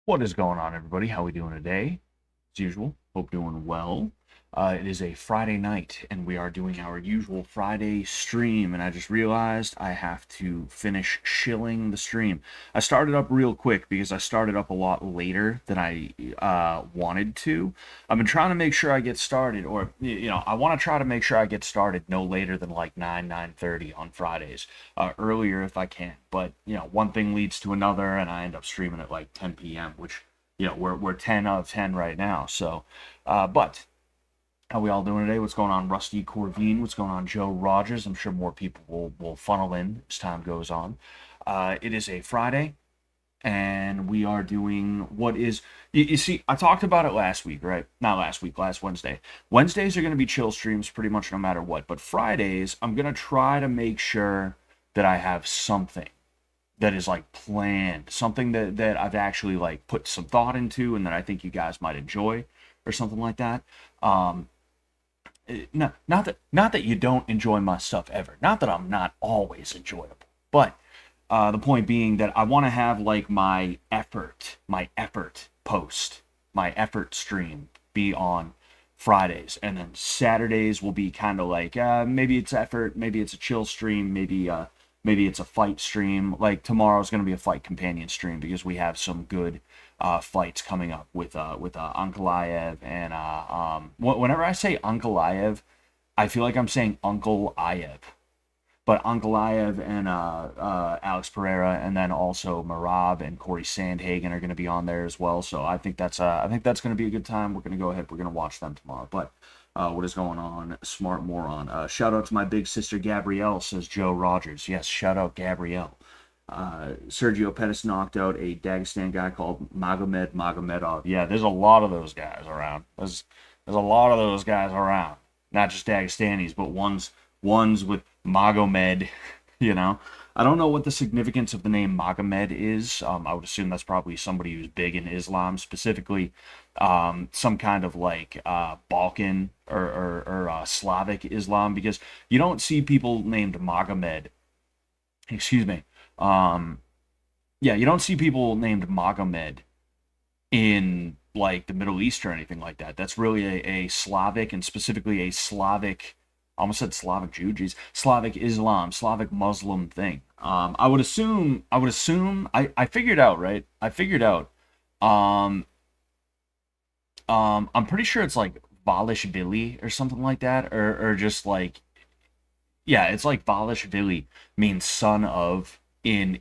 What is going on, everybody? How we doing today? As usual, hope doing well. It is a Friday night, and we are doing our usual Friday stream. And I just realized I have to finish shilling the stream. I started up real quick because I started up a lot later than I wanted to. I've been trying to make sure I get started, or I want to try to make sure I get started no later than like 9:30 on Fridays, earlier if I can. But one thing leads to another, and I end up streaming at like 10 p.m., which we're 10 out of 10 right now. So, but how we all doing today? What's going on, Rusty Corvine? What's going on, Joe Rogers? I'm sure more people will funnel in as time goes on. It is a Friday, and we are doing what is you see. I talked about it last week, right? Not last week, last Wednesday. Wednesdays are going to be chill streams pretty much no matter what. But Fridays, I'm going to try to make sure that I have something that is like planned, something that I've actually like put some thought into and that I think you guys might enjoy or something like that. Um, not that you don't enjoy my stuff ever. Not that I'm not always enjoyable, but the point being that I want to have like my effort post, my effort stream be on Fridays, and then Saturdays will be kind of like maybe it's effort, maybe it's a chill stream, maybe it's a fight stream. Like tomorrow's going to be a fight companion stream because we have some good fights coming up with Ankalaev and whenever I say Ankalaev, I feel like I'm saying Uncle Ayev. But Ankalaev and Alex Pereira, and then also Marab and Corey Sandhagen are going to be on there as well. So I think that's going to be a good time. We're going to go ahead. We're going to watch them tomorrow. But what is going on, Smart Moron? Shout out to my big sister Gabrielle, says Joe Rogers. Yes, shout out Gabrielle. Sergio Pettis knocked out a Dagestan guy called Magomed Magomedov. Yeah, there's a lot of those guys around. There's a lot of those guys around. Not just Dagestanis, but ones with Magomed, you know. I don't know what the significance of the name Magomed is. I would assume that's probably somebody who's big in Islam, specifically some kind of like Balkan or Slavic Islam, because you don't see people named Magomed. Excuse me. Um, yeah, you don't see people named Magomed in like the Middle East or anything like that. That's really a Slavic, and specifically a Slavic, I almost said Slavic Jew, geez, Slavic Islam, Slavic Muslim thing. I figured out, right? I figured out. Um, I'm pretty sure it's like Valishvili or something like that, or just like, yeah, it's like Valishvili means son of in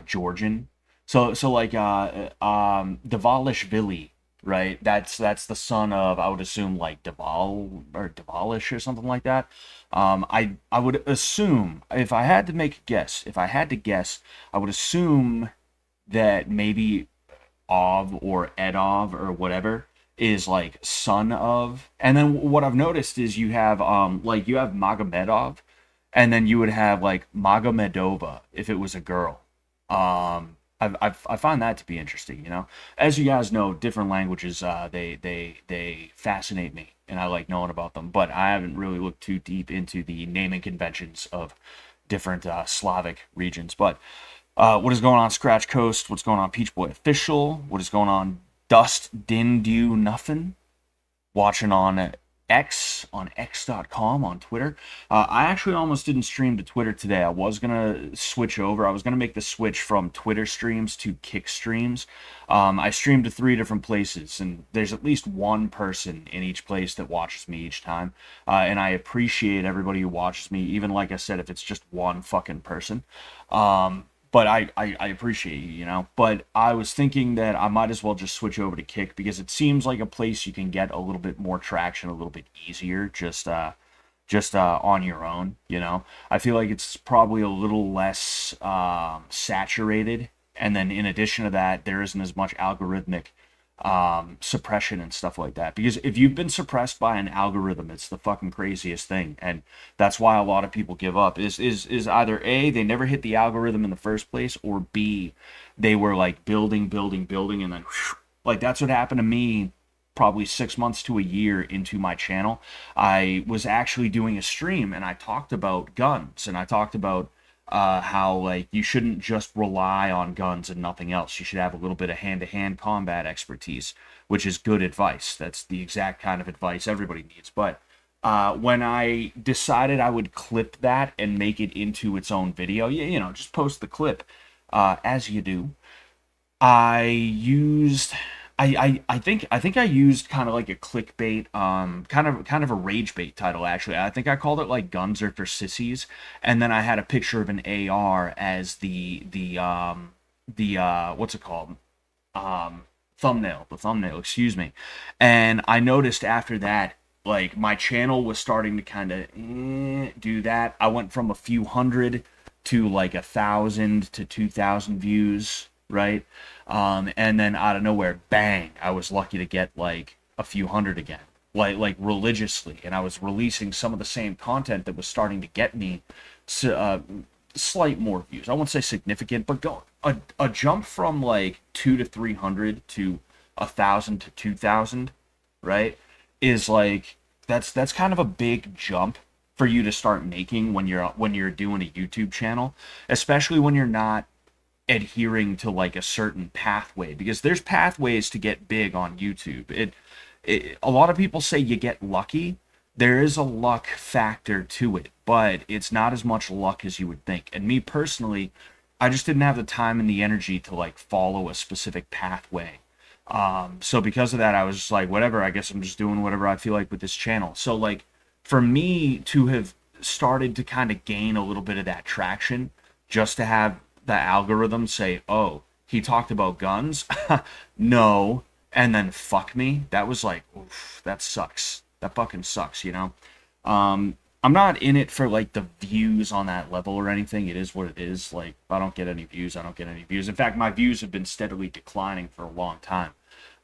Georgian. So like Davalishvili, right? That's the son of, I would assume, like Deval or Devalish or something like that. I would assume, if I had to make a guess, if I had to guess, I would assume that maybe Ov or Edov or whatever is like son of. And then what I've noticed is you have Magomedov, and then you would have like Magomedova if it was a girl. I find that to be interesting. As you guys know, different languages they fascinate me, and I like knowing about them. But I haven't really looked too deep into the naming conventions of different Slavic regions. But what is going on, Scratch Coast? What's going on, Peach Boy Official? What is going on, Dust Din Do Nothing? Watching on X.com, on Twitter. I actually almost didn't stream to Twitter today. I was gonna switch over. I was gonna make the switch from Twitter streams to Kick streams. I streamed to 3 different places, and there's at least one person in each place that watches me each time. And I appreciate everybody who watches me, even like I said, if it's just one fucking person. But I appreciate you. But I was thinking that I might as well just switch over to Kick, because it seems like a place you can get a little bit more traction, a little bit easier, just on your own. I feel like it's probably a little less saturated, and then in addition to that, there isn't as much algorithmic suppression and stuff like that. Because if you've been suppressed by an algorithm, it's the fucking craziest thing, and that's why a lot of people give up. Is either A, they never hit the algorithm in the first place, or B, they were like building, and then whew, like that's what happened to me. Probably 6 months to a year into my channel, I was actually doing a stream, and I talked about guns, and I talked about how like you shouldn't just rely on guns and nothing else. You should have a little bit of hand-to-hand combat expertise, which is good advice. That's the exact kind of advice everybody needs. But when I decided I would clip that and make it into its own video, you know, just post the clip as you do. I used I think I used kind of like a clickbait, kind of a rage bait title actually. I think I called it like "Guns Are for Sissies," and then I had a picture of an AR as the what's it called, the thumbnail, excuse me. And I noticed after that, like my channel was starting to kind of do that. I went from a few hundred to like 1,000 to 2,000 views, right? And then out of nowhere, bang! I was lucky to get like a few hundred again, like religiously, and I was releasing some of the same content that was starting to get me slight more views. I won't say significant, but go a jump from like 2 to 300 to 1,000 to 2,000, right? Is like that's kind of a big jump for you to start making when you're doing a YouTube channel, especially when you're not adhering to like a certain pathway, because there's pathways to get big on YouTube. A lot of people say you get lucky. There is a luck factor to it, but it's not as much luck as you would think. And me personally, I just didn't have the time and the energy to like follow a specific pathway. So because of that, I was just like, whatever, I guess I'm just doing whatever I feel like with this channel. So like for me to have started to kind of gain a little bit of that traction, just to have the algorithm say, oh, he talked about guns, no, and then fuck me, that was like, oof, that sucks. That fucking sucks, you know? I'm not in it for like the views on that level or anything. It is what it is. Like, if I don't get any views, I don't get any views. In fact, my views have been steadily declining for a long time.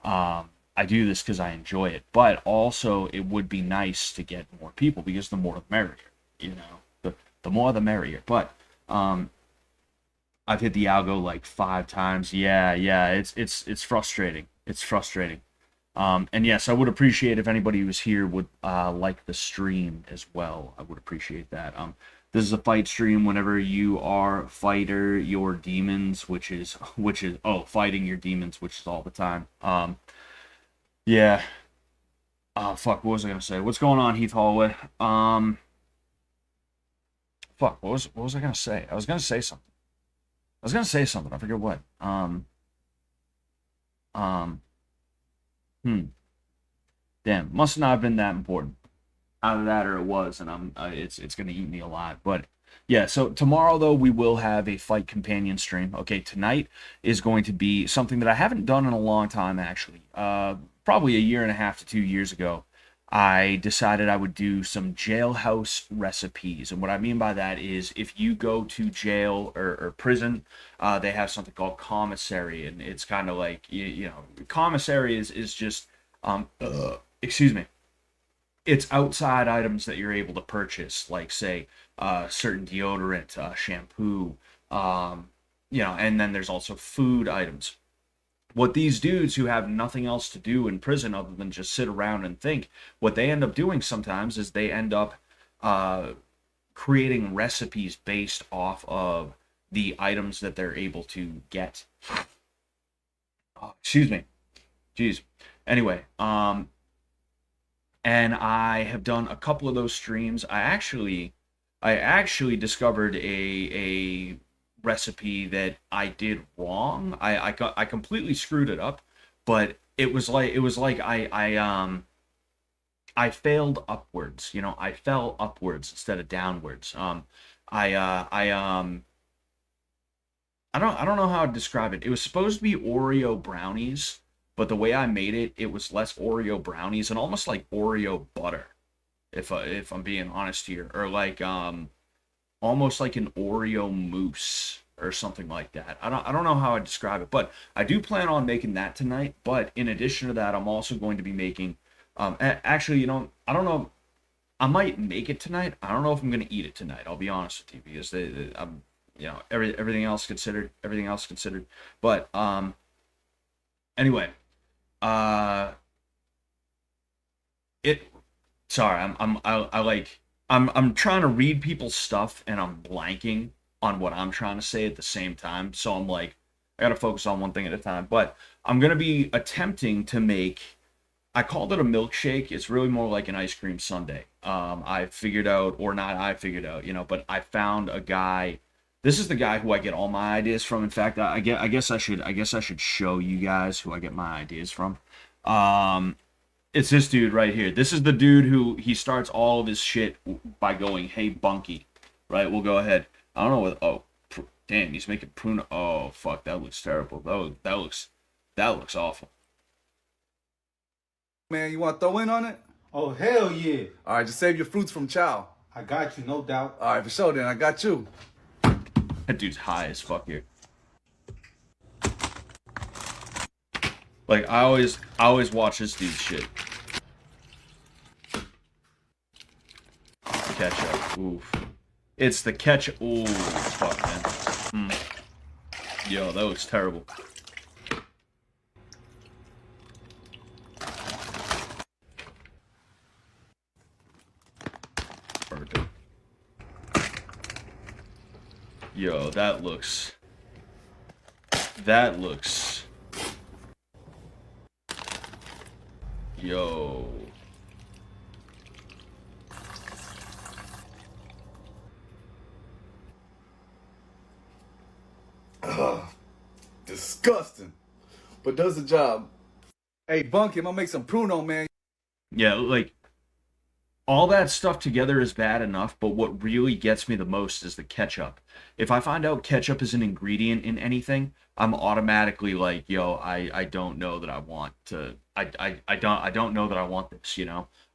I do this because I enjoy it, but also it would be nice to get more people, because the more the merrier, you know, the more the merrier. But I've hit the algo like 5 times. Yeah, it's frustrating. It's frustrating. And yes, I would appreciate if anybody who's here would like the stream as well. I would appreciate that. This is a fight stream. Whenever you are fighter your demons, which is fighting your demons, which is all the time. Yeah. Oh fuck, what was I gonna say? What's going on, Heath Holloway? Fuck, what was I gonna say? I was gonna say something. I forget what. Um, hmm. Damn, must not have been that important. Either that or it was, and it's gonna eat me alive. But yeah, so tomorrow though we will have a fight companion stream. Okay, tonight is going to be something that I haven't done in a long time actually. Probably a year and a half to 2 years ago, I decided I would do some jailhouse recipes. And what I mean by that is if you go to jail or prison, they have something called commissary, and it's kind of like commissary is just excuse me, it's outside items that you're able to purchase, like say certain deodorant, shampoo, and then there's also food items. What these dudes who have nothing else to do in prison other than just sit around and think, what they end up doing sometimes is they end up uh, creating recipes based off of the items that they're able to get. Oh, excuse me. Jeez. Anyway, and I have done a couple of those streams. I actually discovered a recipe that I did wrong. I completely screwed it up, but it was like I failed upwards. You know, I fell upwards instead of downwards. I uh I um I don't know how to describe it. It was supposed to be Oreo brownies, but the way I made it, it was less Oreo brownies and almost like Oreo butter. If I'm being honest here, or like almost like an Oreo mousse or something like that. I don't know how I describe it, but I do plan on making that tonight. But in addition to that, I'm also going to be making. Actually, I don't know. I might make it tonight. I don't know if I'm going to eat it tonight. I'll be honest with you, because I'm, everything else considered. But anyway, uh, it. Sorry, I'm I like I'm trying to read people's stuff and I'm blanking. on what I'm trying to say at the same time. So I'm like, I gotta focus on one thing at a time. But I'm gonna be attempting to make. I called it a milkshake. It's really more like an ice cream sundae. I figured out, or not, I figured out, but I found a guy. This is the guy who I get all my ideas from. In fact, I guess I should show you guys who I get my ideas from. Um, it's this dude right here. This is the dude who he starts all of his shit by going, "Hey, Bunky," right? We'll go ahead. I don't know what. Oh, damn, he's making prune. Oh, fuck, that looks terrible. That looks awful. Man, you want to throw in on it? Oh, hell yeah. All right, just save your fruits from chow. I got you, no doubt. All right, for sure then. I got you. That dude's high as fuck here. Like I always watch this dude's shit. Ketchup. Oof. It's the ketchup. Ooh, fuck, man. Yo, that looks terrible. Perfect. Yo, that looks. Yo. Disgusting. But does the job. Hey, Bunky, I'm going to make some pruno, man. Yeah, like all that stuff together is bad enough, but what really gets me the most is the ketchup. If I find out ketchup is an ingredient in anything, I'm automatically like, yo, I don't know that I want to I don't know that I want this.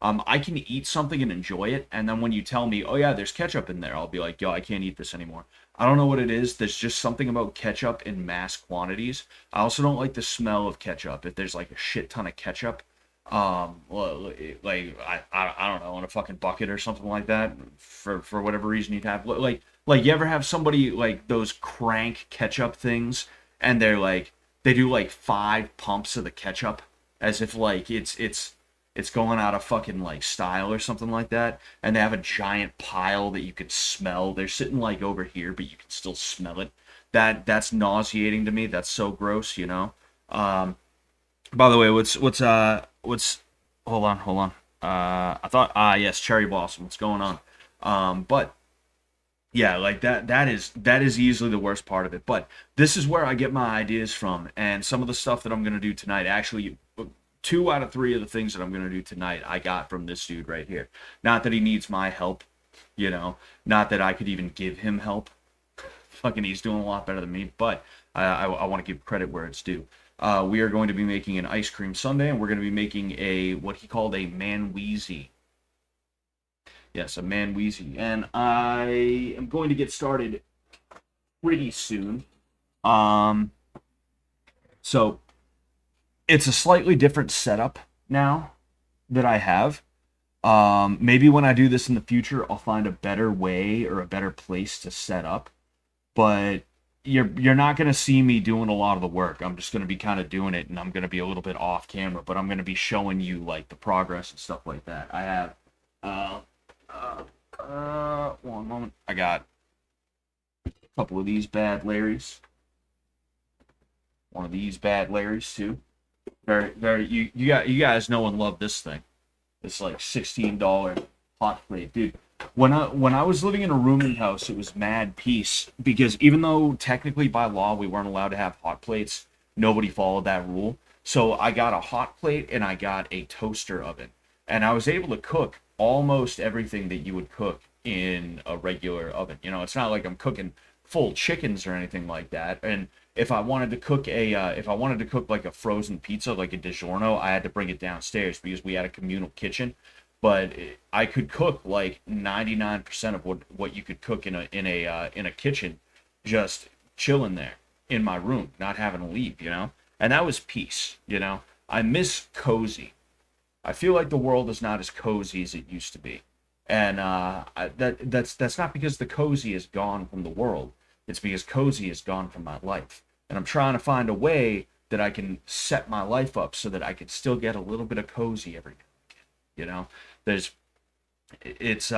I can eat something and enjoy it, and then when you tell me, oh yeah, there's ketchup in there, I'll be like, yo, I can't eat this anymore. I don't know what it is. There's just something about ketchup in mass quantities. I also don't like the smell of ketchup. If there's like a shit ton of ketchup, well, like I don't know, in a fucking bucket or something like that, for whatever reason you'd have like you ever have somebody like those crank ketchup things, and they do like 5 pumps of the ketchup as if like it's going out of fucking like style or something like that, and they have a giant pile that you can smell. They're sitting like over here, but you can still smell it. That's nauseating to me. That's so gross. By the way, what's hold on. I thought yes, cherry blossom. What's going on? But yeah, like that is easily the worst part of it. But this is where I get my ideas from, and some of the stuff that I'm gonna do tonight. Actually, 2 out of 3 of the things that I'm gonna do tonight, I got from this dude right here. Not that he needs my help, not that I could even give him help. Fucking, he's doing a lot better than me. But I want to give credit where it's due. We are going to be making an ice cream sundae, and we're going to be making what he called a man-wheezy. Yes, a man-wheezy. And I am going to get started pretty soon. So it's a slightly different setup now that I have. Maybe when I do this in the future, I'll find a better way or a better place to set up. But you're not going to see me doing a lot of the work. I'm just going to be kind of doing it, and I'm going to be a little bit off camera, but I'm going to be showing you like the progress and stuff like that. I have one moment. I got a couple of these bad Larrys. One of these bad Larrys too. Very, very. You guys know and love this thing. It's like $16 hot plate, dude. When I was living in a rooming house, it was mad peace, because even though technically by law we weren't allowed to have hot plates, nobody followed that rule. So I got a hot plate and I got a toaster oven, and I was able to cook almost everything that you would cook in a regular oven. It's not like I'm cooking full chickens or anything like that. And if I wanted to cook like a frozen pizza, like a DiGiorno, I had to bring it downstairs because we had a communal kitchen. But I could cook like 99% of what you could cook in a kitchen, just chilling there in my room, not having to leave, and that was peace. I miss cozy. I feel like the world is not as cozy as it used to be, and that's not because the cozy is gone from the world. It's because cozy is gone from my life, and I'm trying to find a way that I can set my life up so that I can still get a little bit of cozy every day. There's it's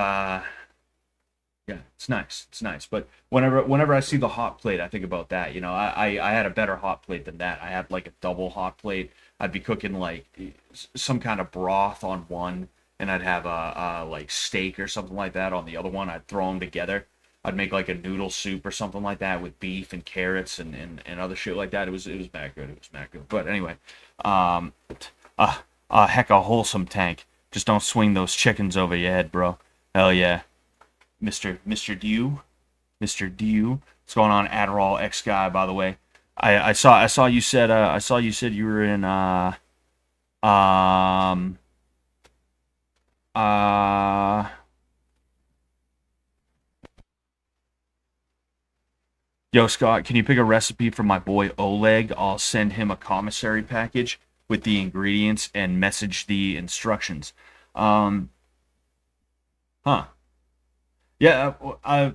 Yeah, it's nice. It's nice. But whenever I see the hot plate, I think about that. You know, I had a better hot plate than that. I had like a double hot plate. I'd be cooking like some kind of broth on one, and I'd have a like steak or something like that on the other one. I'd throw them together. I'd make like a noodle soup or something like that with beef and carrots and other shit like that. It was mad good. It was mad good. But anyway, um, heck, a wholesome tank. Just don't swing those chickens over your head, bro. Hell yeah. Mr. Dew, Mr. Dew. What's going on, Adderall X guy? By the way, I saw you said you were in um uh yo Scott, can you pick a recipe for my boy Oleg? I'll send him a commissary package with the ingredients and message the instructions. Um, huh? Yeah, I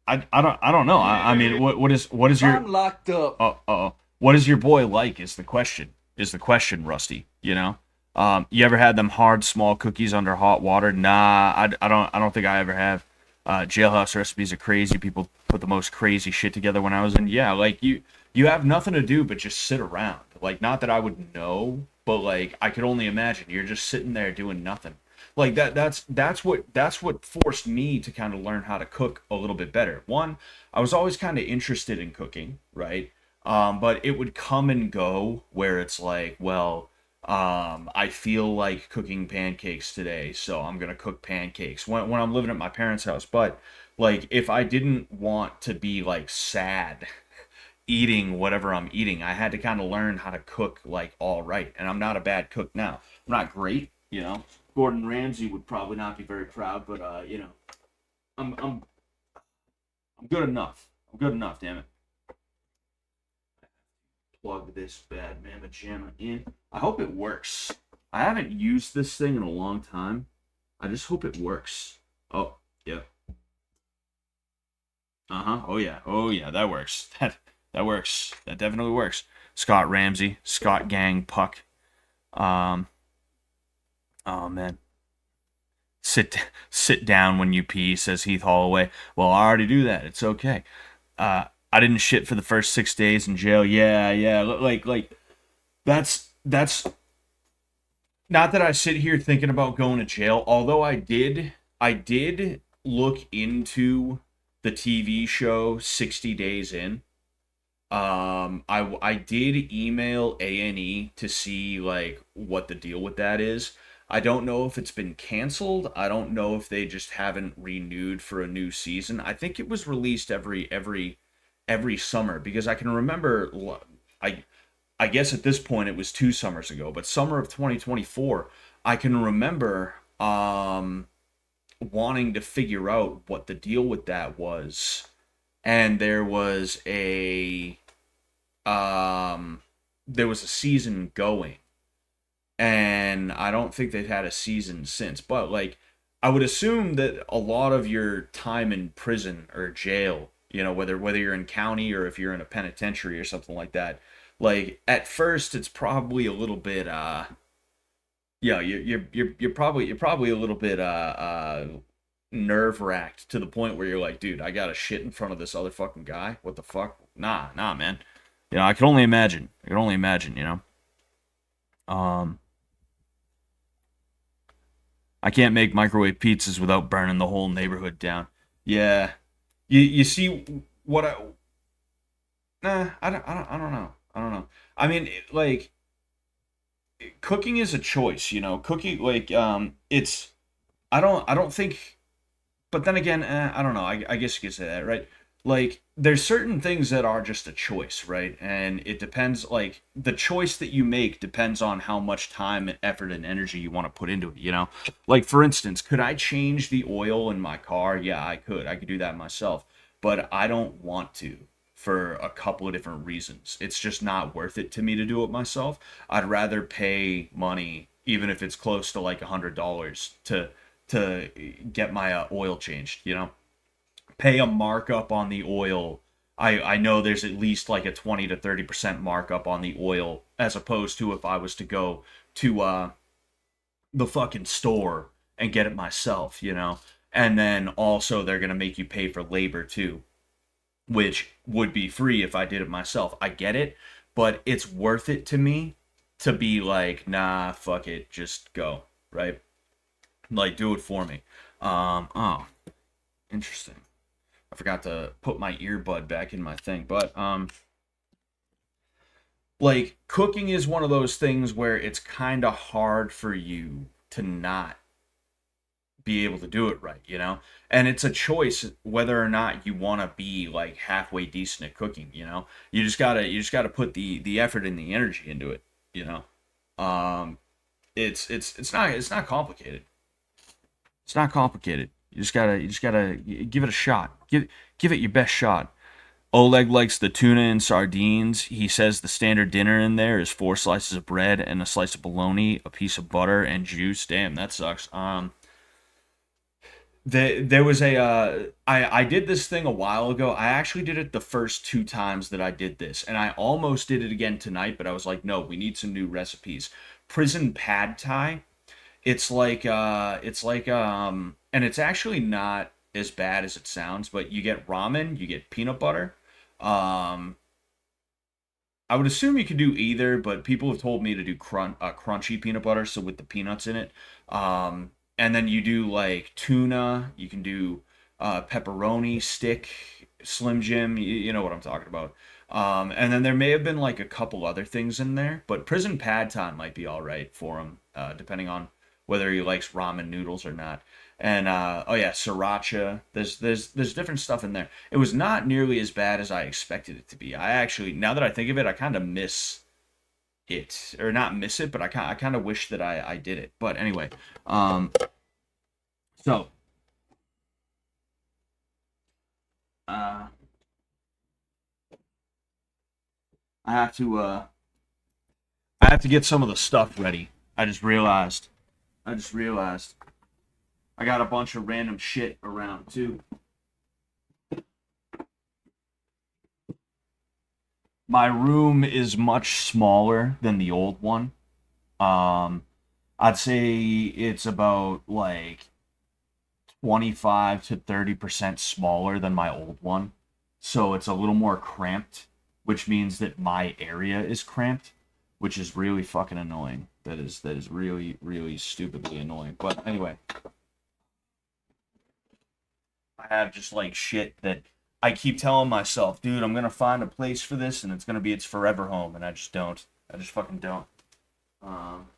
don't know. I mean, what is your I'm locked up. what is your boy like? Is the question. Is the question, Rusty? You know, you ever had them hard small cookies under hot water? Nah, I don't think I ever have. Jailhouse recipes are crazy. People put the most crazy shit together when I was in. Yeah, like you have nothing to do but just sit around. Like, not that I would know, but like I could only imagine you're just sitting there doing nothing. Like that's what forced me to kind of learn how to cook a little bit better. One, I was always kind of interested in cooking, right? But it would come and go where it's like, well, I feel like cooking pancakes today, so I'm gonna cook pancakes when I'm living at my parents' house. But like, if I didn't want to be like sad eating whatever I'm eating, I had to kind of learn how to cook like all right. And I'm not a bad cook now. I'm not great, you know. Gordon Ramsay would probably not be very proud, but I'm I'm good enough. I'm good enough, damn it. Plug this bad mamma jamma in. I hope it works. I haven't used this thing in a long time. I just hope it works. Oh, yeah. Uh-huh. Oh yeah. Oh yeah, that works. That works. That definitely works. Scott Ramsay, Scott Gang Puck. Um oh man. Sit down when you pee, says Heath Holloway. Well, I already do that. It's okay. I didn't shit for the first 6 days in jail. Yeah, yeah. Like that's not that I sit here thinking about going to jail. Although I did look into the TV show 60 Days In. I did email A&E to see like what the deal with that is. I don't know if it's been canceled. I don't know if they just haven't renewed for a new season. I think it was released every summer because I can remember I I guess at this point it was 2 summers ago, but summer of 2024, I can remember wanting to figure out what the deal with that was. And um there was a season going, and I don't think they've had a season since. But like, I would assume that a lot of your time in prison or jail, whether you're in county or if you're in a penitentiary or something like that, like at first it's probably a little bit yeah, you're probably a little bit nerve wracked to the point where you're like, dude, I gotta shit in front of this other fucking guy. What the fuck? Nah, man. I can only imagine. I can only imagine. Um, I can't make microwave pizzas without burning the whole neighborhood down. Yeah, you see what I? Nah, I don't know. I don't know. I mean, like, cooking is a choice. Cooking, like, it's. I don't think. But then again, I don't know. I guess you could say that, right? Like, there's certain things that are just a choice, right? And it depends, like, the choice that you make depends on how much time and effort and energy you want to put into it? Like, for instance, could I change the oil in my car? Yeah, I could. I could do that myself. But I don't want to for a couple of different reasons. It's just not worth it to me to do it myself. I'd rather pay money, even if it's close to like $100, to get my oil changed. Pay a markup on the oil. I know there's at least like a 20 to 30% markup on the oil, as opposed to if I was to go to the fucking store and get it myself. And then also they're gonna make you pay for labor too, which would be free if I did it myself. I get it, but it's worth it to me to be like, nah, fuck it, just go, right? Like, do it for me. Oh, interesting. I forgot to put my earbud back in my thing, but like cooking is one of those things where it's kind of hard for you to not be able to do it right, you know? And it's a choice whether or not you want to be like halfway decent at cooking, you know? You just got to put the effort and the energy into it, you know? Um it's not complicated. It's not complicated. You just got to give it a shot. Give it your best shot. Oleg likes the tuna and sardines. He says the standard dinner in there is 4 slices of bread and a slice of bologna, a piece of butter, and juice. Damn, that sucks. There was I did this thing a while ago. I actually did it the first 2 times that I did this, and I almost did it again tonight, but I was like, no, we need some new recipes. Prison pad thai. It's like and it's actually not as bad as it sounds, but you get ramen, you get peanut butter. Um I would assume you could do either, but people have told me to do crunchy peanut butter, so with the peanuts in it. And then you do like tuna. You can do pepperoni stick, Slim Jim. You know what I'm talking about. And then there may have been like a couple other things in there, but prison pad thai might be all right for him, depending on whether he likes ramen noodles or not. And oh yeah, sriracha. There's different stuff in there. It was not nearly as bad as I expected it to be. I actually, now that I think of it, I kind of miss it, or not miss it, but I kind of wish that I did it. But anyway, um, so uh, I have to I have to get some of the stuff ready. I just realized. I just realized I got a bunch of random shit around too. My room is much smaller than the old one. Um, I'd say it's about like 25 to 30% smaller than my old one. So it's a little more cramped, which means that my area is cramped, which is really fucking annoying. That is really really stupidly annoying. But anyway, I have just like shit that I keep telling myself, dude, I'm gonna find a place for this and it's gonna be its forever home, and I just don't. I just fucking don't. Um,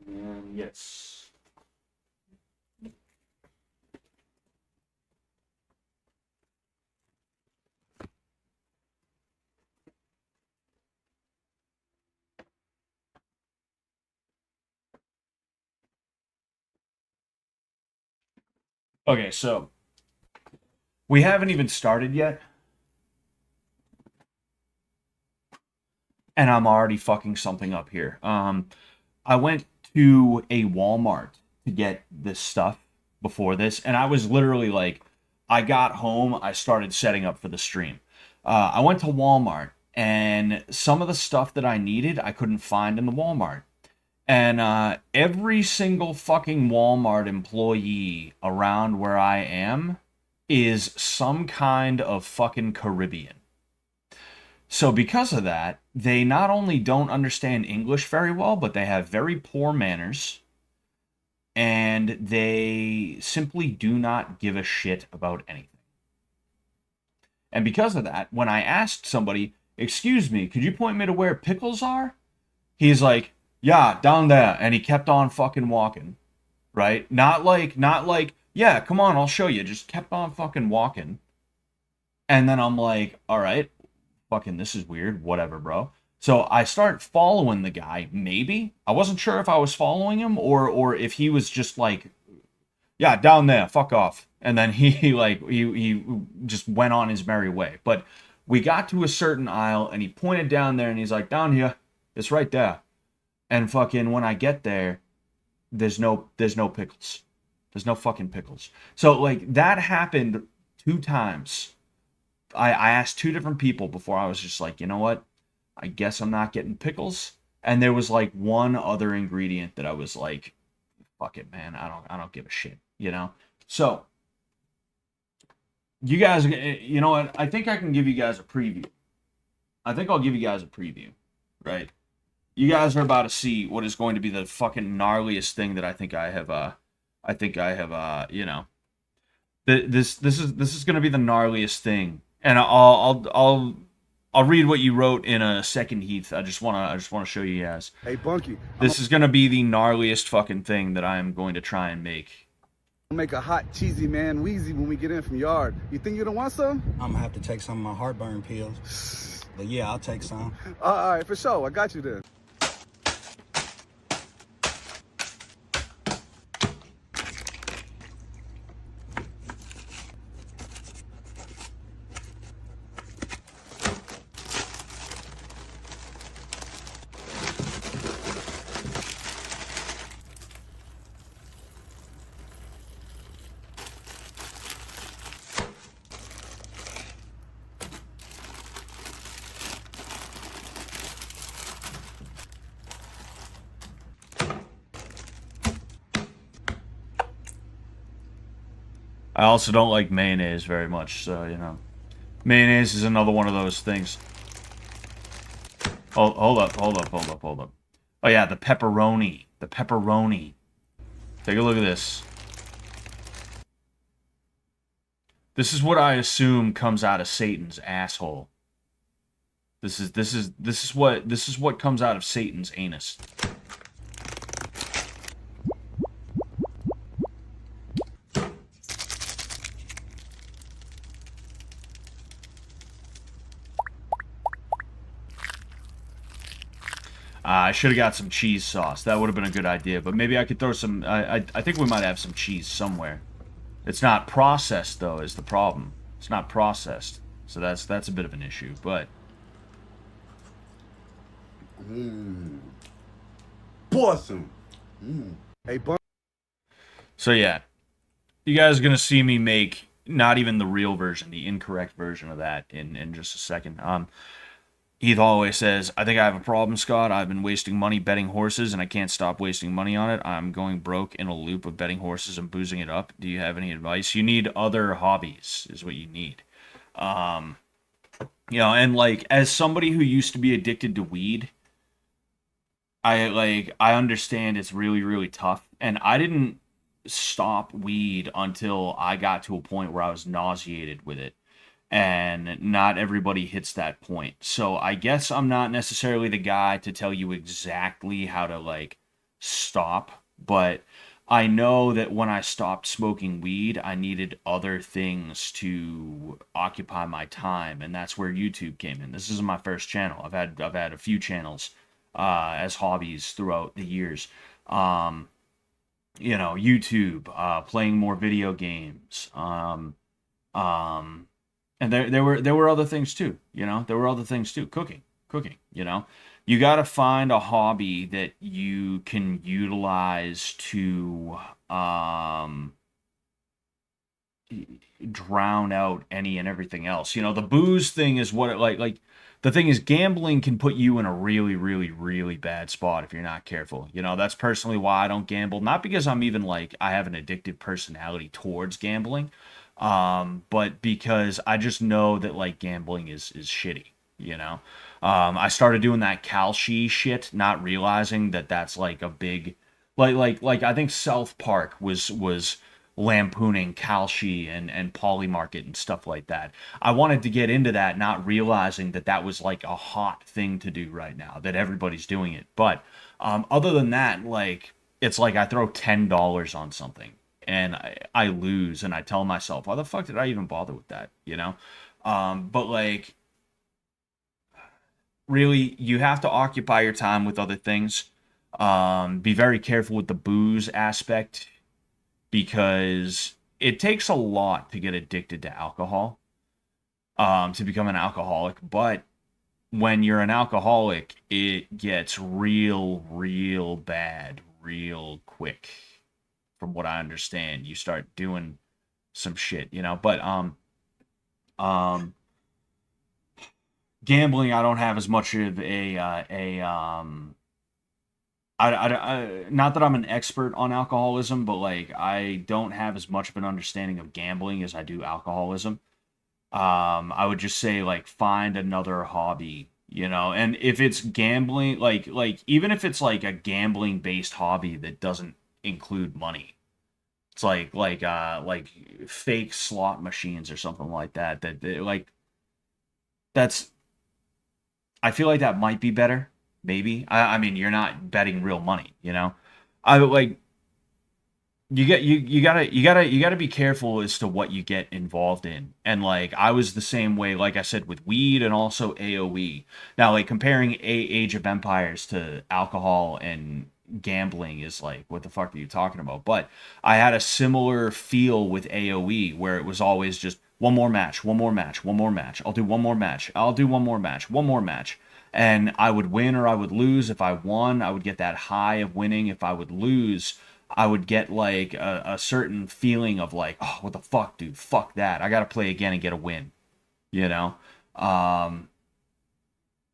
and yes. Okay, so we haven't even started yet, and I'm already fucking something up here. I went to a Walmart to get this stuff before this, and I was literally like, I got home, I started setting up for the stream. I went to Walmart, and some of the stuff that I needed, I couldn't find in the Walmart. And every single fucking Walmart employee around where I am is some kind of fucking Caribbean. So because of that, they not only don't understand English very well, but they have very poor manners, and they simply do not give a shit about anything. And because of that, when I asked somebody, "Excuse me, could you point me to where pickles are?" He's like, "Yeah, down there," and he kept on fucking walking, right? Not like yeah, come on, I'll show you. Just kept on fucking walking. And then I'm like, all right, fucking, this is weird. Whatever, bro. So I start following the guy. Maybe I wasn't sure if I was following him or if he was just like, yeah, down there, fuck off. And then he just went on his merry way. But we got to a certain aisle and he pointed down there and he's like, down here, it's right there. And fucking when I get there, there's no pickles. There's no fucking pickles. So like that happened 2 times. I asked 2 different people before I was just like, you know what? I guess I'm not getting pickles. And there was like one other ingredient that I was like, fuck it, man. I don't give a shit, you know? So you guys, you know what? I think I can give you guys a preview. I think I'll give you guys a preview, right? You guys are about to see what is going to be the fucking gnarliest thing that you know, this is going to be the gnarliest thing. And I'll read what you wrote in a second, Heath. I just want to show you guys. Hey, Bunky, This is going to be the gnarliest fucking thing that I am going to try and make. I'm gonna make a hot, cheesy man wheezy when we get in from yard. You think you don't want some? I'm gonna have to take some of my heartburn pills. But yeah, I'll take some. All right, for sure. I got you then. I also don't like mayonnaise very much, so, you know. Mayonnaise is another one of those things. Hold up. Oh yeah, the pepperoni. The pepperoni. Take a look at this. This is what I assume comes out of Satan's asshole. This is what comes out of Satan's anus. I should have got some cheese sauce. That would have been a good idea. But maybe I could throw some... I think we might have some cheese somewhere. It's not processed, though, is the problem. It's not processed. So that's a bit of an issue. But... Awesome. Hey, Bunky. So, yeah. You guys are going to see me make not even the real version, the incorrect version of that in just a second. Heath always says, I think I have a problem, Scott. I've been wasting money betting horses, and I can't stop wasting money on it. I'm going broke in a loop of betting horses and boozing it up. Do you have any advice? You need other hobbies, is what you need. You know, and, like, as somebody who used to be addicted to weed, I understand it's really, really tough. And I didn't stop weed until I got to a point where I was nauseated with it. And not everybody hits that point. So I guess I'm not necessarily the guy to tell you exactly how to, like, stop. But I know that when I stopped smoking weed, I needed other things to occupy my time. And that's where YouTube came in. This isn't my first channel. I've had a few channels as hobbies throughout the years. You know, YouTube, playing more video games, and there were other things too, you know. There were other things too. Cooking, you know. You got to find a hobby that you can utilize to drown out any and everything else. You know, the booze thing is what it like the thing is, gambling can put you in a really, really, really bad spot if you're not careful. You know, that's personally why I don't gamble. Not because I'm even like I have an addictive personality towards gambling. But because I just know that like gambling is shitty, you know. I started doing that Kalshi shit, not realizing that that's like a big, like I think South Park was lampooning Kalshi and Poly Market and stuff like that. I wanted to get into that, not realizing that that was like a hot thing to do right now, that everybody's doing it. But other than that, like it's like I throw $10 on something and I lose, and I tell myself, why the fuck did I even bother with that, you know? But like, really, you have to occupy your time with other things. Be very careful with the booze aspect, because it takes a lot to get addicted to alcohol, to become an alcoholic. But when you're an alcoholic, it gets real bad real quick. From what I understand, you start doing some shit, you know. But um, gambling, I don't have as much of not that I'm an expert on alcoholism, but like I don't have as much of an understanding of gambling as I do alcoholism. I would just say like find another hobby, you know. And if it's gambling, like even if it's like a gambling based hobby that doesn't include money, it's like fake slot machines or something like that. Like that's, I feel like that might be better. Maybe. I mean, you're not betting real money, you know. I like you gotta be careful as to what you get involved in. And like I was the same way, like I said, with weed and also AoE. Now, like comparing Age of Empires to alcohol and gambling is like, what the fuck are you talking about? But I had a similar feel with AoE, where it was always just one more match, one more match, one more match. I'll do one more match. I'll do one more match, one more match. And I would win or I would lose. If I won, I would get that high of winning. If I would lose, I would get like a certain feeling of like, oh, what the fuck, dude? Fuck that. I gotta play again and get a win, you know? Um,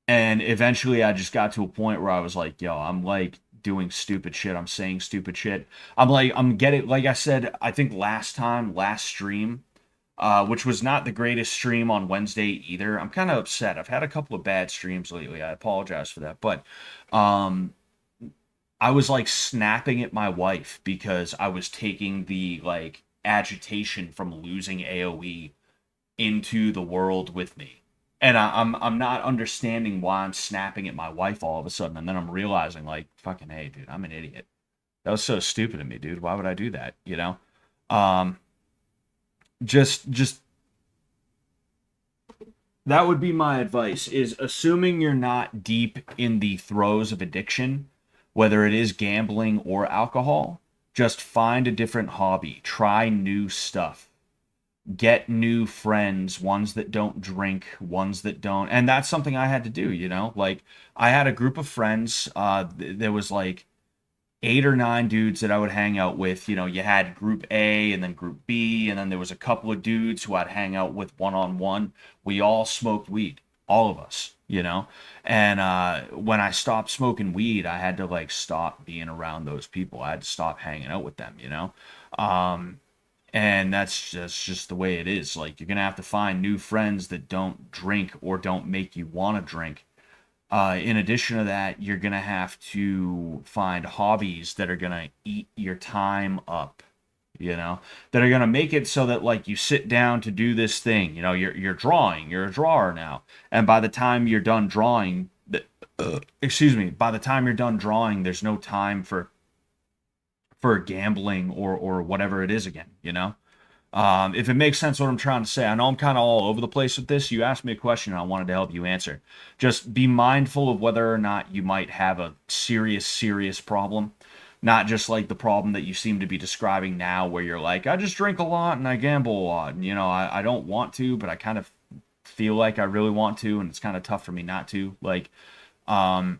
and eventually I just got to a point where I was like, yo, I'm like doing stupid shit. I'm saying stupid shit. I'm getting, like I said, I think last stream, which was not the greatest stream on Wednesday either. I'm kind of upset. I've had a couple of bad streams lately. I apologize for that. But um, I was like snapping at my wife because I was taking the like agitation from losing AoE into the world with me. And I'm not understanding why I'm snapping at my wife all of a sudden, and then I'm realizing like, fucking hey, dude, I'm an idiot. That was so stupid of me, dude. Why would I do that? You know? Um, just that would be my advice, is assuming you're not deep in the throes of addiction, whether it is gambling or alcohol, just find a different hobby, try new stuff, get new friends, ones that don't drink, ones that don't. And that's something I had to do, you know? Like I had a group of friends, there was like 8 or 9 dudes that I would hang out with. You know, you had group A and then group B, and then there was a couple of dudes who I'd hang out with one on one. We all smoked weed, all of us, you know. And when I stopped smoking weed, I had to like stop being around those people. I had to stop hanging out with them, you know. And that's just the way it is. Like you're gonna have to find new friends that don't drink or don't make you want to drink. In addition to that, you're going to have to find hobbies that are going to eat your time up, you know, that are going to make it so that like you sit down to do this thing, you know, you're drawing, you're a drawer now. And by the time you're done drawing, excuse me, by the time you're done drawing, there's no time for gambling or whatever it is again, you know? If it makes sense what I'm trying to say. I know I'm kind of all over the place with this. You asked me a question and I wanted to help you answer. Just be mindful of whether or not you might have a serious problem. Not just like the problem that you seem to be describing now, where you're like, I just drink a lot and I gamble a lot. And, you know, I don't want to, but I kind of feel like I really want to. And it's kind of tough for me not to. Like, um,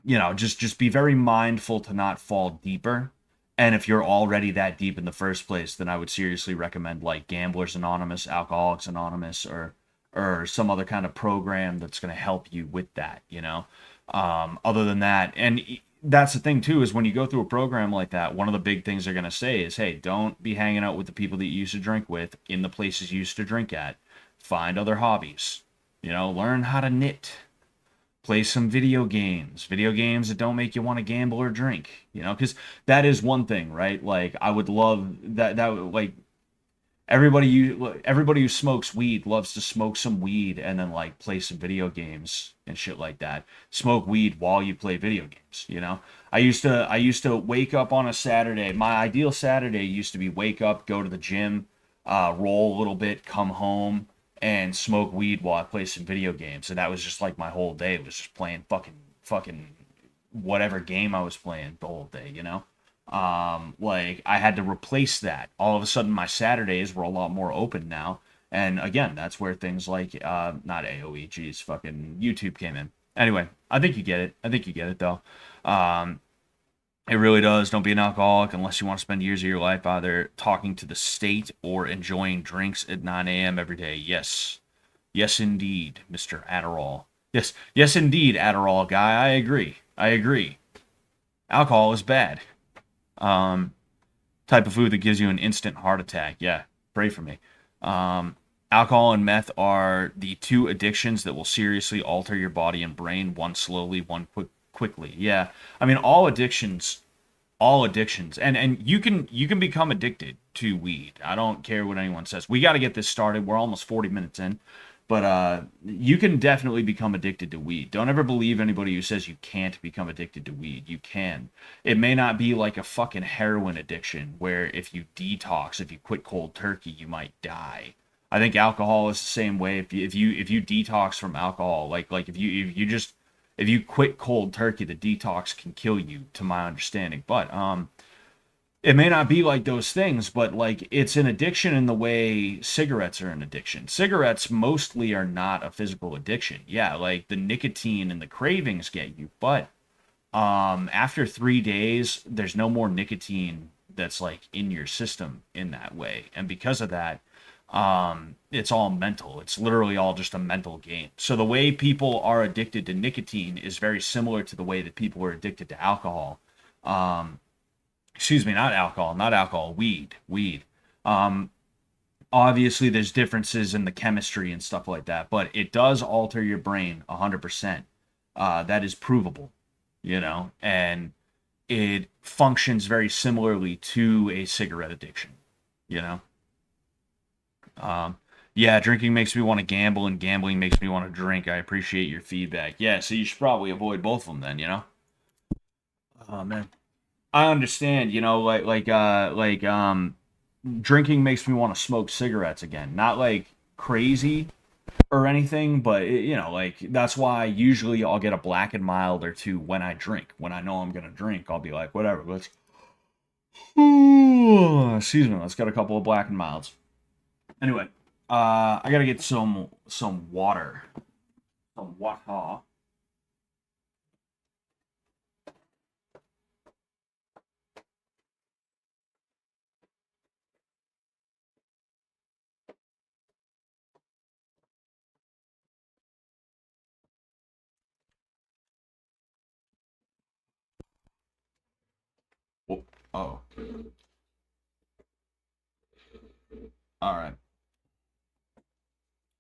you know, just be very mindful to not fall deeper. And if you're already that deep in the first place, then I would seriously recommend like Gamblers Anonymous, Alcoholics Anonymous, or some other kind of program that's going to help you with that, you know. Other than that, and that's the thing too, is when you go through a program like that, one of the big things they're going to say is, hey, don't be hanging out with the people that you used to drink with in the places you used to drink at. Find other hobbies, you know, learn how to knit, play some video games that don't make you want to gamble or drink, you know, because that is one thing, right? Like I would love that like everybody who smokes weed loves to smoke some weed and then like play some video games and shit like that. Smoke weed while you play video games, you know? I used to wake up on a Saturday. My ideal Saturday used to be wake up, go to the gym, roll a little bit, come home and smoke weed while I play some video games. And that was just like my whole day. It was just playing fucking whatever game I was playing the whole day, you know? Like I had to replace that. All of a sudden my Saturdays were a lot more open now. And again, that's where things like not AOE, geez, fucking YouTube came in. Anyway, I think you get it. I think you get it though. It really does. Don't be an alcoholic unless you want to spend years of your life either talking to the state or enjoying drinks at 9 a.m. every day. Yes. Yes, indeed, Mr. Adderall. Yes, yes, indeed, Adderall guy. I agree. I agree. Alcohol is bad. Type of food that gives you an instant heart attack. Yeah, pray for me. Alcohol and meth are the two addictions that will seriously alter your body and brain, one slowly, one quickly. Yeah. I mean, all addictions, and you can become addicted to weed. I don't care what anyone says. We got to get this started. We're almost 40 minutes in. But you can definitely become addicted to weed. Don't ever believe anybody who says you can't become addicted to weed. You can. It may not be like a fucking heroin addiction where if you detox, if you quit cold turkey, you might die. I think alcohol is the same way. If you detox from alcohol, like if you quit cold turkey, the detox can kill you, to my understanding. But it may not be like those things, but like it's an addiction in the way cigarettes are an addiction. Cigarettes mostly are not a physical addiction. Yeah, like the nicotine and the cravings get you, but after 3 days, there's no more nicotine that's like in your system in that way. And because of that, it's all mental. It's literally all just a mental game. So the way people are addicted to nicotine is very similar to the way that people are addicted to alcohol. Excuse me, not alcohol, weed. Obviously there's differences in the chemistry and stuff like that, but it does alter your brain 100%. That is provable, you know, and it functions very similarly to a cigarette addiction, you know. Yeah, drinking makes me want to gamble and gambling makes me want to drink. I appreciate your feedback. Yeah, so you should probably avoid both of them then, you know. Oh man. I understand, you know, drinking makes me want to smoke cigarettes again. Not like crazy or anything, but you know, like that's why usually I'll get a black and mild or two when I drink. When I know I'm gonna drink, I'll be like, whatever, let's excuse me, let's get a couple of black and milds. Anyway, I gotta get some water. Some water. Oh, oh. All right.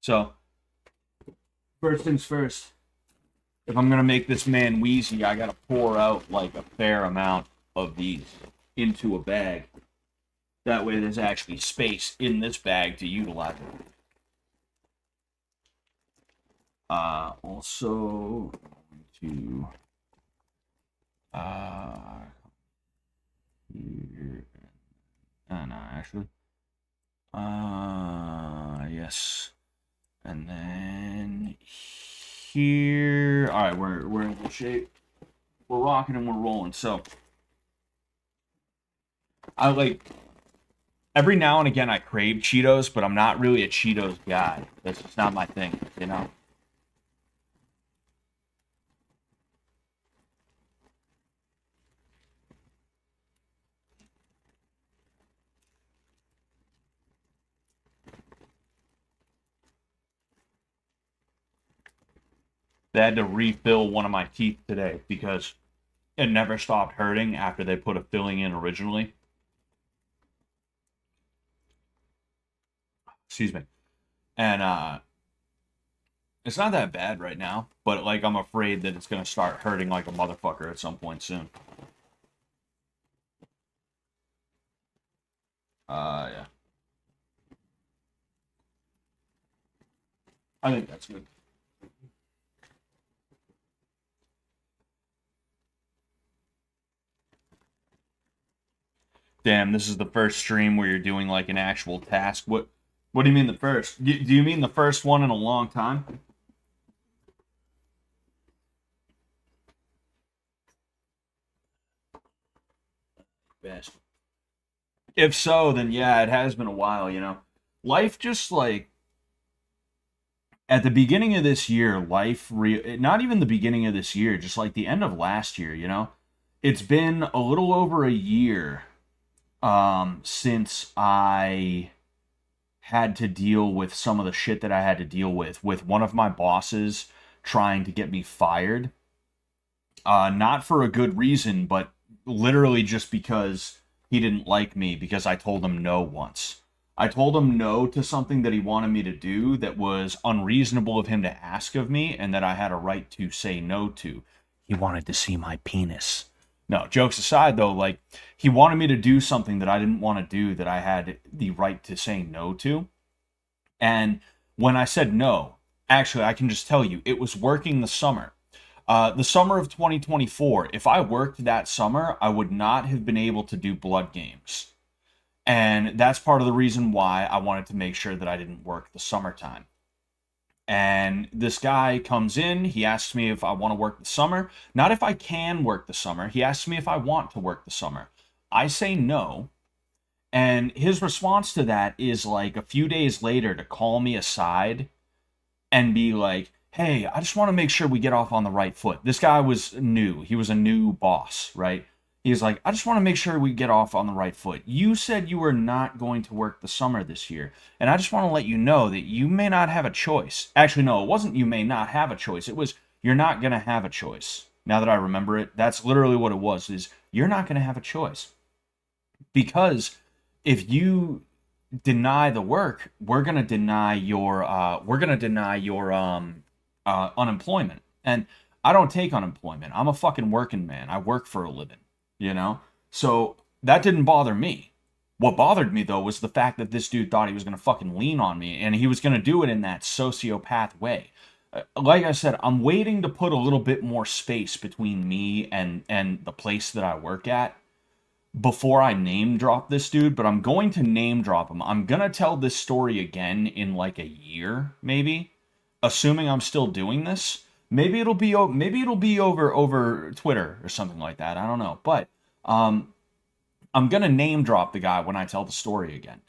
So, first things first. If I'm gonna make this man wheezy, I gotta pour out like a fair amount of these into a bag. That way, there's actually space in this bag to utilize it. Also, to here. No, actually. Yes. And then here. All right, we're in good shape. We're rocking and we're rolling. So I like every now and again I crave Cheetos, but I'm not really a Cheetos guy. That's just not my thing, you know. They had to refill one of my teeth today because it never stopped hurting after they put a filling in originally. Excuse me. And it's not that bad right now, but like I'm afraid that it's gonna start hurting like a motherfucker at some point soon. Yeah. I think that's good. Damn, this is the first stream where you're doing like an actual task. What do you mean the first? Do you mean the first one in a long time? Best. If so, then yeah, it has been a while, you know. Life just like at the beginning of this year, not even the beginning of this year, just like the end of last year, you know. It's been a little over a year since I had to deal with some of the shit that I had to deal with one of my bosses trying to get me fired. Not for a good reason, but literally just because he didn't like me because I told him no once. I told him no to something that he wanted me to do that was unreasonable of him to ask of me and that I had a right to say no to. He wanted to see my penis. No, jokes aside though, like he wanted me to do something that I didn't want to do that I had the right to say no to. And when I said no, actually I can just tell you, it was working the summer. The summer of 2024, if I worked that summer, I would not have been able to do blood games. And that's part of the reason why I wanted to make sure that I didn't work the summertime. And this guy comes in, he asks me if I want to work the summer. Not if I can work the summer, he asks me if I want to work the summer. I say no. And his response to that is like a few days later to call me aside and be like, hey, I just want to make sure we get off on the right foot. This guy was new. He was a new boss, right? He's like, I just want to make sure we get off on the right foot. You said you were not going to work the summer this year. And I just want to let you know that you may not have a choice. Actually, no, it wasn't you may not have a choice. It was you're not going to have a choice. Now that I remember it, that's literally what it was, is you're not going to have a choice. Because if you deny the work, we're going to deny your unemployment. And I don't take unemployment. I'm a fucking working man. I work for a living, you know? So that didn't bother me. What bothered me, though, was the fact that this dude thought he was going to fucking lean on me, and he was going to do it in that sociopath way. Like I said, I'm waiting to put a little bit more space between me and the place that I work at before I name drop this dude, but I'm going to name drop him. I'm going to tell this story again in like a year, maybe, assuming I'm still doing this. Maybe it'll be over Twitter or something like that. I don't know. But I'm going to name drop the guy when I tell the story again.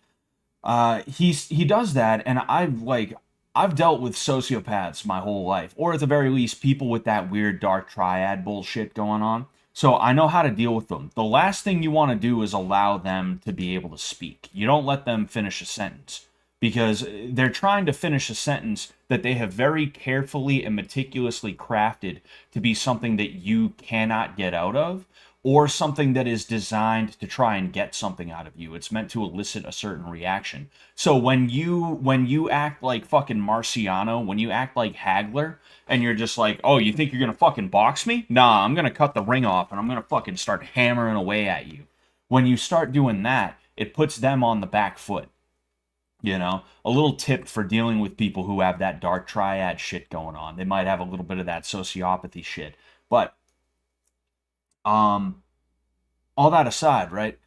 He does that, and I've dealt with sociopaths my whole life, or at the very least people with that weird dark triad bullshit going on. So I know how to deal with them. The last thing you want to do is allow them to be able to speak. You don't let them finish a sentence, because they're trying to finish a sentence that they have very carefully and meticulously crafted to be something that you cannot get out of, or something that is designed to try and get something out of you. It's meant to elicit a certain reaction. So when you act like fucking Marciano, when you act like Hagler, and you're just like, oh, you think you're gonna fucking box me? Nah, I'm gonna cut the ring off and I'm gonna fucking start hammering away at you. When you start doing that, it puts them on the back foot. You know, a little tip for dealing with people who have that dark triad shit going on. They might have a little bit of that sociopathy shit. But all that aside, right?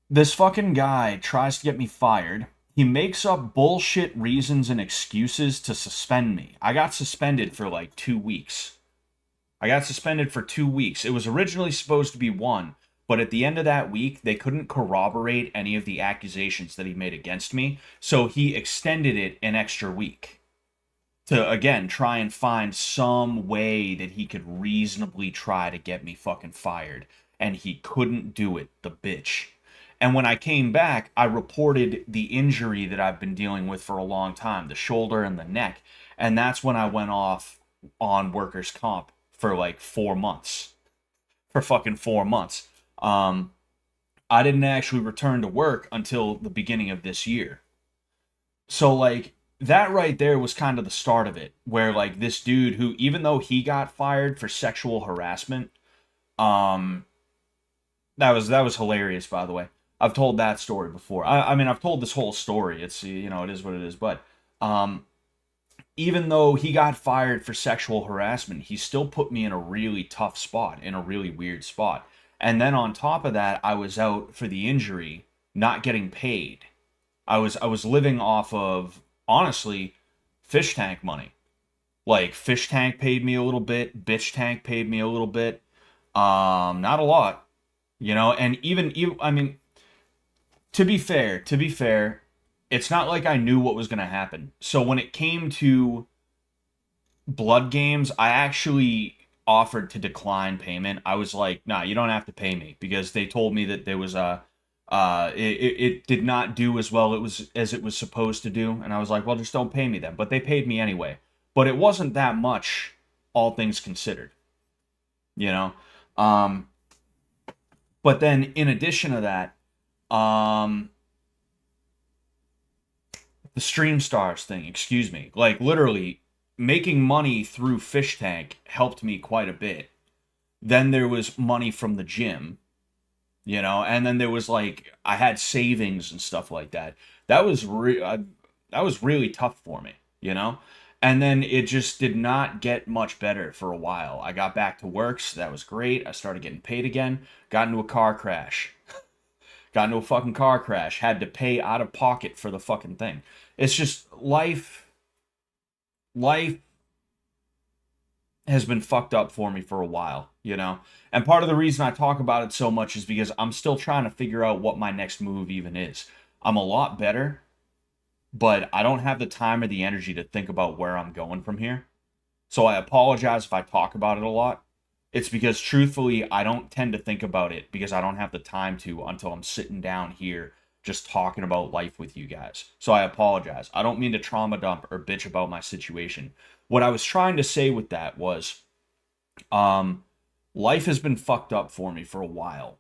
This fucking guy tries to get me fired. He makes up bullshit reasons and excuses to suspend me. I got suspended for like 2 weeks. It was originally supposed to be 1, but at the end of that week, they couldn't corroborate any of the accusations that he made against me, so he extended it an extra week to, again, try and find some way that he could reasonably try to get me fucking fired. And he couldn't do it, the bitch. And when I came back, I reported the injury that I've been dealing with for a long time, the shoulder and the neck. And that's when I went off on workers' comp for like 4 months. For fucking 4 months. I didn't actually return to work until the beginning of this year. So, like, that right there was kind of the start of it, where like this dude who, even though he got fired for sexual harassment, that was hilarious, by the way. I've told that story before. I mean, I've told this whole story. It's, you know, it is what it is. But even though he got fired for sexual harassment, he still put me in a really tough spot, in a really weird spot. And then on top of that, I was out for the injury, not getting paid. I was living off of, honestly, fish tank money. Like, fish tank paid me a little bit, bitch tank paid me a little bit. Not a lot, and even I mean, to be fair, it's not like I knew what was going to happen. So when it came to blood games, I actually offered to decline payment. I was like, nah, you don't have to pay me, because they told me that there was it did not do as well as it was supposed to do, and I was like, well, just don't pay me then. But they paid me anyway. But it wasn't that much, all things considered, you know. But then in addition to that, the Stream Stars thing, excuse me, like literally making money through Fish Tank helped me quite a bit. Then there was money from the gym, and then there was like I had savings and stuff like that. That was really tough for me, And then it just did not get much better for a while. I got back to work, so that was great. I started getting paid again. Got into a car crash. Got into a fucking car crash. Had to pay out of pocket for the fucking thing. It's just life. Life has been fucked up for me for a while, And part of the reason I talk about it so much is because I'm still trying to figure out what my next move even is. I'm a lot better, but I don't have the time or the energy to think about where I'm going from here. So I apologize if I talk about it a lot. It's because, truthfully, I don't tend to think about it because I don't have the time to until I'm sitting down here just talking about life with you guys. So I apologize. I don't mean to trauma dump or bitch about my situation. What I was trying to say with that was, life has been fucked up for me for a while.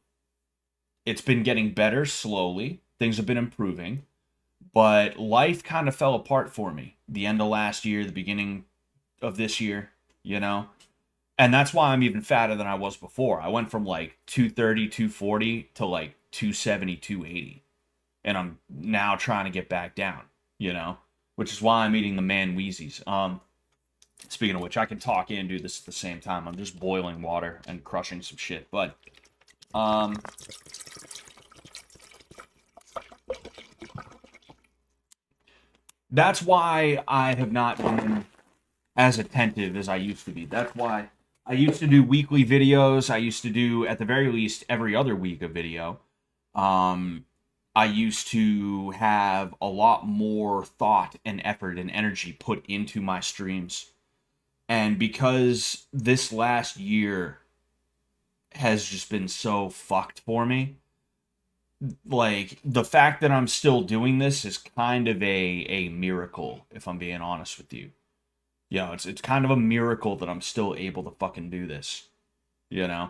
It's been getting better slowly. Things have been improving. But life kind of fell apart for me. The end of last year, the beginning of this year, And that's why I'm even fatter than I was before. I went from like 230, 240 to like 270, 280. And I'm now trying to get back down, Which is why I'm eating the man Wheezies. Speaking of which, I can talk and do this at the same time. I'm just boiling water and crushing some shit. But, that's why I have not been as attentive as I used to be. That's why I used to do weekly videos. I used to do, at the very least, every other week a video. I used to have a lot more thought and effort and energy put into my streams. And because this last year has just been so fucked for me, like, the fact that I'm still doing this is kind of a miracle, if I'm being honest with you. It's kind of a miracle that I'm still able to fucking do this, So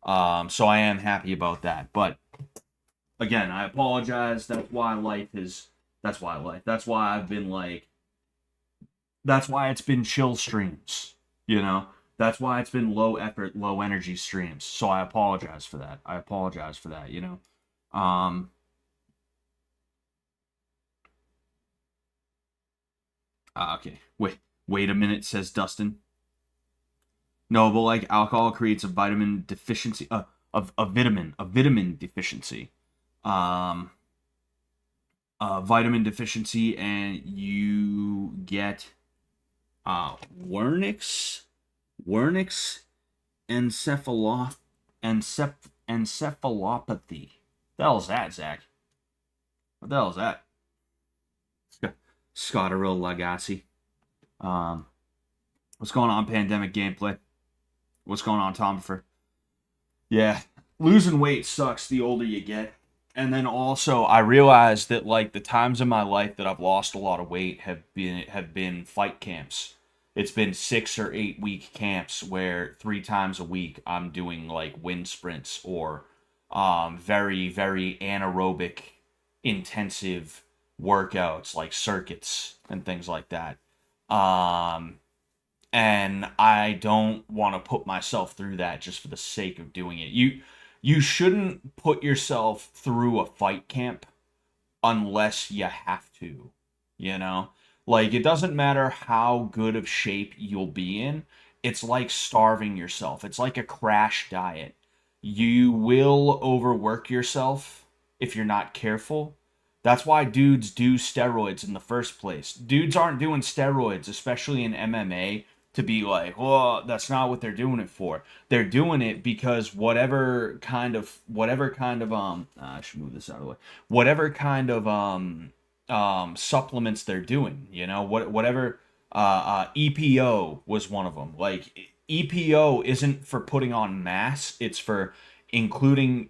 I am happy about that. But again, I apologize. That's why I've been like, that's why it's been chill streams, That's why it's been low effort, low energy streams. So I apologize for that. Okay. Wait a minute, says Dustin. No, but like alcohol creates a vitamin deficiency, a vitamin deficiency. Vitamin deficiency, and you get Wernicke's encephalopathy. The hell is that, Zach? What the hell is that? Scotterill Lagasse. What's going on, Pandemic Gameplay? What's going on, Tomifer? Yeah, losing weight sucks the older you get. And then also, I realized that like the times in my life that I've lost a lot of weight have been fight camps. It's been 6 or 8 week camps where 3 times a week I'm doing like wind sprints or very, very anaerobic, intensive workouts like circuits and things like that. And I don't want to put myself through that just for the sake of doing it. You shouldn't put yourself through a fight camp unless you have to, Like, it doesn't matter how good of shape you'll be in. It's like starving yourself. It's like a crash diet. You will overwork yourself if you're not careful. That's why dudes do steroids in the first place. Dudes aren't doing steroids, especially in MMA, to be like, well, that's not what they're doing it for. They're doing it because I should move this out of the way. Whatever kind of supplements they're doing, whatever EPO was one of them. Like, EPO isn't for putting on mass, it's for including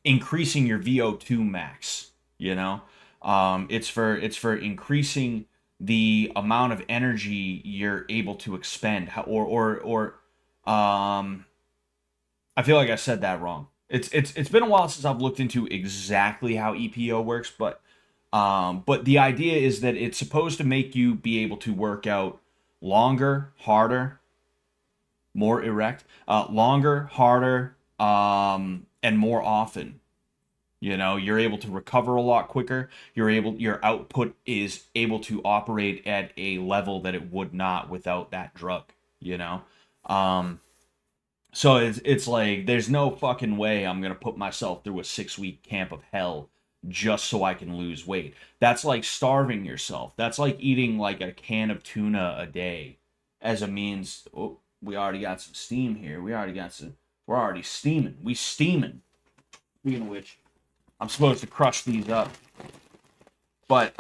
increasing your VO2 max, it's for increasing the amount of energy you're able to expend, or I feel like I said that wrong. It's been a while since I've looked into exactly how EPO works, but the idea is that it's supposed to make you be able to work out longer, harder, more erect, longer, harder, and more often. You're able to recover a lot quicker. Your output is able to operate at a level that it would not without that drug. Um, so it's like there's no fucking way I'm gonna put myself through a 6-week camp of hell just so I can lose weight. That's like starving yourself. That's like eating like a can of tuna a day as a means. Oh, we already got some steam here. We're already steaming. We steaming. Speaking of which, I'm supposed to crush these up. But,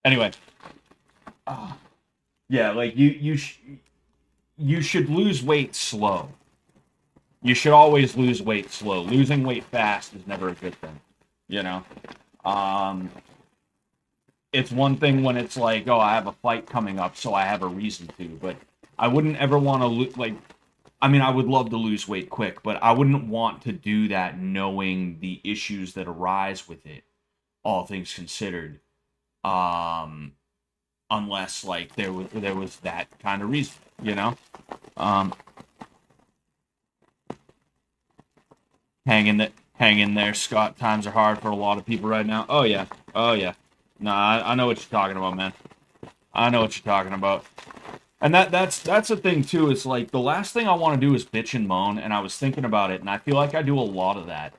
anyway. Yeah, like you should lose weight slow. You should always lose weight slow. Losing weight fast is never a good thing. You know? Um, it's one thing when it's like, oh, I have a fight coming up, so I have a reason to. But I wouldn't ever want to I mean, I would love to lose weight quick, but I wouldn't want to do that knowing the issues that arise with it, all things considered. Um, Unless like there was that kind of reason, Um, hang in there, Scott. Times are hard for a lot of people right now. Oh yeah, oh yeah. No, I know what you're talking about, man. I know what you're talking about. And that's the thing too. Is like the last thing I want to do is bitch and moan. And I was thinking about it, and I feel like I do a lot of that.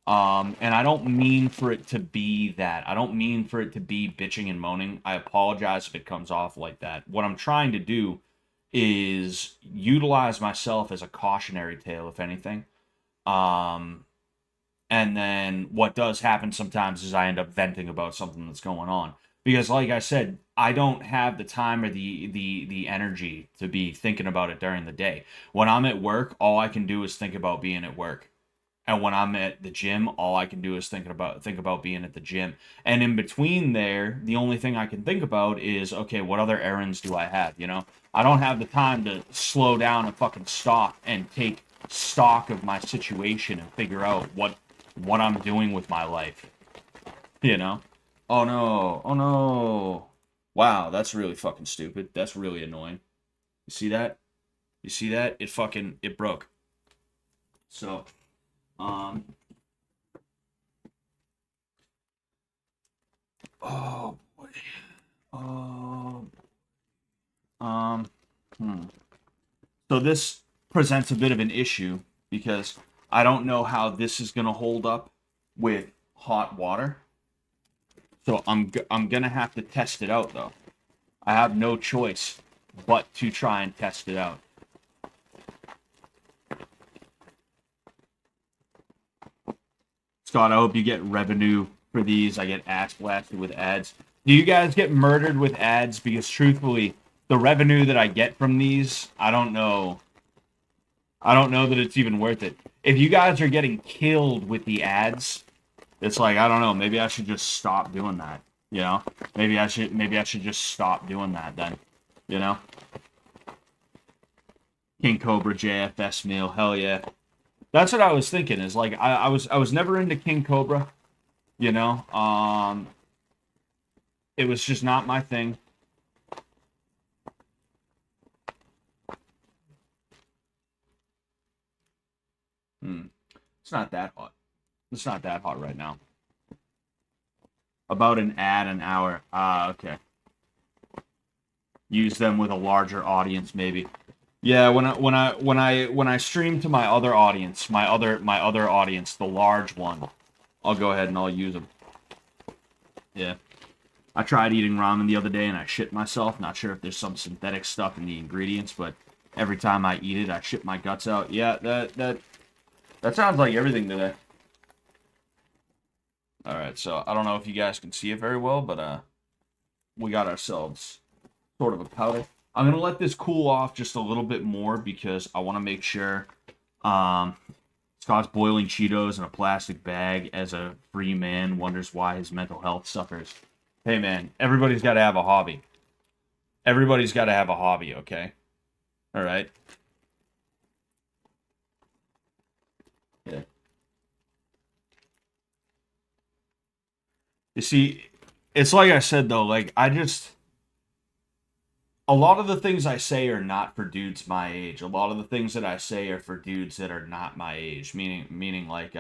And I don't mean for it to be that. I don't mean for it to be bitching and moaning. I apologize if it comes off like that. What I'm trying to do is utilize myself as a cautionary tale, if anything. Um, and then what does happen sometimes is I end up venting about something that's going on. Because like I said, I don't have the time or the energy to be thinking about it during the day. When I'm at work, all I can do is think about being at work. And when I'm at the gym, all I can do is think about being at the gym. And in between there, the only thing I can think about is, okay, what other errands do I have? I don't have the time to slow down and fucking stop and take stock of my situation and figure out what I'm doing with my life. Oh no, oh no. Wow, that's really fucking stupid. That's really annoying. You see that? You see that? It broke. So, oh boy. Oh. So this presents a bit of an issue because I don't know how this is gonna hold up with hot water. So I'm gonna have to test it out though. I have no choice but to try and test it out. Scott, I hope you get revenue for these. I get ass blasted with ads. Do you guys get murdered with ads? Because truthfully, the revenue that I get from these, I don't know. I don't know that it's even worth it. If you guys are getting killed with the ads, it's like, I don't know, maybe I should just stop doing that. Maybe I should just stop doing that then. King Cobra JFS meal, hell yeah. That's what I was thinking. Is like I was never into King Cobra. You know, it was just not my thing. Hmm. It's not that hot. It's not that hot right now. About an hour. Ah, okay. Use them with a larger audience, maybe. Yeah, when I stream to my other audience, my other audience, the large one, I'll go ahead and I'll use them. Yeah. I tried eating ramen the other day and I shit myself. Not sure if there's some synthetic stuff in the ingredients, but every time I eat it, I shit my guts out. Yeah, that sounds like everything today. All right, so I don't know if you guys can see it very well, but we got ourselves sort of a powder. I'm gonna let this cool off just a little bit more because I want to make sure. Scott's boiling Cheetos in a plastic bag as a free man wonders why his mental health suffers. Hey man, everybody's got to have a hobby. Everybody's got to have a hobby, okay? All right. Yeah. You see, it's like I said though, like I just a lot of the things I say are not for dudes my age. A lot of the things that I say are for dudes that are not my age, meaning like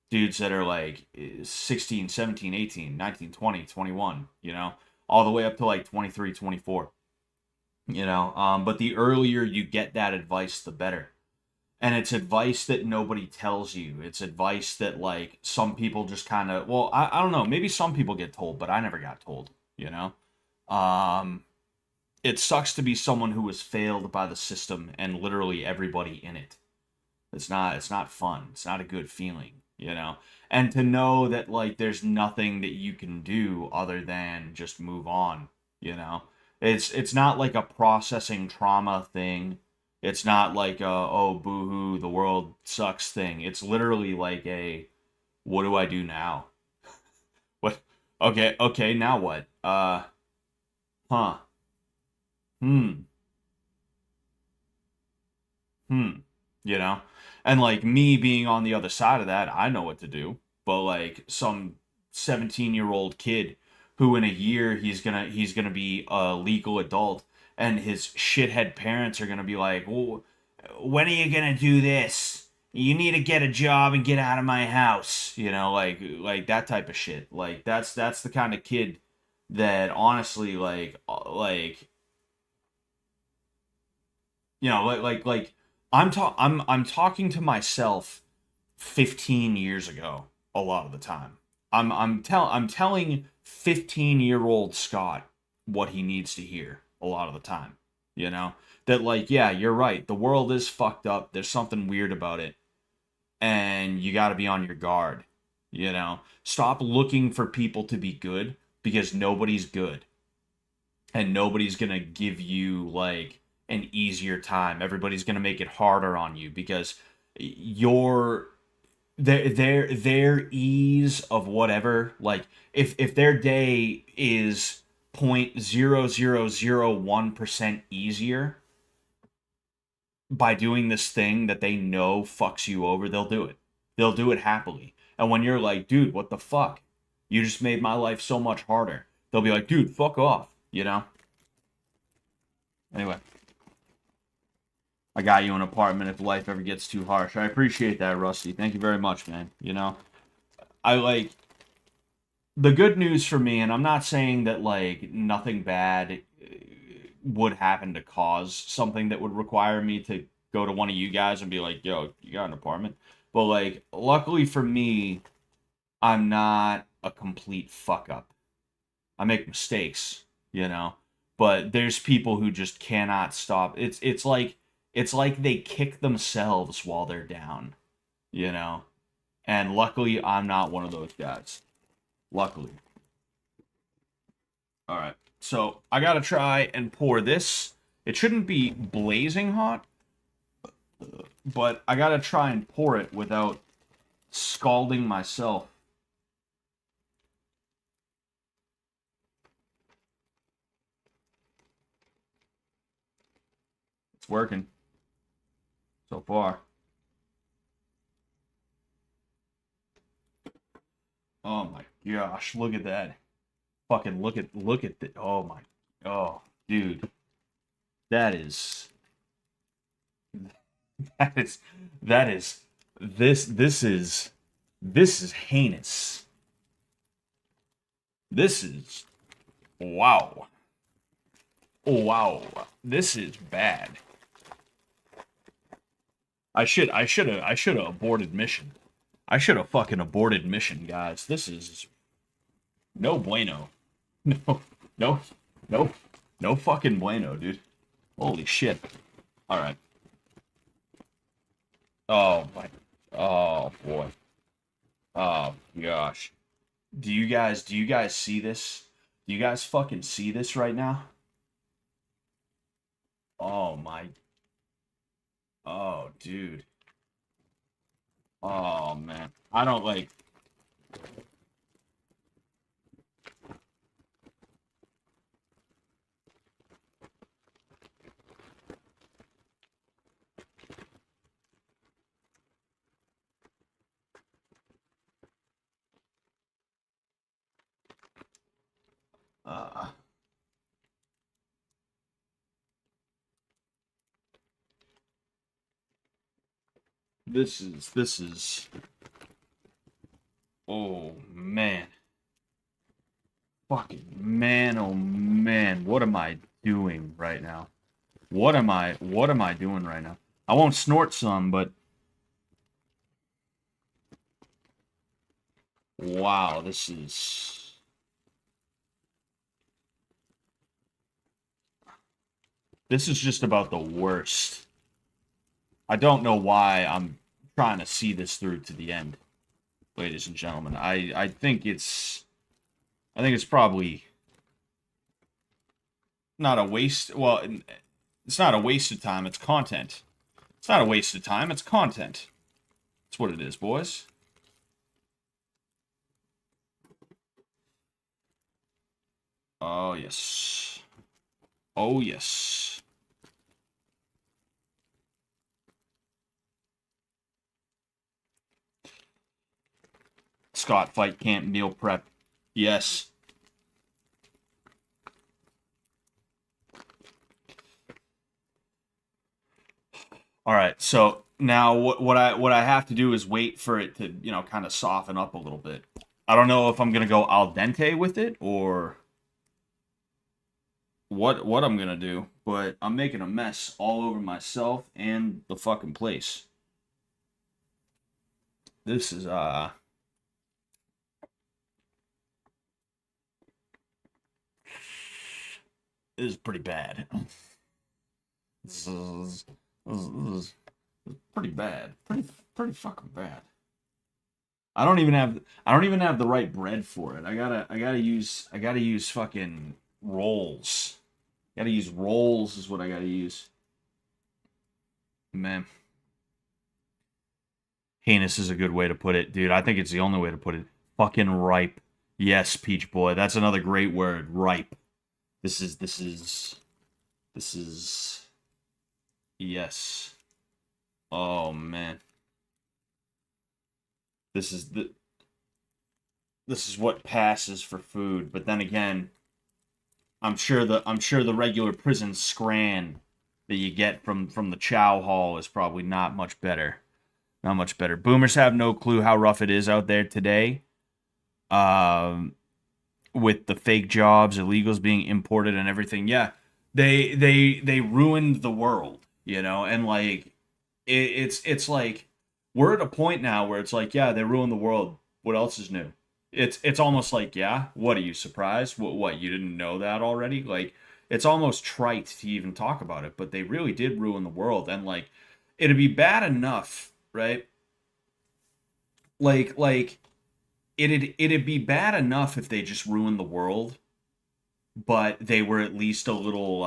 dudes that are like 16, 17, 18, 19, 20, 21, you know, all the way up to like 23, 24, you know. But the earlier you get that advice, the better. And it's advice that nobody tells you. It's advice that like some people just kind of, well, I don't know, maybe some people get told, but I never got told, you know. Um, it sucks to be someone who was failed by the system and literally everybody in it. It's not fun. It's not a good feeling, you know. And to know that like there's nothing that you can do other than just move on, you know. It's not like a processing trauma thing. It's not like a oh boo-hoo, the world sucks thing. It's literally like a what do I do now? What okay, now what? Huh. Hmm. Hmm. You know? And like me being on the other side of that, I know what to do. But like some 17-year-old kid who in a year he's gonna be a legal adult and his shithead parents are gonna be like, well, when are you gonna do this? You need to get a job and get out of my house. You know, like that type of shit. Like that's the kind of kid that honestly like you know, like I'm talking to myself 15 years ago a lot of the time. I'm telling 15-year-old Scott what he needs to hear a lot of the time. You know? That like, yeah, you're right. The world is fucked up. There's something weird about it. And you got to be on your guard. You know? Stop looking for people to be good because nobody's good and nobody's gonna give you like an easier time. Everybody's gonna make it harder on you because your their ease of whatever, like if their day is 0.0001% easier by doing this thing that they know fucks you over, they'll do it. They'll do it happily. And when you're like, dude, what the fuck? You just made my life so much harder. They'll be like, dude, fuck off, you know? Anyway, I got you an apartment if life ever gets too harsh. I appreciate that, Rusty. Thank you very much, man. You know, I like the good news for me, and I'm not saying that like nothing bad would happen to cause something that would require me to go to one of you guys and be like, yo, you got an apartment. But like, luckily for me, I'm not a complete fuck up. I make mistakes, you know, but there's people who just cannot stop. It's like they kick themselves while they're down, you know. And luckily I'm not one of those guys. Luckily. All right. So, I got to try and pour this. It shouldn't be blazing hot, but I got to try and pour it without scalding myself. It's working so far. Oh my gosh, look at that. Fucking look at the oh my oh dude. That is that is that is this is heinous. This is wow. Wow. This is bad. I should have aborted mission. I should have fucking aborted mission, guys. This is no bueno. No, no, no, no fucking bueno, dude. Holy shit. All right. Oh my. Oh boy. Oh gosh. Do you guys see this? Do you guys fucking see this right now? Oh my. Oh dude. Oh man. I don't like. Uh, this is oh man. Fucking man, oh man. What am I doing right now? What am I doing right now? I won't snort some, but wow, this is just about the worst. I don't know why I'm trying to see this through to the end, ladies and gentlemen. I think it's probably not a waste. Well, it's not a waste of time. It's content. It's not a waste of time. It's content. That's what it is, boys. Oh yes. Oh yes. Scott fight camp meal prep. Yes. All right. So now what I have to do is wait for it to, you know, kind of soften up a little bit. I don't know if I'm going to go al dente with it or what I'm going to do, but I'm making a mess all over myself and the fucking place. This is pretty bad. This is pretty bad. Pretty fucking bad. I don't even have the right bread for it. I gotta use fucking rolls. Gotta use rolls is what I gotta use. Man. Heinous is a good way to put it, dude. I think it's the only way to put it. Fucking ripe. Yes, Peach Boy. That's another great word. Ripe. This is yes. Oh man. This is what passes for food. But then again, I'm sure the regular prison scran that you get from the chow hall is probably not much better. Not much better. Boomers have no clue how rough it is out there today. With the fake jobs, illegals being imported and everything. Yeah. They ruined the world, you know, and like it's like we're at a point now where it's like, yeah, they ruined the world. What else is new? It's almost like, yeah, what are you surprised? What you didn't know that already? Like it's almost trite to even talk about it, but they really did ruin the world, and like it'd be bad enough, right? Like it'd be bad enough if they just ruined the world, but they were at least a little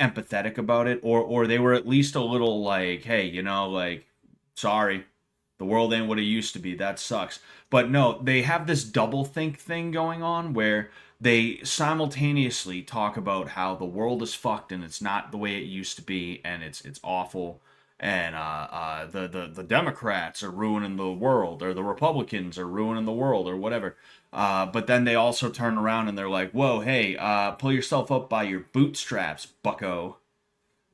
empathetic about it, or they were at least a little like, hey, you know, like, sorry, the world ain't what it used to be. That sucks. But no, they have this double think thing going on where they simultaneously talk about how the world is fucked and it's not the way it used to be and it's awful and the Democrats are ruining the world, or the Republicans are ruining the world, or whatever. But then they also turn around and they're like, "Whoa, hey, pull yourself up by your bootstraps, Bucko.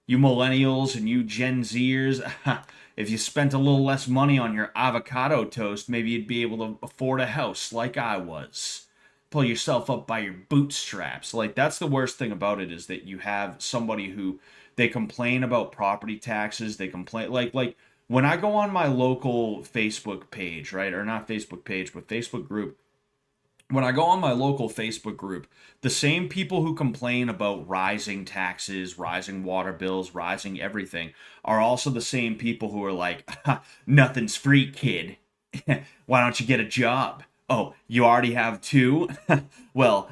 You millennials and you Gen Zers, if you spent a little less money on your avocado toast, maybe you'd be able to afford a house like I was. Pull yourself up by your bootstraps." Like, that's the worst thing about it, is that you have somebody who, they complain about property taxes. They complain, like when I go on my local Facebook page, right? Or not Facebook page, but Facebook group. When I go on my local Facebook group, the same people who complain about rising taxes, rising water bills, rising everything, are also the same people who are like, "Nothing's free, kid. Why don't you get a job? Oh, you already have two? Well,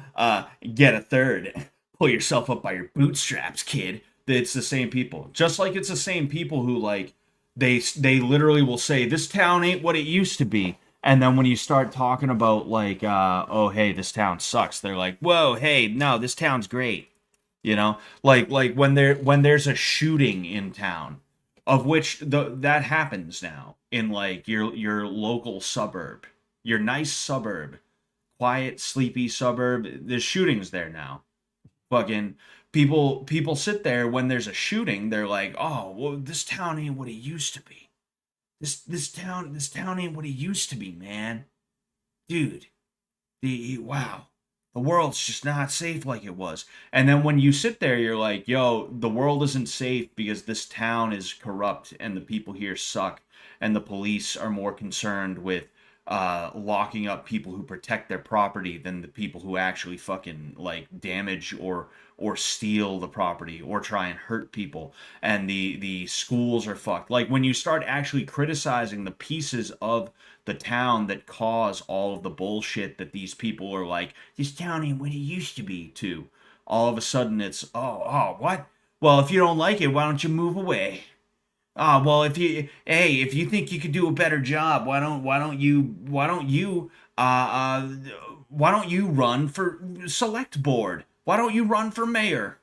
get a third. Pull yourself up by your bootstraps, kid." It's the same people. Just like it's the same people who, like, they literally will say, "This town ain't what it used to be." And then when you start talking about, like, "Oh, hey, this town sucks," they're like, "Whoa, hey, no, this town's great." You know, like when there's a shooting in town, of which that happens now in, like, your local suburb, your nice suburb, quiet, sleepy suburb. There's shootings there now. Fucking people sit there when there's a shooting. They're like, "Oh, well, this town ain't what it used to be. This town ain't what it used to be, man, dude. Wow, the world's just not safe like it was." And then when you sit there, you're like, "Yo, the world isn't safe because this town is corrupt and the people here suck, and the police are more concerned with locking up people who protect their property than the people who actually fucking, like, damage or steal the property or try and hurt people. And the schools are fucked." Like, when you start actually criticizing the pieces of the town that cause all of the bullshit that these people are like, "This town ain't what it used to be," to, all of a sudden it's, "Oh, what? Well, if you don't like it, why don't you move away? Ah, well, if you think you could do a better job, uh, why don't you run for select board? Why don't you run for mayor?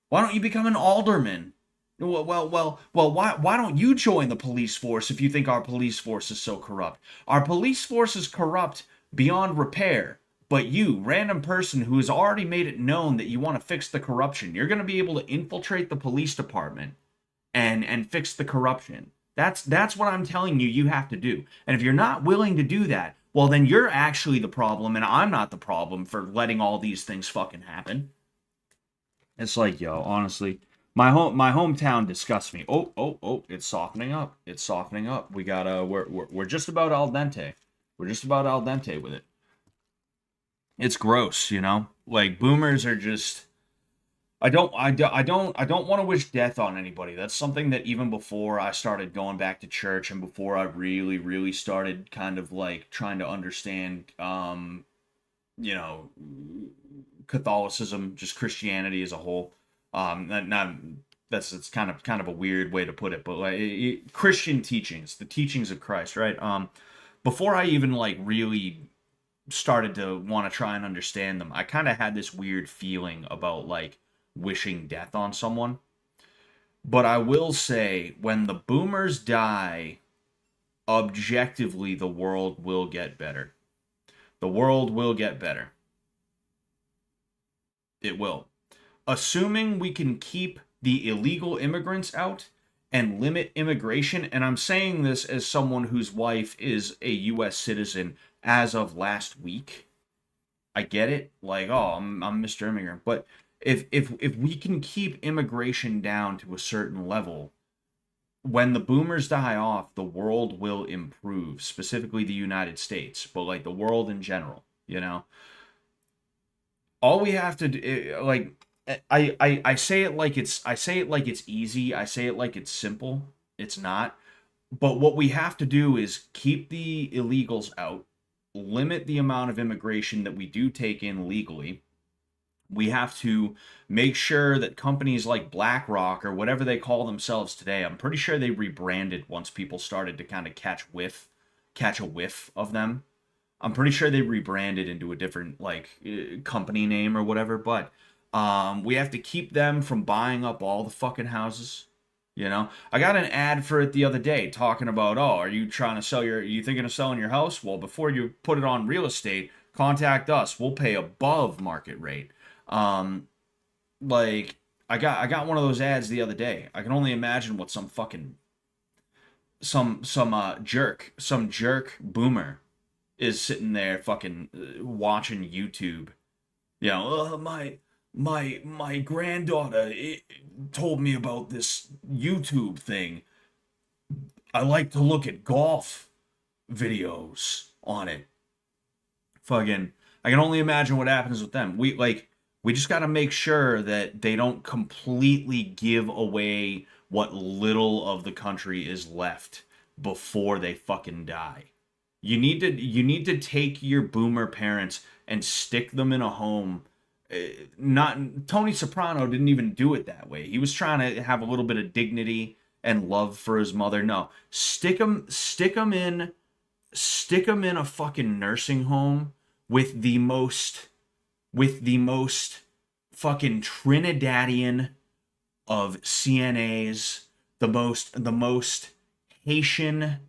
Why don't you become an alderman? Well, why don't you join the police force if you think our police force is so corrupt? Our police force is corrupt beyond repair." But you, random person who has already made it known that you want to fix the corruption, you're going to be able to infiltrate the police department and fix the corruption. That's what I'm telling you have to do. And if you're not willing to do that, well, then you're actually the problem, and I'm not the problem for letting all these things fucking happen. It's like, yo, honestly, my hometown disgusts me. Oh, it's softening up. It's softening up. We gotta we're just about al dente. We're just about al dente with it. It's gross, you know? Like, boomers are just, I don't want to wish death on anybody. That's something that even before I started going back to church and before I really started kind of, like, trying to understand, you know, Catholicism, just Christianity as a whole. Not that's it's kind of a weird way to put it, but, like, Christian teachings, the teachings of Christ, right? Before I even, like, really started to want to try and understand them, I kind of had this weird feeling about, like, wishing death on someone. But I will say, when the boomers die, objectively, the world will get better. The world will get better. It will. Assuming we can keep the illegal immigrants out and limit immigration, and I'm saying this as someone whose wife is a U.S. citizen as of last week. I get it, like, oh, I'm Mr. Immigrant, but if we can keep immigration down to a certain level, when the boomers die off, the world will improve, specifically the United States, but, like, the world in general, you know? All we have to do, like, I say it like it's easy, I say it like it's simple. It's not. But what we have to do is keep the illegals out, limit the amount of immigration that we do take in legally. We have to make sure that companies like BlackRock, or whatever they call themselves today, I'm pretty sure they rebranded once people started to kind of catch a whiff of them. I'm pretty sure they rebranded into a different, like, company name or whatever, but we have to keep them from buying up all the fucking houses. You know, I got an ad for it the other day talking about, oh, are you trying to sell are you thinking of selling your house? Well, before you put it on real estate, contact us. We'll pay above market rate. Um, like I got one of those ads the other day. I can only imagine what some fucking some jerk boomer is sitting there fucking watching YouTube. You know, my granddaughter told me about this YouTube thing. I like to look at golf videos on it. Fucking, I can only imagine what happens with them. We just got to make sure that they don't completely give away what little of the country is left before they fucking die. You need to take your boomer parents and stick them in a home. Not Tony Soprano didn't even do it that way. He was trying to have a little bit of dignity and love for his mother. No, stick him in a fucking nursing home with the most fucking Trinidadian of CNAs, the most Haitian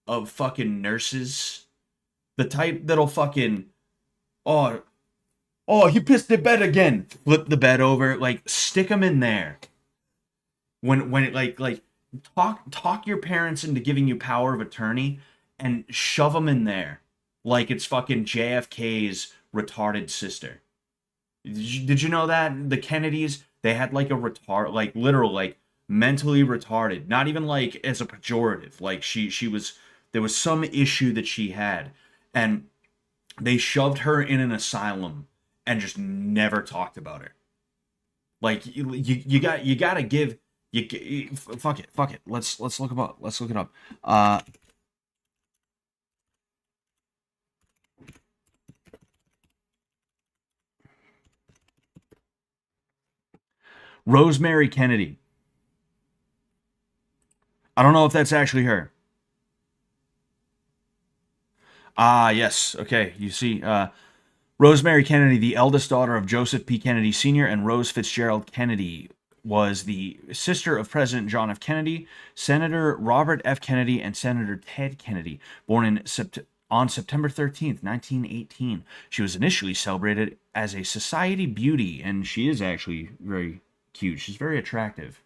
of fucking nurses, the type that'll fucking, oh, he pissed the bed again, flip the bed over, like stick them in there. When it like talk your parents into giving you power of attorney and shove them in there like it's fucking JFK's retarded sister. Did you know that the Kennedys, they had like a like literal, like mentally retarded, not even like as a pejorative, like she was, there was some issue that she had, and they shoved her in an asylum and just never talked about her. Like you gotta give fuck it. Let's look it up. Rosemary Kennedy. I don't know if that's actually her. Ah, yes. Okay, you see, Rosemary Kennedy, the eldest daughter of Joseph P. Kennedy Sr. and Rose Fitzgerald Kennedy, was the sister of President John F. Kennedy, Senator Robert F. Kennedy, and Senator Ted Kennedy. Born on September 13th, 1918. She was initially celebrated as a society beauty, and she is actually very cute. She's very attractive.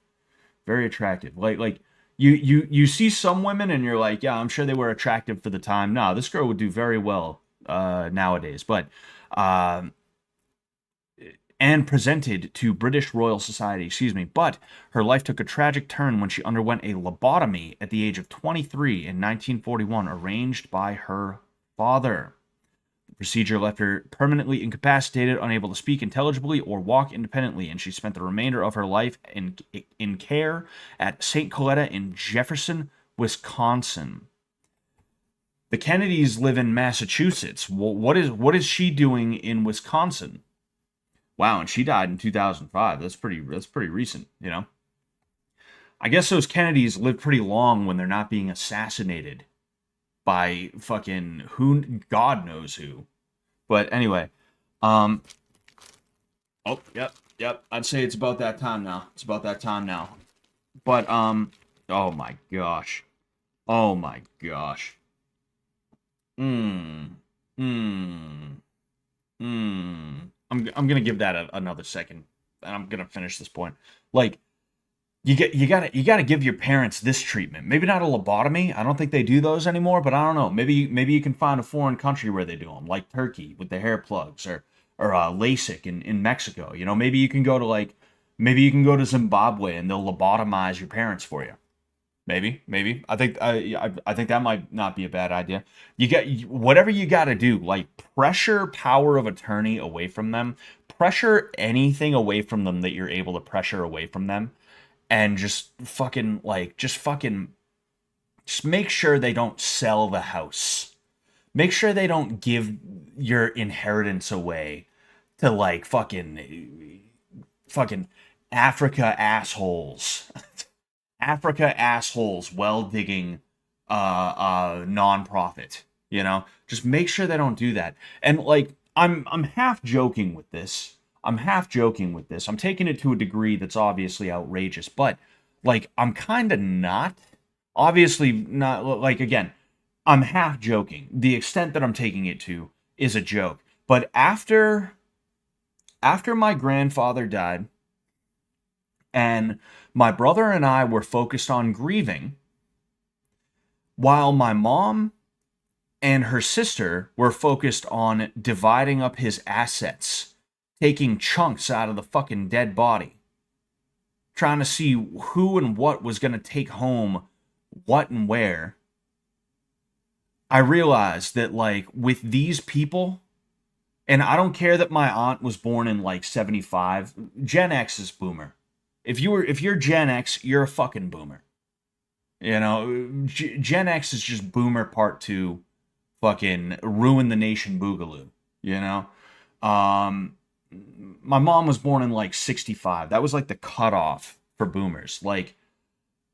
Very attractive. Like you see some women and you're like, yeah, I'm sure they were attractive for the time. No, this girl would do very well nowadays. But and presented to British Royal Society, but her life took a tragic turn when she underwent a lobotomy at the age of 23 in 1941, arranged by her father. The procedure left her permanently incapacitated, unable to speak intelligibly or walk independently, and she spent the remainder of her life in care at St. Coletta in Jefferson, Wisconsin. The Kennedys live in Massachusetts. What is she doing in Wisconsin? Wow, and she died in 2005. That's pretty recent, you know. I guess those Kennedys live pretty long when they're not being assassinated by fucking God knows who. But anyway, oh, yep. I'd say it's about that time now. But oh my gosh. I'm gonna give that another second, and I'm gonna finish this point. Like, you gotta give your parents this treatment. Maybe not a lobotomy. I don't think they do those anymore, but I don't know. Maybe you can find a foreign country where they do them, like Turkey with the hair plugs, or LASIK in Mexico. You know, maybe you can go to Zimbabwe and they'll lobotomize your parents for you. Maybe. I think that might not be a bad idea. You get whatever you got to do, like pressure power of attorney away from them, pressure anything away from them that you're able to pressure away from them, and just make sure they don't sell the house. Make sure they don't give your inheritance away to like fucking Africa assholes. Africa assholes, well-digging nonprofit, you know? Just make sure they don't do that. And like I'm half joking with this. I'm taking it to a degree that's obviously outrageous, but Like, I'm kind of not. Obviously, not. Like, again, I'm half joking. The extent that I'm taking it to is a joke. But after my grandfather died, and my brother and I were focused on grieving, while my mom and her sister were focused on dividing up his assets, taking chunks out of the fucking dead body, trying to see who and what was going to take home what and where. I realized that, like, with these people, and I don't care that my aunt was born in like 75, Gen X is boomer. If you're Gen X, you're a fucking boomer. You know, Gen X is just boomer part 2, fucking ruin the nation boogaloo, you know? My mom was born in like 65. That was like the cutoff for boomers. Like,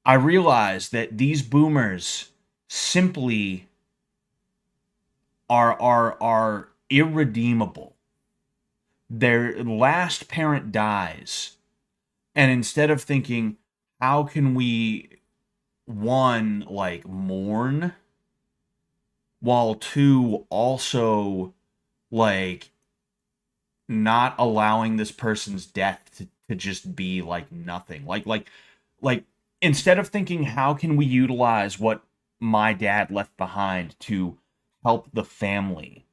I realized that these boomers simply are irredeemable. Their last parent dies, and instead of thinking, how can we, one, like, mourn, while two, also, like, not allowing this person's death to just be like nothing. Like instead of thinking, how can we utilize what my dad left behind to help the family,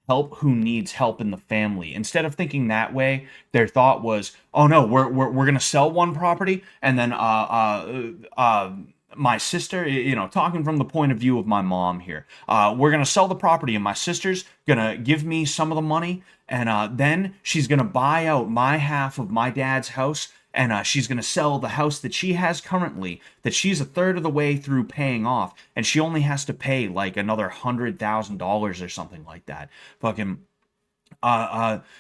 help who needs help in the family. Instead of thinking that way, their thought was, oh no, we're gonna sell one property, and then my sister, you know, talking from the point of view of my mom here, we're gonna sell the property, and my sister's gonna give me some of the money, and then she's gonna buy out my half of my dad's house. And she's going to sell the house that she has currently, that she's a third of the way through paying off, and she only has to pay like another $100,000 or something like that. Fucking,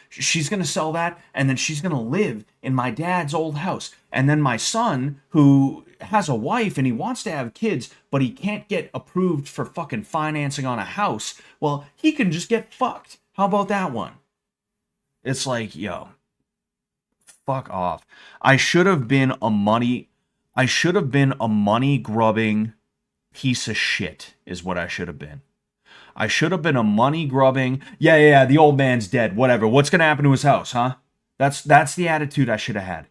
she's going to sell that, and then she's going to live in my dad's old house. And then my son, who has a wife and he wants to have kids, but he can't get approved for fucking financing on a house, well, he can just get fucked. How about that one? It's like, yo, fuck off. I should have been a money grubbing piece of shit is what I should have been. I should have been a money grubbing, yeah, the old man's dead, whatever. What's going to happen to his house, huh? That's the attitude I should have had.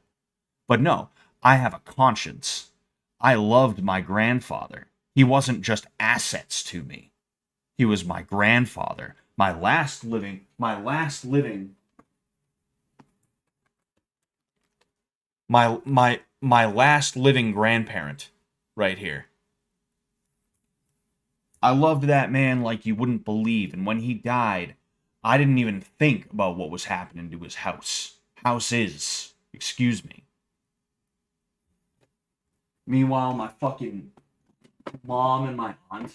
But no, I have a conscience. I loved my grandfather. He wasn't just assets to me. He was my grandfather, my last living my last living grandparent right here. I loved that man like you wouldn't believe, and when he died, I didn't even think about what was happening to his house. Excuse me. Meanwhile, my fucking mom and my aunt,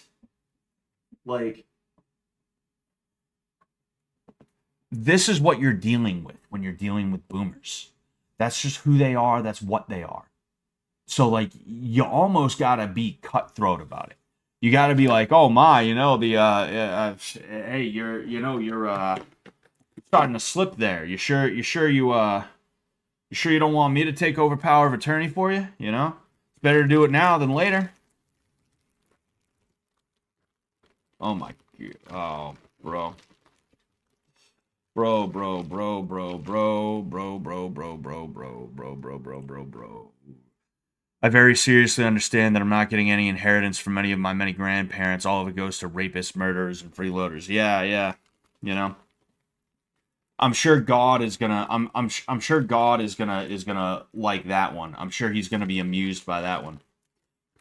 like, this is what you're dealing with when you're dealing with boomers. That's just who they are. That's what they are. So, like, you almost gotta be cutthroat about it. You gotta be like, oh my, you know, hey, you're starting to slip there. You sure you don't want me to take over power of attorney for you? You know, it's better to do it now than later. Oh my god, oh, bro. Bro. I very seriously understand that I'm not getting any inheritance from any of my many grandparents. All of it goes to rapists, murderers, and freeloaders. Yeah. You know, I'm sure God is gonna. I'm sure God is gonna like that one. I'm sure he's gonna be amused by that one.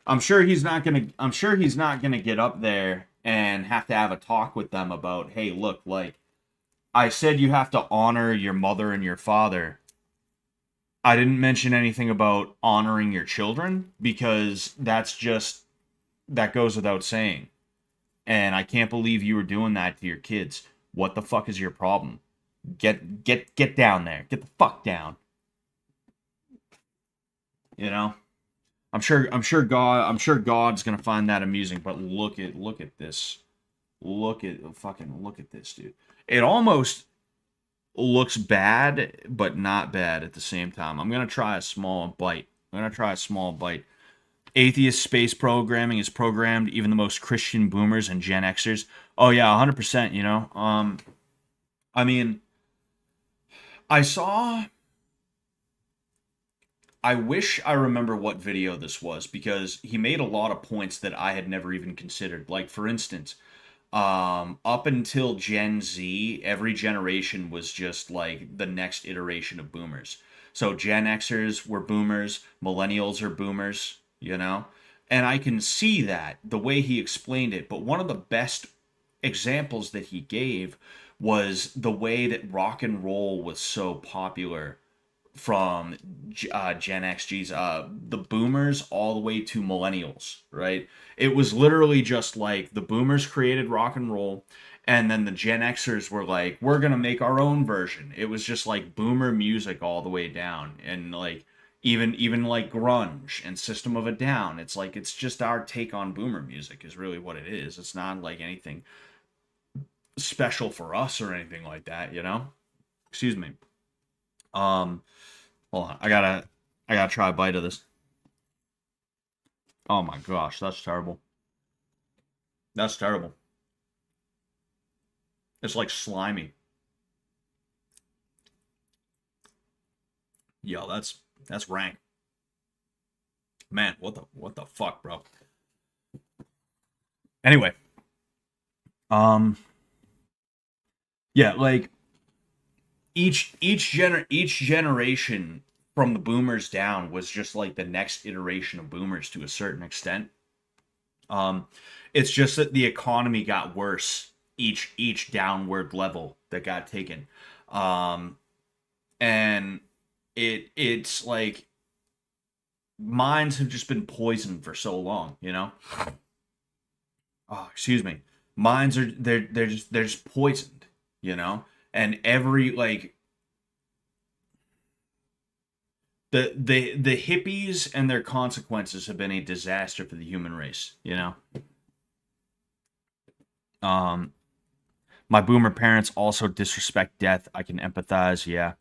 I'm sure he's not gonna get up there and have to have a talk with them about, hey, look, like, I said you have to honor your mother and your father. I didn't mention anything about honoring your children, because that goes without saying. And I can't believe you were doing that to your kids. What the fuck is your problem? Get down there. Get the fuck down. You know? I'm sure God's gonna find that amusing, but look at this. Look at this, dude. It almost looks bad, but not bad at the same time. I'm gonna try a small bite I'm gonna try a small bite. Atheist space programming is programmed even the most Christian boomers and Gen Xers. Oh yeah, 100%. You know, I mean, I saw. I wish I remember what video this was because he made a lot of points that I had never even considered. Like for instance, up until Gen Z, every generation was just like the next iteration of boomers. So Gen Xers were boomers, millennials are boomers, you know? And I can see that the way he explained it, but one of the best examples that he gave was the way that rock and roll was so popular from Gen XGs, the boomers all the way to millennials, right? It was literally just like the boomers created rock and roll, and then the Gen Xers were like, we're gonna make our own version. It was just like boomer music all the way down, and like even like grunge and System of a Down. It's like it's just our take on boomer music is really what it is. It's not like anything special for us or anything like that, you know? Excuse me. Um, Hold on, I gotta try a bite of this. Oh my gosh, that's terrible. That's terrible. It's like slimy. Yo, that's rank. Man, what the fuck, bro? Anyway, yeah, like each generation from the boomers down was just like the next iteration of boomers to a certain extent. Um, it's just that the economy got worse each downward level that got taken. And it's like minds have just been poisoned for so long, you know? Oh, excuse me. Minds are they're just poisoned, you know? And every like the hippies and their consequences have been a disaster for the human race, you know? Um my boomer parents also disrespect death. I can empathize, yeah.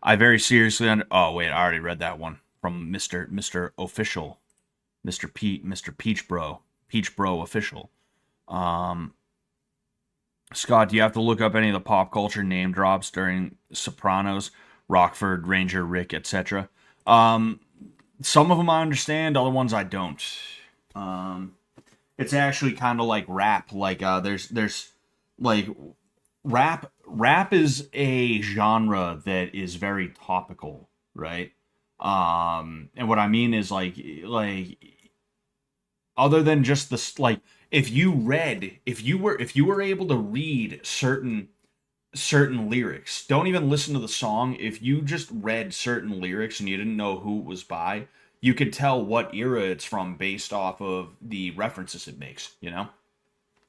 I very seriously oh wait, I already read that one from Mr. Official. Mr. Peach Bro. Peach Bro Official. Um Scott, do you have to look up any of the pop culture name drops during Sopranos, Rockford, Ranger Rick, etc.? Um, some of them I understand, other ones I don't. Um, it's actually kind of like rap. Like there's like rap is a genre that is very topical, right? And what I mean is like other than just this like if you were able to read certain lyrics, don't even listen to the song. If you just read certain lyrics and you didn't know who it was by, you could tell what era it's from based off of the references it makes, you know?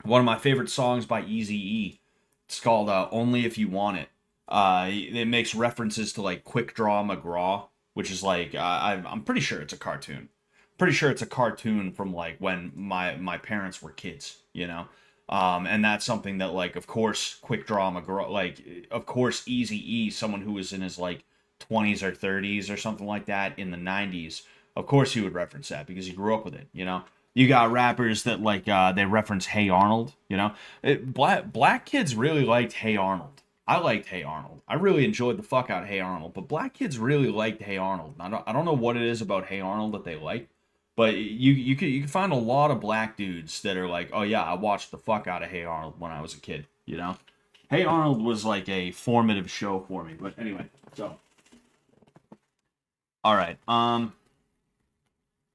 One of my favorite songs by Eazy-E, it's called Only If You Want It. It makes references to like Quick Draw McGraw, which is like I'm pretty sure it's a cartoon. Pretty sure it's a cartoon from like when my parents were kids, you know. And that's something that like of course Quick Draw McGraw, like of course Eazy-E, someone who was in his like 20s or 30s or something like that in the 90s, of course he would reference that because he grew up with it, you know. You got rappers that like they reference Hey Arnold, you know. Black kids really liked Hey Arnold. I liked Hey Arnold. I really enjoyed the fuck out of Hey Arnold, but black kids really liked Hey Arnold. I don't know what it is about Hey Arnold that they like, but you can find a lot of black dudes that are like, oh yeah, I watched the fuck out of Hey Arnold when I was a kid, you know. Hey Arnold was like a formative show for me. But anyway, so all right,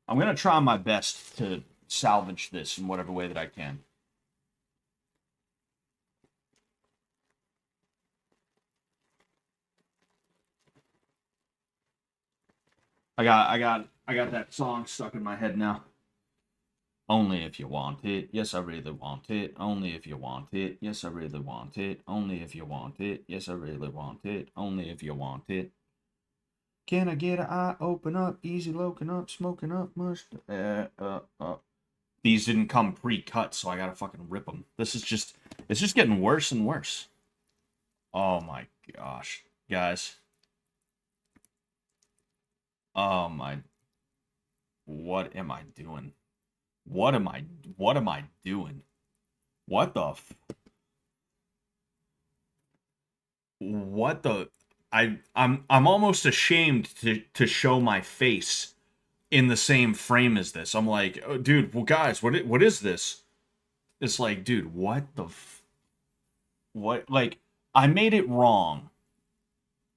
I'm gonna try my best to salvage this in whatever way that I can. I got that song stuck in my head now. Only if you want it, yes I really want it. Only if you want it, yes I really want it. Only if you want it, yes I really want it. Only if you want it. Can I get an eye open up, easy loking up, smoking up, must These didn't come pre-cut, so I gotta fucking rip them. It's just getting worse and worse. Oh my gosh, guys. Oh my, what am I doing? What am I doing? What the what the I'm almost ashamed to show my face in the same frame as this. I'm like, oh, dude, well guys, what is this? It's like, dude, what, like, I made it wrong.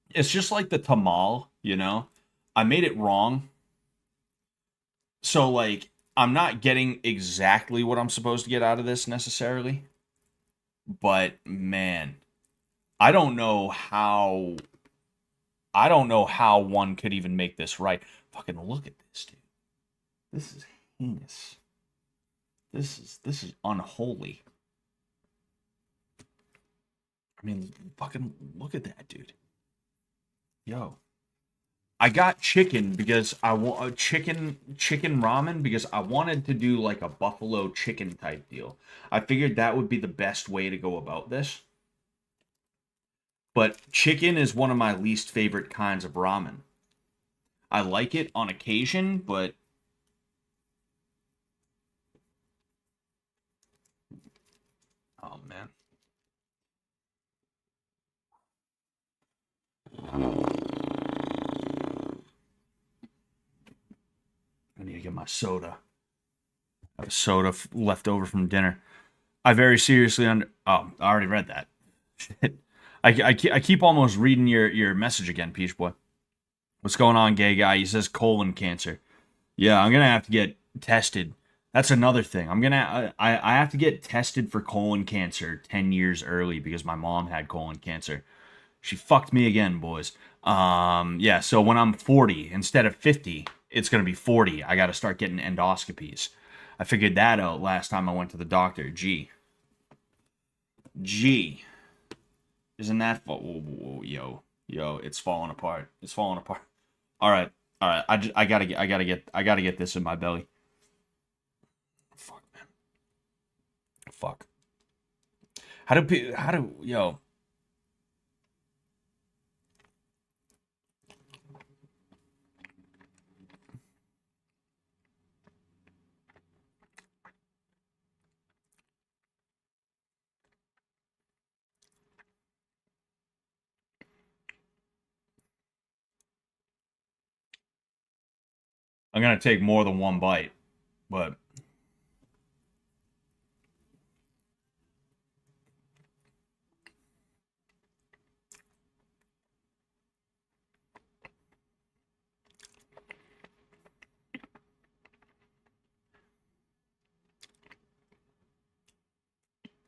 It's just like the tamal, you know? I made it wrong. So like I'm not getting exactly what I'm supposed to get out of this necessarily. But man, I don't know how one could even make this right. Fucking look at this, dude. This is heinous. This is unholy. I mean, fucking look at that, dude. Yo. I got chicken because I want chicken ramen because I wanted to do like a buffalo chicken type deal. I figured that would be the best way to go about this. But chicken is one of my least favorite kinds of ramen. I like it on occasion, but oh man. I need to get my soda. I have a soda left over from dinner. I very seriously Oh, I already read that. Shit. I keep almost reading your message again, Peach Boy. What's going on, gay guy? He says colon cancer. Yeah, I'm gonna have to get tested. That's another thing. I have to get tested for colon cancer 10 years early because my mom had colon cancer. She fucked me again, boys. Yeah, so when I'm 40, instead of 50, it's gonna be 40. I gotta start getting endoscopies. I figured that out last time I went to the doctor. Gee. Isn't that whoa, yo, it's falling apart. It's falling apart. All right. I gotta get this in my belly. Fuck, man. Fuck. Yo. I'm gonna take more than one bite, but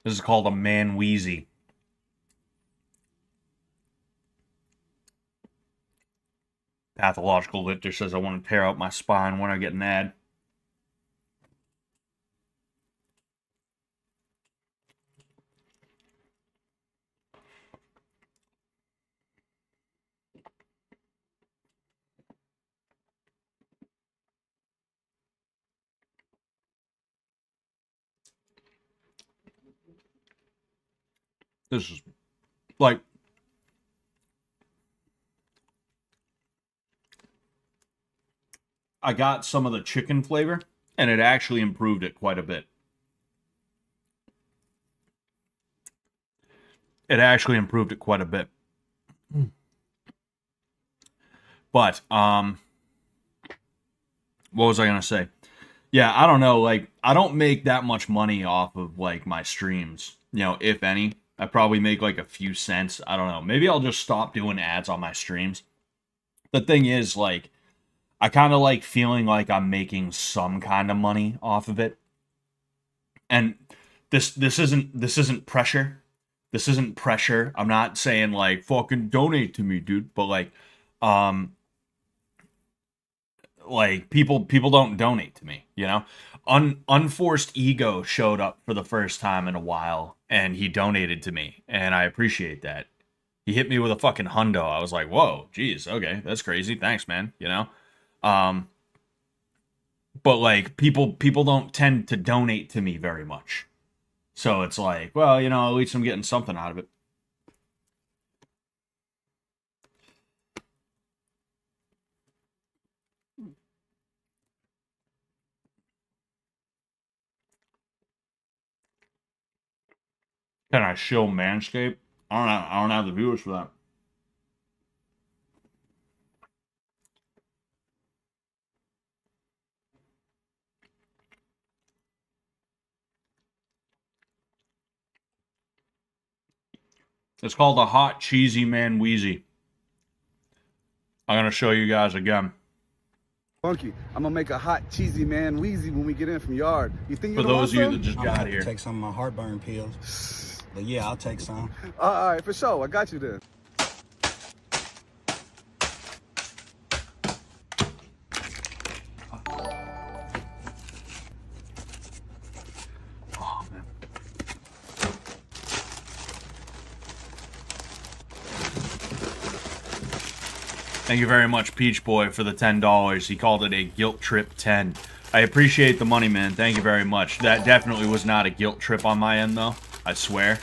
this is called a man wheezy. Pathological lifter says I want to tear out my spine when I get an ad. This is like I got some of the chicken flavor and it actually improved it quite a bit. It actually improved it quite a bit. But what was I gonna say? Yeah, I don't know. Like, I don't make that much money off of like my streams. You know, if any, I probably make like a few cents. I don't know. Maybe I'll just stop doing ads on my streams. The thing is, like, I kind of like feeling like I'm making some kind of money off of it. And this isn't pressure. This isn't pressure. I'm not saying like fucking donate to me, dude. But um, like people don't donate to me, you know. Unforced ego showed up for the first time in a while and he donated to me and I appreciate that. He hit me with a fucking hundo. I was like, whoa, geez, okay, that's crazy, thanks, man, you know. um but like people don't tend to donate to me very much, so it's like, well, you know, at least I'm getting something out of it. Can I shill Manscaped? I don't have the viewers for that. It's called the Hot Cheesy Man Wheezy. I'm gonna show you guys again. Funky, I'm gonna make a hot, cheesy man wheezy when we get in from yard. You think For you don't those want of you that some? just I'm gonna got have to here. take some of my heartburn pills. But yeah, I'll take some. All right, for sure. I got you then. Oh, man. Thank you very much, Peach Boy, for the $10. He called it a guilt trip 10. I appreciate the money, man. Thank you very much. That definitely was not a guilt trip on my end, though. I swear.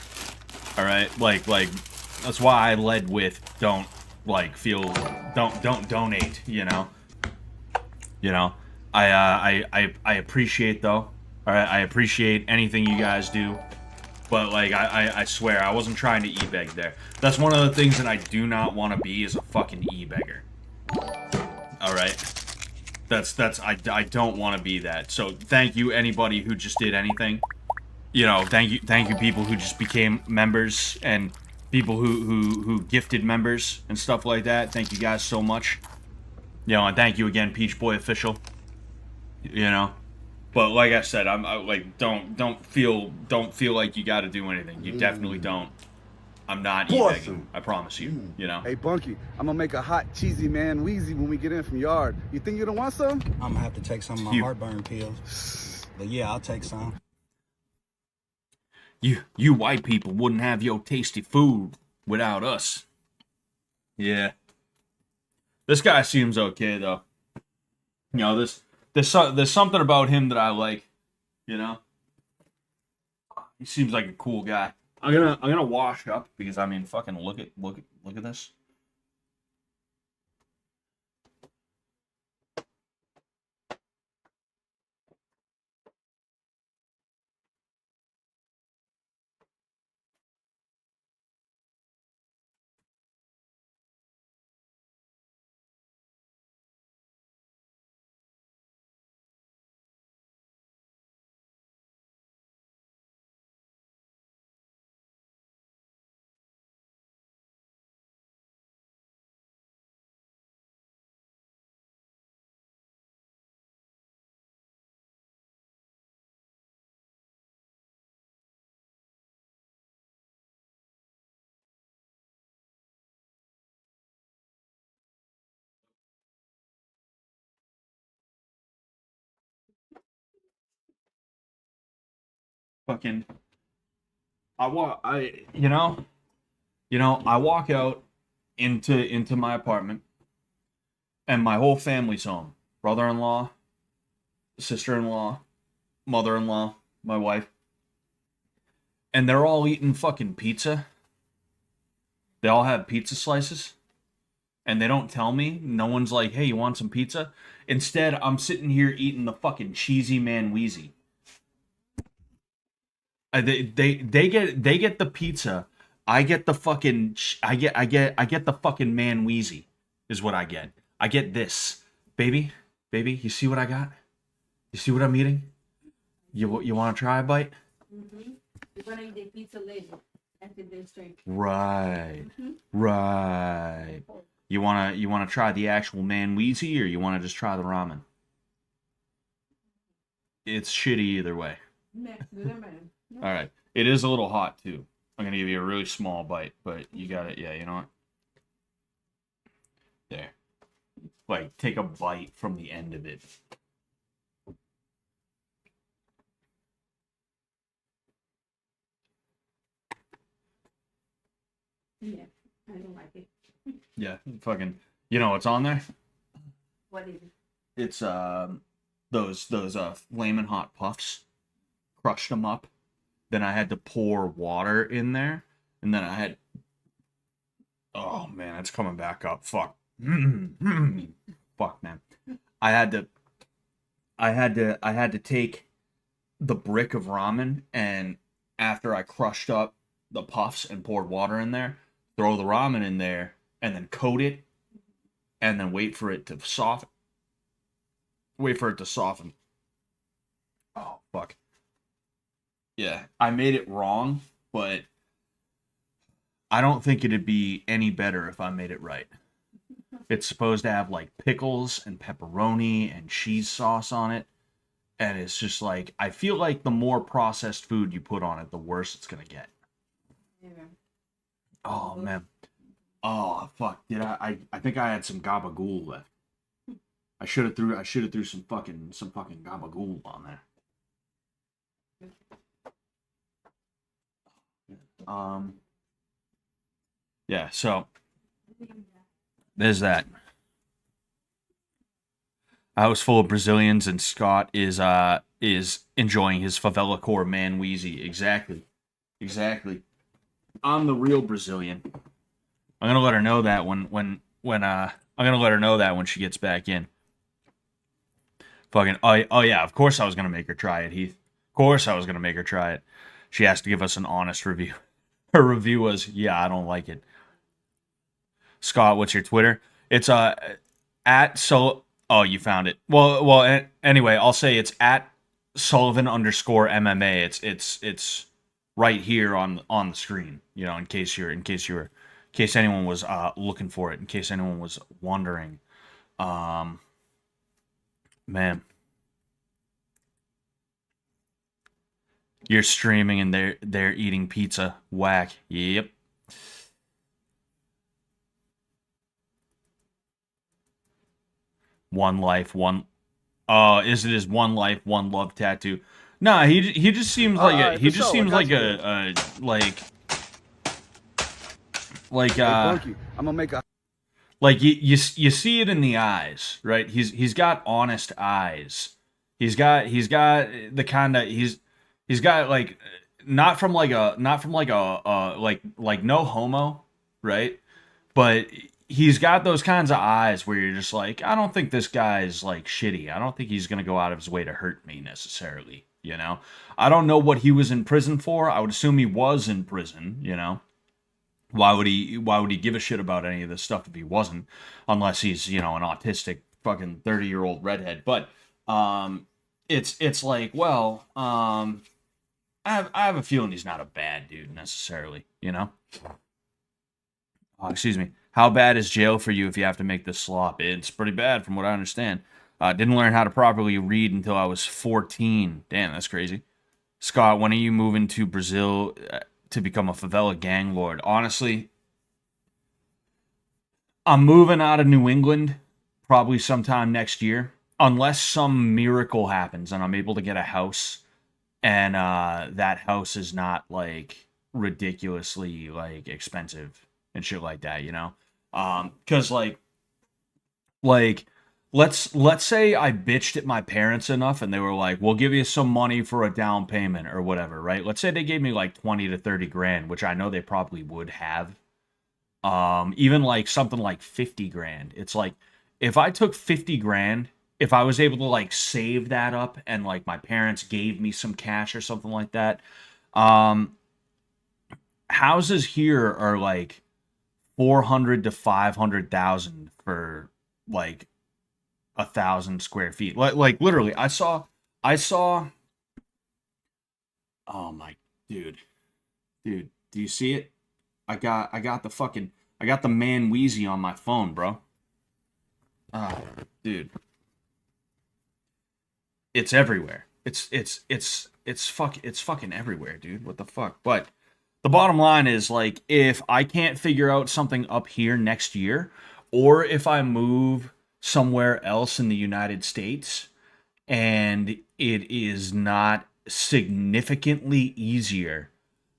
All right, like that's why I led with don't donate. I appreciate though. All right, I appreciate anything you guys do. But, like, I swear, I wasn't trying to e-beg there. That's one of the things that I do not want to be, is a fucking e-beggar. Alright? I don't want to be that. So, thank you, anybody who just did anything. You know, thank you people who just became members, and people who gifted members, and stuff like that. Thank you guys so much. You know, and thank you again, Peach Boy Official. You know? But like I said, I like don't feel like you got to do anything. You definitely don't. I'm not e-begging. I promise you. You know. Hey, Bunky, I'm gonna make a hot, cheesy man wheezy when we get in from yard. You think you don't want some? I'm gonna have to take some of my heartburn pills. But yeah, I'll take some. You white people wouldn't have your tasty food without us. Yeah. This guy seems okay though. You know, there's something about him that I like, you know. He seems like a cool guy. I'm gonna wash up because I mean, fucking look at this. Fucking I walk out into my apartment and my whole family's home. Brother-in-law, sister-in-law, mother-in-law, my wife. And they're all eating fucking pizza. They all have pizza slices. And they don't tell me. No one's like, hey, you want some pizza? Instead, I'm sitting here eating the fucking cheesy man wheezy. They get the pizza. I get the fucking I get the fucking man wheezy is what I get. I get this. Baby, you see what I got? You see what I'm eating? You want to try a bite? Mm-hmm. You're gonna eat the pizza later after this drink. Right. Right. You wanna try the actual man wheezy, or you wanna just try the ramen? It's shitty either way. All right. It is a little hot too. I'm gonna give you a really small bite, but you got it. Yeah, you know what? There. Like, take a bite from the end of it. Yeah, I don't like it. Yeah, fucking. You know what's on there? What is it? It's those flaming hot puffs. Crushed them up. Then I had to pour water in there, and then I had. Oh man, it's coming back up. Fuck. Fuck, man. I had to take the brick of ramen, and after I crushed up the puffs and poured water in there, throw the ramen in there, and then coat it, and then wait for it to soften. Wait for it to soften. Oh, fuck. Yeah, I made it wrong, but I don't think it'd be any better if I made it right. It's supposed to have like pickles and pepperoni and cheese sauce on it. And it's just like, I feel like the more processed food you put on it, the worse it's going to get. Yeah. Oh, man. Oh, fuck. I think I had some gabagool left. I should have threw some fucking gabagool on there. Yeah, so there's that. A house full of Brazilians, and Scott is enjoying his favela core man wheezy. Exactly. I'm the real Brazilian. I'm gonna let her know that when I'm gonna let her know that when she gets back in. Fucking oh yeah, of course I was gonna make her try it, Heath. Of course I was gonna make her try it. She has to give us an honest review. Her review was, yeah, I don't like it. Scott, what's your Twitter? It's at so. Oh, you found it. Well. Anyway, I'll say it's at Sullivan _ MMA. It's right here on the screen. You know, in case anyone was looking for it. In case anyone was wondering. Man, you're streaming and they're eating pizza. Whack. Yep. One life, one. Is it his one life, one love tattoo? Nah, he just seems like Alright, he for just sure, I seems got like you. like Hey, Bunky, I'm gonna make a. like you see it in the eyes, right? He's got honest eyes. He's got the kind of he's got like not from like a like no homo, right? But he's got those kinds of eyes where you're just like, I don't think this guy's like shitty. I don't think he's gonna go out of his way to hurt me necessarily. You know, I don't know what he was in prison for. I would assume he was in prison. You know, why would he give a shit about any of this stuff if he wasn't, unless he's, you know, an autistic fucking 30-year-old redhead. But it's like, well, I have a feeling he's not a bad dude necessarily. You know. Excuse me. How bad is jail for you if you have to make this slop? It's pretty bad, from what I understand. Didn't learn how to properly read until I was 14. Damn, that's crazy. Scott, when are you moving to Brazil to become a favela gang lord? Honestly, I'm moving out of New England probably sometime next year, unless some miracle happens and I'm able to get a house, and that house is not like ridiculously like expensive and shit like that, you know? Because like let's say I bitched at my parents enough and they were like, we'll give you some money for a down payment or whatever, right? Let's say they gave me like 20 to 30 grand, which I know they probably would have. Even like something like 50 grand. It's like, if I took 50 grand, if I was able to like save that up and like my parents gave me some cash or something like that, houses here are like 400 to 500,000 for like 1,000 square feet. Like literally, I saw. Oh my, dude, do you see it? I got the man Wheezy on my phone, bro. Ah, dude, it's everywhere. It's fucking everywhere, dude. What the fuck? But the bottom line is, like, if I can't figure out something up here next year, or if I move somewhere else in the United States and it is not significantly easier,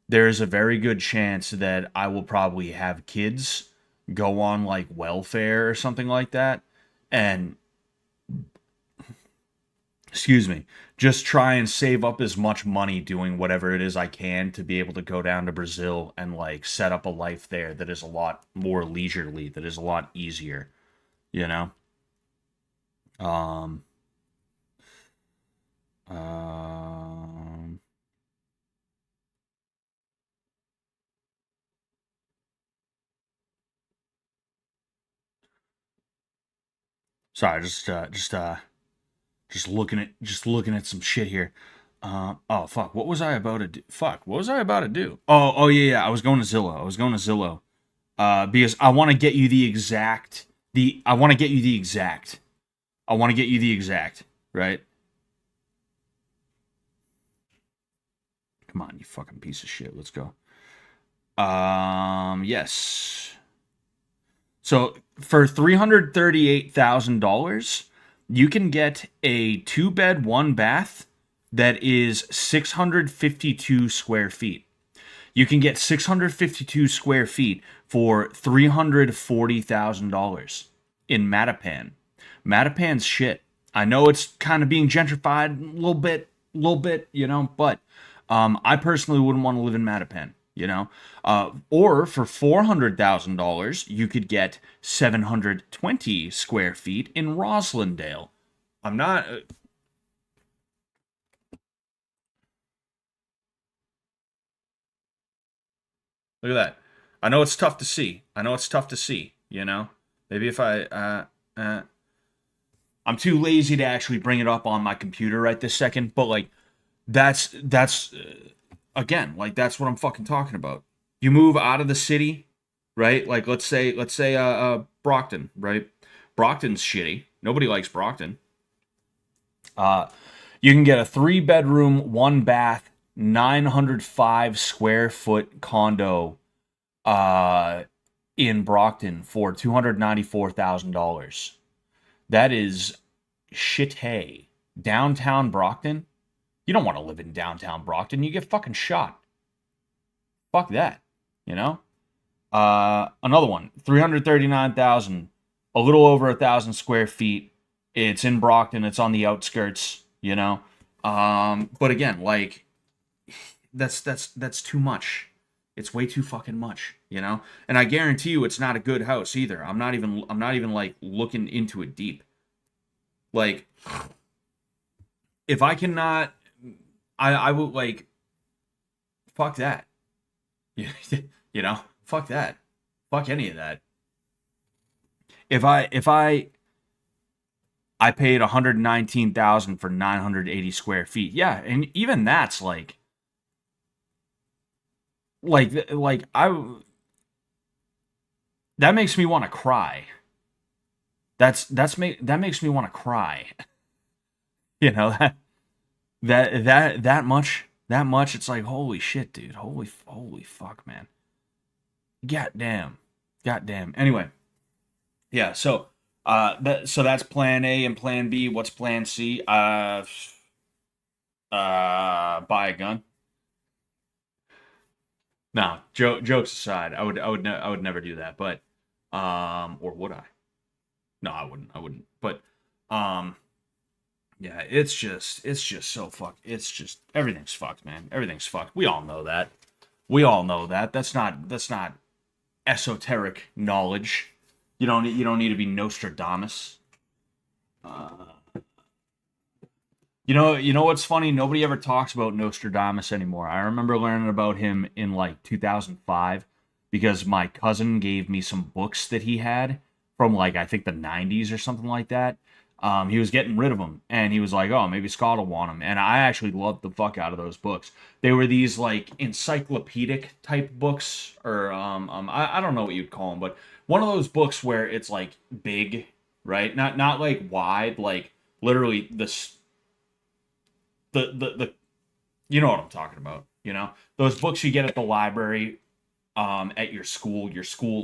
there's a very good chance that I will probably have kids, go on like welfare or something like that, and excuse me, just try and save up as much money doing whatever it is I can to be able to go down to Brazil and like set up a life there that is a lot more leisurely, that is a lot easier, you know? Um, um, Sorry, just looking at some shit here. Oh fuck, what was I about to do? Fuck, what was I about to do? Oh yeah, I was going to Zillow. Because I want to get you the exact. I want to get you the exact. Right? Come on, you fucking piece of shit. Let's go. Yes. So for $338,000, you can get a 2-bed, 1-bath that is 652 square feet. You can get 652 square feet for $340,000 in Mattapan. Mattapan's shit. I know it's kind of being gentrified a little bit, you know, but I personally wouldn't want to live in Mattapan, you know. Or for $400,000, you could get 720 square feet in Roslindale. I'm not. Look at that. I know it's tough to see. You know. Maybe if I'm too lazy to actually bring it up on my computer right this second, but like that's again, like that's what I'm fucking talking about. You move out of the city, right? Like let's say Brockton, right? Brockton's shitty. Nobody likes Brockton. You can get a 3-bedroom, 1-bath, 905 square foot condo in Brockton for $294,000. That is shit. Hey, downtown Brockton. You don't want to live in downtown Brockton. You get fucking shot. Fuck that. You know? Another one. 339,000. A little over 1,000 square feet. It's in Brockton. It's on the outskirts. You know? But again, like, that's too much. It's way too fucking much. You know? And I guarantee you, it's not a good house either. I'm not even like looking into it deep. Like, if I cannot, I will like, fuck that. You know, fuck that. Fuck any of that. If I paid $119,000 for 980 square feet, yeah, and even that's like that makes me want to cry. That makes me want to cry. You know, that much it's like, holy shit, dude. Holy fuck, man. Goddamn. Anyway, yeah, so that's plan A and plan B. What's plan C? Buy a gun. No, jokes aside, I would never do that, but or would I? No, I wouldn't. But yeah, it's just so fucked. It's just everything's fucked, man. Everything's fucked. We all know that. That's not esoteric knowledge. You don't need to be Nostradamus. You know what's funny? Nobody ever talks about Nostradamus anymore. I remember learning about him in like 2005 because my cousin gave me some books that he had from like I think the 90s or something like that. He was getting rid of them, and he was like, "Oh, maybe Scott will want them." And I actually loved the fuck out of those books. They were these like encyclopedic type books, or I don't know what you'd call them, but one of those books where it's like big, right? Not like wide, like literally the you know what I'm talking about, you know? Those books you get at the library, at your school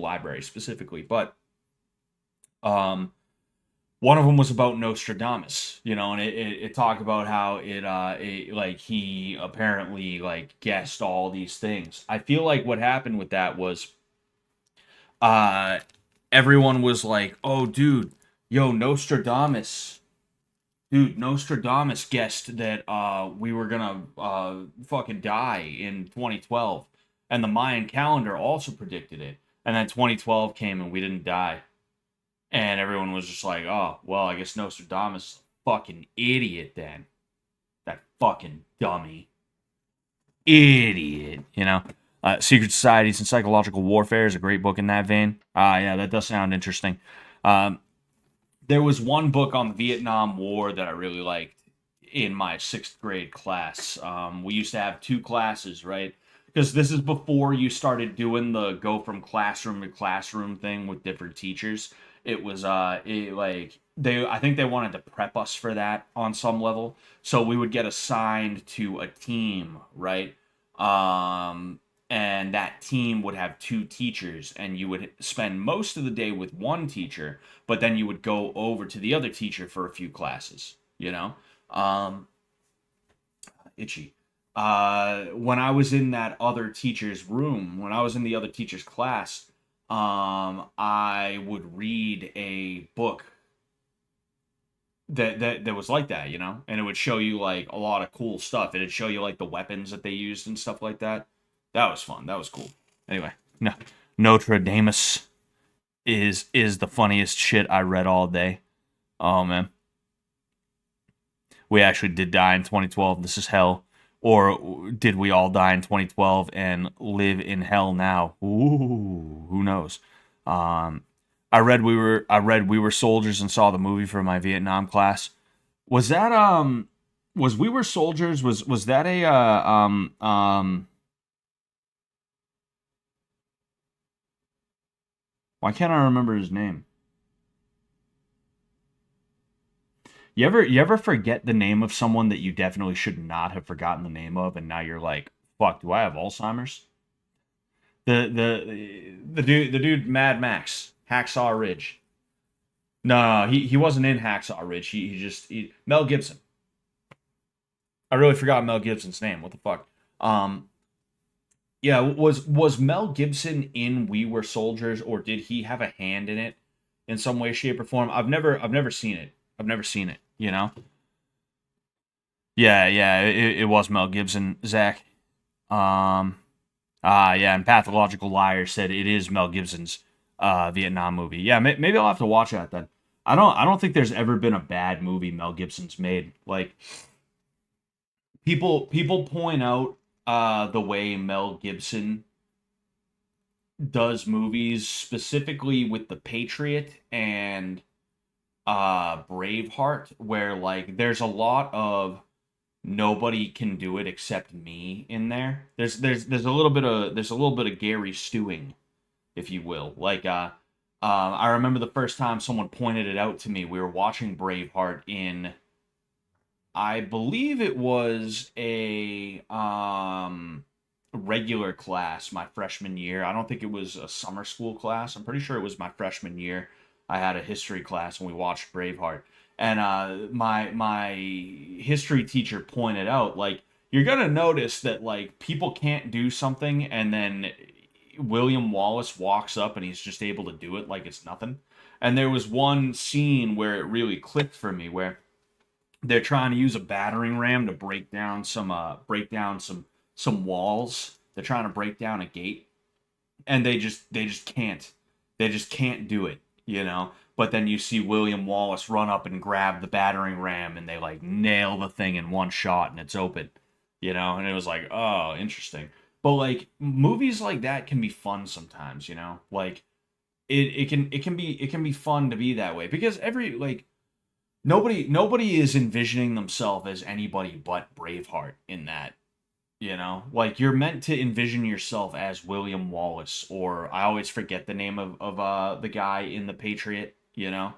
library specifically. But one of them was about Nostradamus, you know, and it talked about how it like he apparently like guessed all these things. I feel like what happened with that was everyone was like, "Oh dude, yo, Nostradamus guessed that we were gonna fucking die in 2012, and the Mayan calendar also predicted it, and then 2012 came and we didn't die." And everyone was just like, "Oh, well, I guess Nostradamus is a fucking idiot then. That fucking dummy. Idiot." You know? Secret Societies and Psychological Warfare is a great book in that vein. Yeah, that does sound interesting. There was one book on the Vietnam War that I really liked in my 6th grade class. We used to have 2 classes, right? Because this is before you started doing the go from classroom to classroom thing with different teachers. It was like I think they wanted to prep us for that on some level. So we would get assigned to a team, right? And that team would have 2 teachers, and you would spend most of the day with one teacher, but then you would go over to the other teacher for a few classes, you know? Um, Itchy. When I was in that other teacher's room, when I was in the other teacher's class, I would read a book that was like that, you know? And it would show you like a lot of cool stuff. It'd show you like the weapons that they used and stuff like that. That was fun. That was cool. Anyway, no, Notre Dame is the funniest shit I read all day. Oh man, we actually did die in 2012. This is hell. Or did we all die in 2012 and live in hell now? Ooh, who knows? I read we were soldiers and saw the movie for my Vietnam class. Was that was We Were Soldiers, was that a why can't I remember his name? You ever forget the name of someone that you definitely should not have forgotten the name of, and now you're like, fuck, do I have Alzheimer's? The dude Mad Max, Hacksaw Ridge. No, he wasn't in Hacksaw Ridge. Mel Gibson. I really forgot Mel Gibson's name. What the fuck? Yeah, was Mel Gibson in We Were Soldiers, or did he have a hand in it in some way, shape, or form? I've never seen it. I've never seen it. You know? Yeah, it was Mel Gibson, Zach. Um, yeah, and Pathological Liar said it is Mel Gibson's Vietnam movie. Yeah, maybe I'll have to watch that then. I don't think there's ever been a bad movie Mel Gibson's made. Like people point out the way Mel Gibson does movies, specifically with The Patriot and Braveheart, where like there's a lot of nobody can do it except me in there. There's a little bit of Gary Stewing, if you will. Like I remember the first time someone pointed it out to me. We were watching Braveheart in, I believe it was a regular class my freshman year. I don't think it was a summer school class. I'm pretty sure it was my freshman year. I had a history class and we watched Braveheart. And my history teacher pointed out, like, you're gonna notice that like people can't do something and then William Wallace walks up and he's just able to do it like it's nothing. And there was one scene where it really clicked for me, where they're trying to use a battering ram to break down some walls. They're trying to break down a gate, and they just can't do it, you know. But then you see William Wallace run up and grab the battering ram, and they like nail the thing in one shot, and it's open, you know. And it was like, oh, interesting. But like movies like that can be fun sometimes, you know. Like it can be fun to be that way, because nobody is envisioning themselves as anybody but Braveheart in that. You know, like you're meant to envision yourself as William Wallace, or I always forget the name of the guy in The Patriot. You know,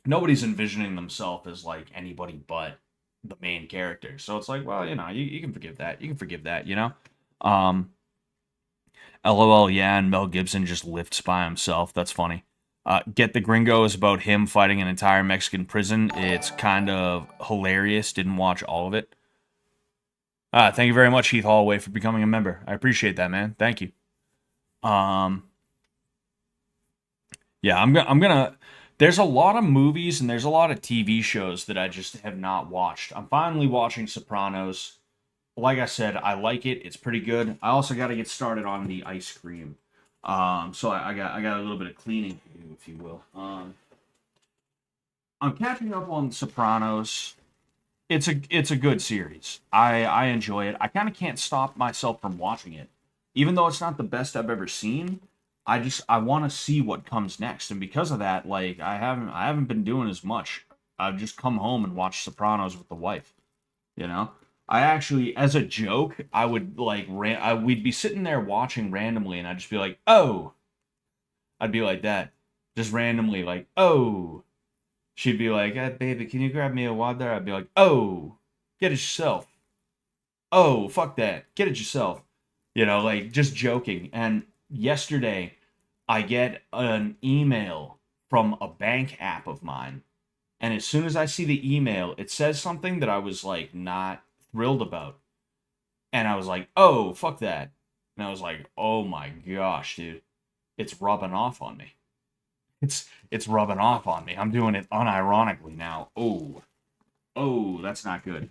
nobody's envisioning themselves as like anybody but the main character. So it's like, well, you know, you can forgive that. You can forgive that. You know, um, LOL. Yeah, and Mel Gibson just lifts by himself. That's funny. Get the Gringo is about him fighting an entire Mexican prison. It's kind of hilarious. Didn't watch all of it. Thank you very much, Heath Holloway, for becoming a member. I appreciate that, man. Thank you. Um, yeah, I'm gonna. There's a lot of movies and there's a lot of TV shows that I just have not watched. I'm finally watching Sopranos. Like I said, I like it. It's pretty good. I also got to get started on the ice cream. So I got a little bit of cleaning to do, if you will. I'm catching up on Sopranos. It's a good series. I enjoy it. I kind of can't stop myself from watching it, even though it's not the best I've ever seen. I want to see what comes next, and because of that, like I haven't been doing as much. I've just come home and watched Sopranos with the wife. You know, I actually, as a joke, I would like we'd be sitting there watching randomly, and I'd just be like, oh, I'd be like that, just randomly, like, oh. She'd be like, hey, baby, can you grab me a water? I'd be like, oh, get it yourself. Oh, fuck that. Get it yourself. You know, like just joking. And yesterday, I get an email from a bank app of mine. And as soon as I see the email, it says something that I was like not thrilled about. And I was like, oh, fuck that. And I was like, oh my gosh, dude. It's rubbing off on me. It's rubbing off on me. I'm doing it unironically now. Oh. Oh, that's not good.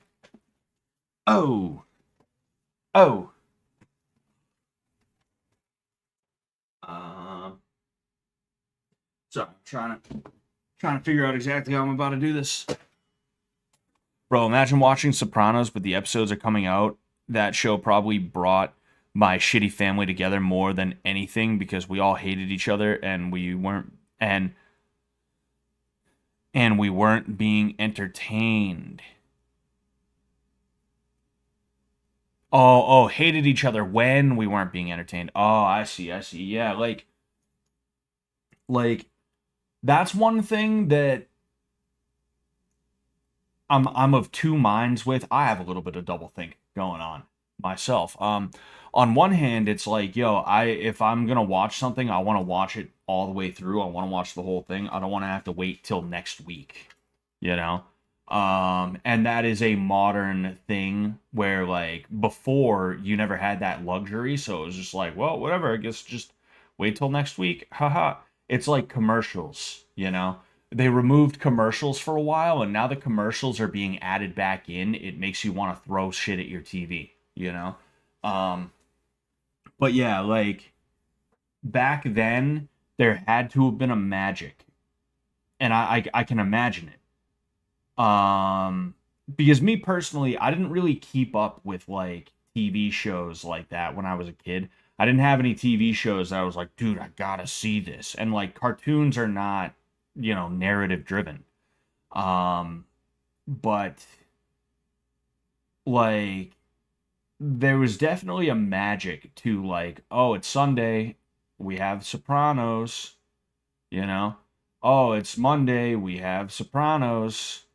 Oh. Oh. So I'm trying to figure out exactly how I'm about to do this. Bro, imagine watching Sopranos, but the episodes are coming out. That show probably brought my shitty family together more than anything because we all hated each other and we weren't and we weren't being entertained. Oh, hated each other when we weren't being entertained. Oh, I see. Yeah, like that's one thing that I'm of two minds with. I have a little bit of double think going on myself. On one hand, it's like, yo, if I'm gonna watch something, I want to watch it all the way through. I want to watch the whole thing. I don't want to have to wait till next week, you know? And that is a modern thing where like before you never had that luxury, so it was just like, well, whatever, I guess just wait till next week. Haha. It's like commercials, you know? They removed commercials for a while, and now the commercials are being added back in. It makes you want to throw shit at your TV, you know? Um, but yeah, like back then, there had to have been a magic, and I can imagine it. Because me personally, I didn't really keep up with like TV shows like that when I was a kid. I didn't have any TV shows that I was like, dude, I gotta see this. And like cartoons are not, you know, narrative driven. Um, but like there was definitely a magic to like, oh, it's Sunday, we have Sopranos, you know. Oh, it's Monday, we have Sopranos.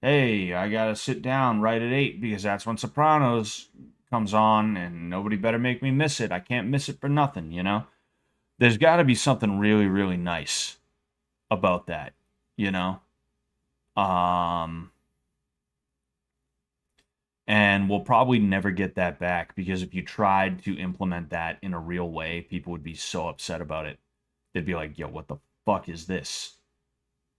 Hey, I gotta sit down right at 8 because that's when Sopranos comes on, and nobody better make me miss it. I can't miss it for nothing, you know. There's got to be something really, really nice about that, you know. Um, and we'll probably never get that back because if you tried to implement that in a real way, people would be so upset about it. They'd be like, "Yo, what the fuck is this?"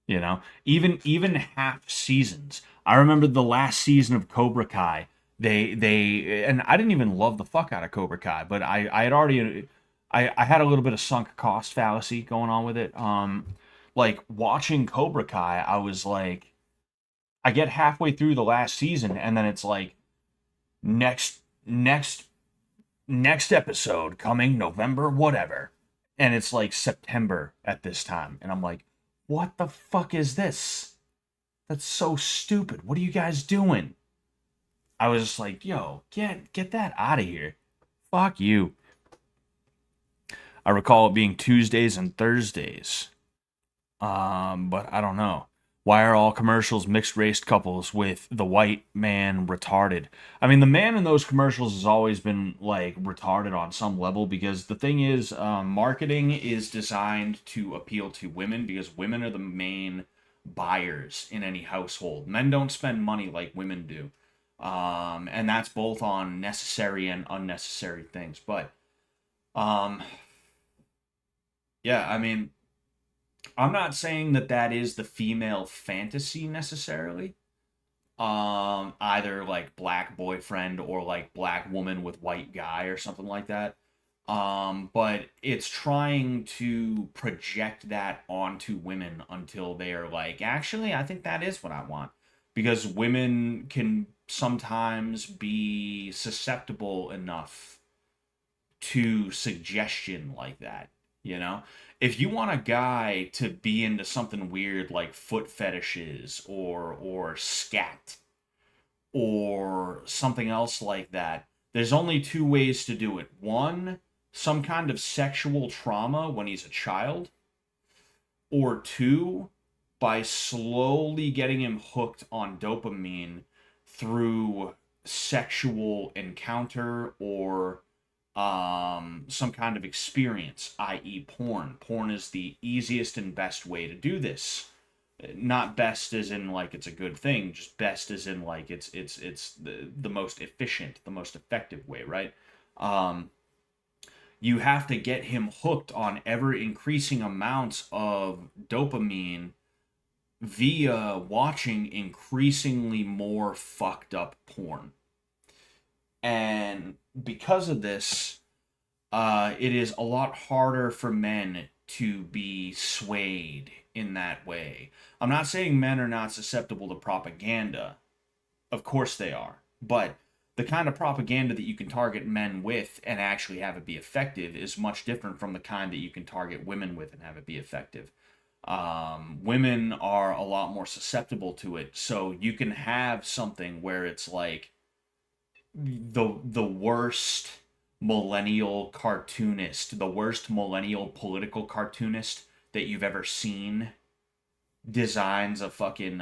You know, even half seasons. I remember the last season of Cobra Kai. They and I didn't even love the fuck out of Cobra Kai, but I had already I had a little bit of sunk cost fallacy going on with it. Like watching Cobra Kai, I was like, I get halfway through the last season, and then it's like next next next episode coming November whatever, and it's like September at this time, and I'm like, what the fuck is this? That's so stupid. What are you guys doing? I was just like, yo, get that out of here. Fuck you. I recall it being Tuesdays and Thursdays. But I don't know. Why are all commercials mixed race couples with the white man retarded? I mean, the man in those commercials has always been like retarded on some level because the thing is, marketing is designed to appeal to women because women are the main buyers in any household. Men don't spend money like women do. And that's both on necessary and unnecessary things. But, yeah, I mean, I'm not saying that that is the female fantasy necessarily. Either like black boyfriend or like black woman with white guy or something like that. But it's trying to project that onto women until they're like, actually, I think that is what I want. Because women can sometimes be susceptible enough to suggestion like that. you know? If you want a guy to be into something weird like foot fetishes or scat or something else like that, there's only two ways to do it. One, some kind of sexual trauma when he's a child, or two, by slowly getting him hooked on dopamine through sexual encounter or some kind of experience, i.e., porn. Porn is the easiest and best way to do this. Not best as in like it's a good thing, just best as in like it's the most efficient, the most effective way, right? Um, you have to get him hooked on ever increasing amounts of dopamine via watching increasingly more fucked up porn. And because of this, it is a lot harder for men to be swayed in that way. I'm not saying men are not susceptible to propaganda. Of course they are. But the kind of propaganda that you can target men with and actually have it be effective is much different from the kind that you can target women with and have it be effective. Women are a lot more susceptible to it. So you can have something where it's like the worst millennial cartoonist, the worst millennial political cartoonist that you've ever seen designs a fucking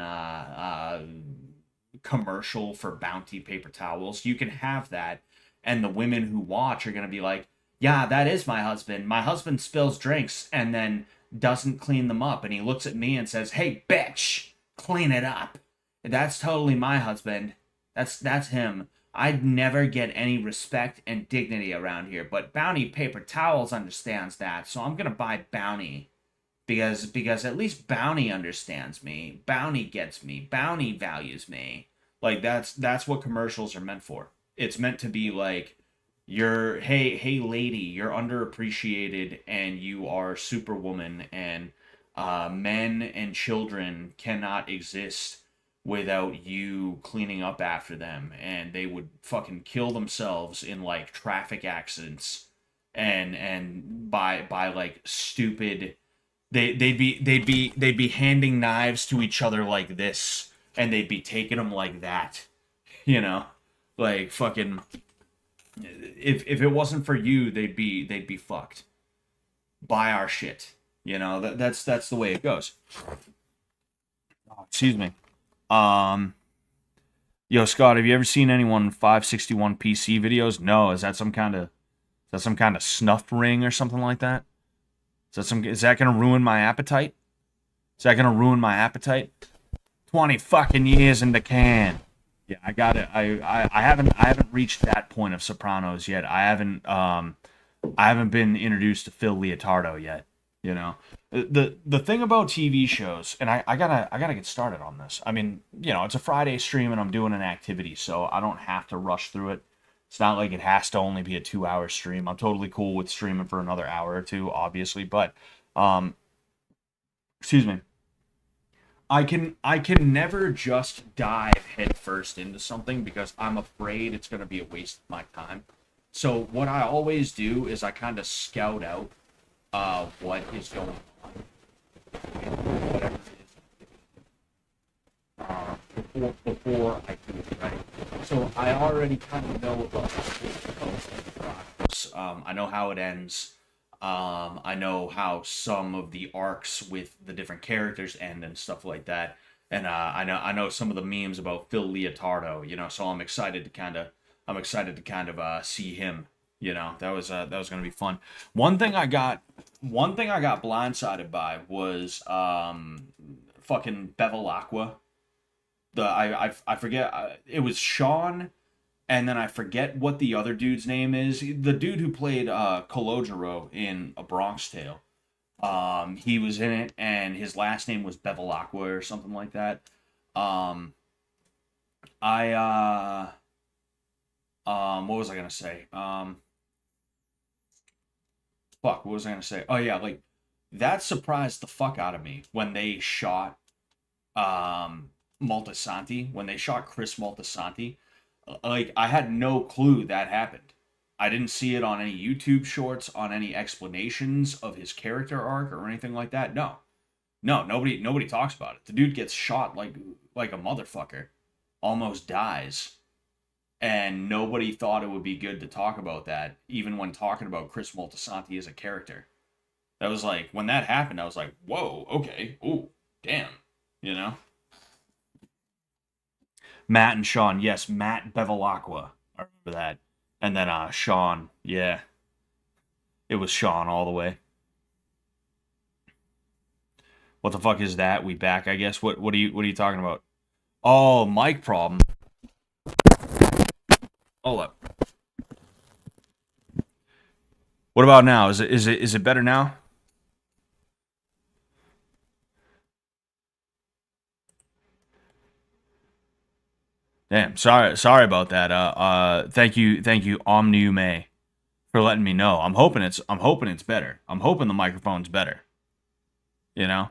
commercial for Bounty paper towels. You can have that, and the women who watch are gonna be like, "Yeah, that is my husband. My husband spills drinks and then doesn't clean them up, and he looks at me and says, 'Hey, bitch, clean it up.' That's totally my husband. That's him. I'd never get any respect and dignity around here, but Bounty paper towels understands that, so I'm gonna buy Bounty." Because at least Bounty understands me. Bounty gets me. Bounty values me. Like that's what commercials are meant for. It's meant to be like you're hey lady, you're underappreciated and you are superwoman and men and children cannot exist without you cleaning up after them, and they would fucking kill themselves in like traffic accidents and by like stupid they'd be handing knives to each other like this, and they'd be taking them like that, you know, like fucking. If it wasn't for you, they'd be fucked. Buy our shit, you know. That's the way it goes. Excuse me. Um, Yo, Scott, have you ever seen anyone 561 PC videos? No, is that some kind of snuff ring or something like that? Is that gonna ruin my appetite? Is that gonna ruin my appetite? 20 fucking years in the can. Yeah, I got it. I haven't reached that point of Sopranos yet. I haven't been introduced to Phil Leotardo yet. You know, the thing about TV shows, and I gotta get started on this. I mean, it's a Friday stream and I'm doing an activity, so I don't have to rush through it. It's not like it has to only be a 2-hour stream. I'm totally cool with streaming for another hour or two, obviously, but um, excuse me. I can never just dive headfirst into something because I'm afraid it's gonna be a waste of my time. So what I always do is I kind of scout out what is going on, whatever it is, before I do it, right? So I already kind of know about the process. I know how it ends. I know how some of the arcs with the different characters end and stuff like that. And I know some of the memes about Phil Leotardo. So I'm excited to kind of see him. That was gonna be fun. One thing I got blindsided by was fucking Bevilacqua. I forget, it was Sean, and then I forget what the other dude's name is. The dude who played Calogero in A Bronx Tale. He was in it, and his last name was Bevilacqua or something like that. Um, I what was I gonna say? Fuck, what was I gonna say? Oh yeah, like that surprised the fuck out of me when they shot Moltisanti, when they shot Chris Moltisanti. Like I had no clue that happened. I didn't see it on any YouTube shorts, on any explanations of his character arc or anything like that. No, nobody talks about it. The dude gets shot like a motherfucker, almost dies, and nobody thought it would be good to talk about that, even when talking about Chris Moltisanti as a character. That was like, when that happened, I was like, whoa, okay, ooh, damn, you know? Matt and Sean, yes, Matt Bevilacqua. I remember that. And then Sean, yeah. It was Sean all the way. What the fuck is that? We back, I guess. What are you talking about? Oh, mic problem. Hold up. What about now? Is it better now? Damn, sorry about that. Thank you, Omniume, for letting me know. I'm hoping it's better. I'm hoping the microphone's better. You know?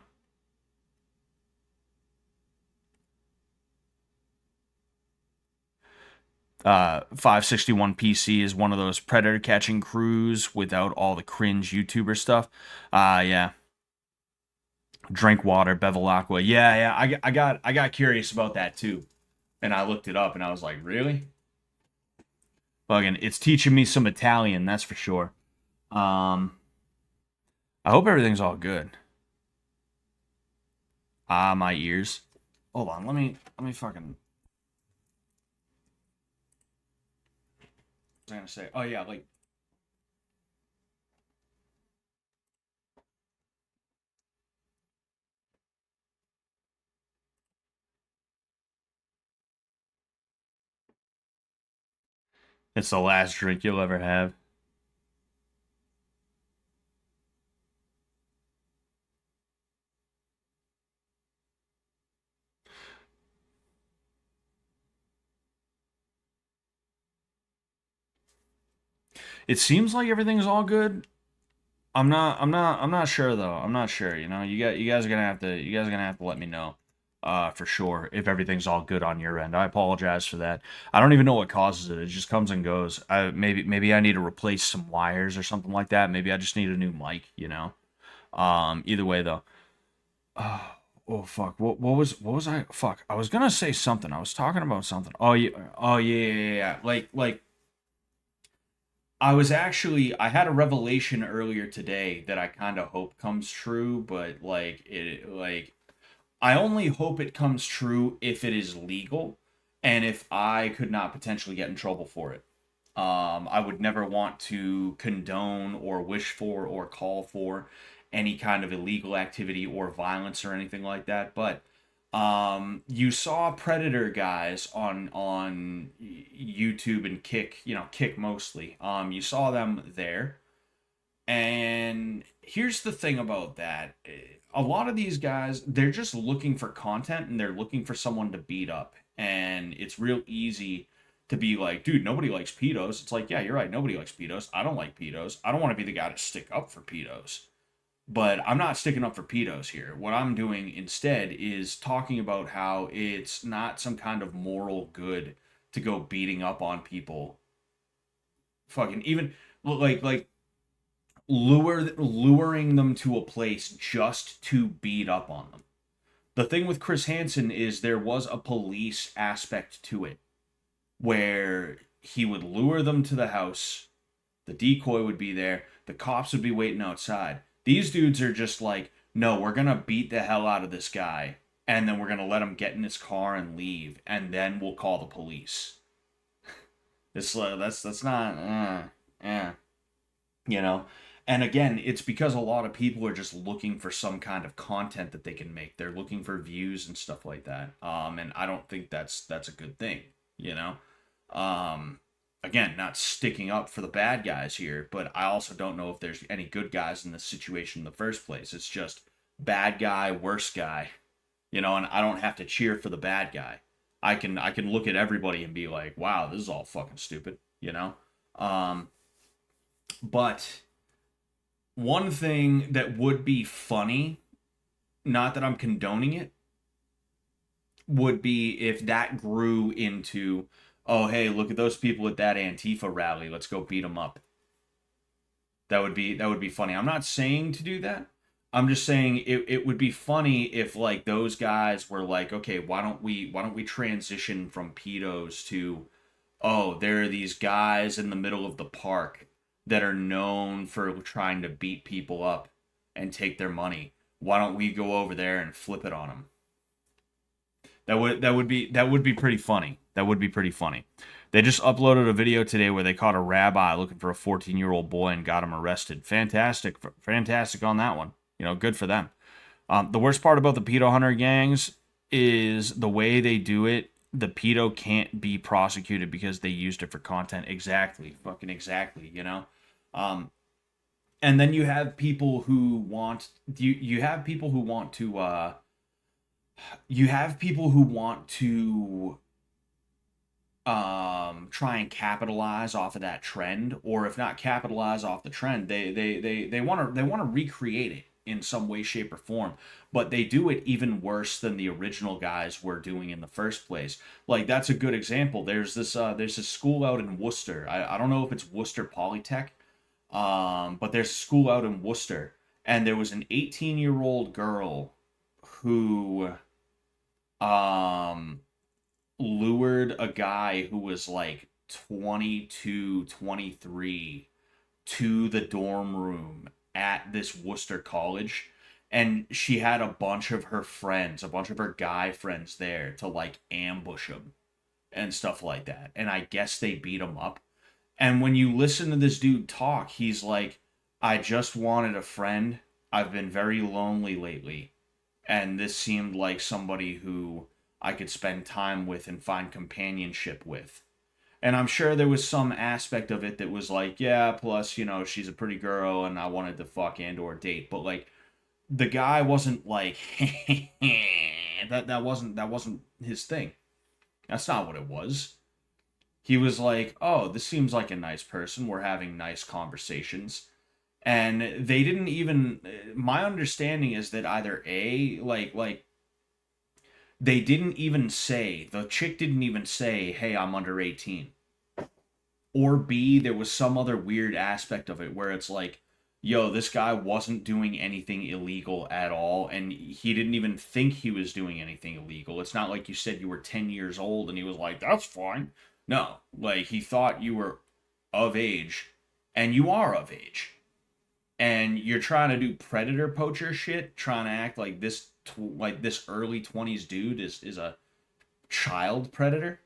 561 PC is one of those predator catching crews without all the cringe YouTuber stuff. Yeah. Drink water, Bevilacqua. Yeah. I got curious about that too, and I looked it up, and I was like, really? Fucking, it's teaching me some Italian, that's for sure. I hope everything's all good. My ears. Hold on, let me fucking. I was gonna say, oh yeah, like. It's the last drink you'll ever have. It seems like everything's all good. I'm not sure though. I'm not sure. You know, you guys are gonna have to let me know, for sure, if everything's all good on your end. I apologize for that. I don't even know what causes it. It just comes and goes. Maybe I need to replace some wires or something like that. Maybe I just need a new mic. You know. Either way though. Oh fuck. What was I? Fuck. I was gonna say something. I was talking about something. Oh yeah. Oh yeah. Like I had a revelation earlier today that I kind of hope comes true, but I only hope it comes true if it is legal and if I could not potentially get in trouble for it. I would never want to condone or wish for or call for any kind of illegal activity or violence or anything like that, but you saw Predator guys on YouTube and Kick, Kick mostly. You saw them there. And here's the thing about that. A lot of these guys, they're just looking for content and they're looking for someone to beat up. And it's real easy to be like, dude, nobody likes pedos. It's like, yeah, you're right. Nobody likes pedos. I don't like pedos. I don't want to be the guy to stick up for pedos. But I'm not sticking up for pedos here. What I'm doing instead is talking about how it's not some kind of moral good to go beating up on people. Fucking even like luring them to a place just to beat up on them. The thing with Chris Hansen is there was a police aspect to it where he would lure them to the house, the decoy would be there, the cops would be waiting outside. These dudes are just like, no, we're gonna beat the hell out of this guy, and then we're gonna let him get in his car and leave, and then we'll call the police. It's that's not, you know. And again, it's because a lot of people are just looking for some kind of content that they can make. They're looking for views and stuff like that. And I don't think that's a good thing, you know. Again, not sticking up for the bad guys here, but I also don't know if there's any good guys in this situation in the first place. It's just bad guy, worst guy, you know, and I don't have to cheer for the bad guy. I can look at everybody and be like, wow, this is all fucking stupid, you know? But one thing that would be funny, not that I'm condoning it, would be if that grew into, oh hey, look at those people at that Antifa rally. Let's go beat them up. That would be funny. I'm not saying to do that. I'm just saying it would be funny if like those guys were like, okay, why don't we transition from pedos to, oh, there are these guys in the middle of the park that are known for trying to beat people up and take their money. Why don't we go over there and flip it on them? That would be pretty funny. That would be pretty funny. They just uploaded a video today where they caught a rabbi looking for a 14-year-old boy and got him arrested. Fantastic, fantastic on that one. You know, good for them. The worst part about the pedo hunter gangs is the way they do it. The pedo can't be prosecuted because they used it for content. Exactly, fucking exactly. You know, and then you have people who want you have people who want to you have people who want to try and capitalize off of that trend, or if not capitalize off the trend, they want to recreate it in some way, shape, or form, but they do it even worse than the original guys were doing in the first place. Like, that's a good example. There's this school out in Worcester. I don't know if it's Worcester Polytech, but there's a school out in Worcester, and there was an 18-year-old girl who um lured a guy who was like 22, 23 to the dorm room at this Worcester college. And she had a bunch of her friends, a bunch of her guy friends there to like ambush him and stuff like that. And I guess they beat him up. And when you listen to this dude talk, he's like, I just wanted a friend. I've been very lonely lately. And this seemed like somebody who I could spend time with and find companionship with. And I'm sure there was some aspect of it that was like, yeah, plus, she's a pretty girl and I wanted to fuck and or date. But like, the guy wasn't like that wasn't his thing. That's not what it was. He was like, oh, this seems like a nice person. We're having nice conversations. And they didn't even, my understanding is that either A, like they didn't even say, the chick didn't even say, hey, I'm under 18. Or B, there was some other weird aspect of it where it's like, yo, this guy wasn't doing anything illegal at all, and he didn't even think he was doing anything illegal. It's not like you said you were 10 years old and he was like, that's fine. No, like, he thought you were of age, and you are of age. And you're trying to do predator poacher shit, trying to act like this early 20s dude is a child predator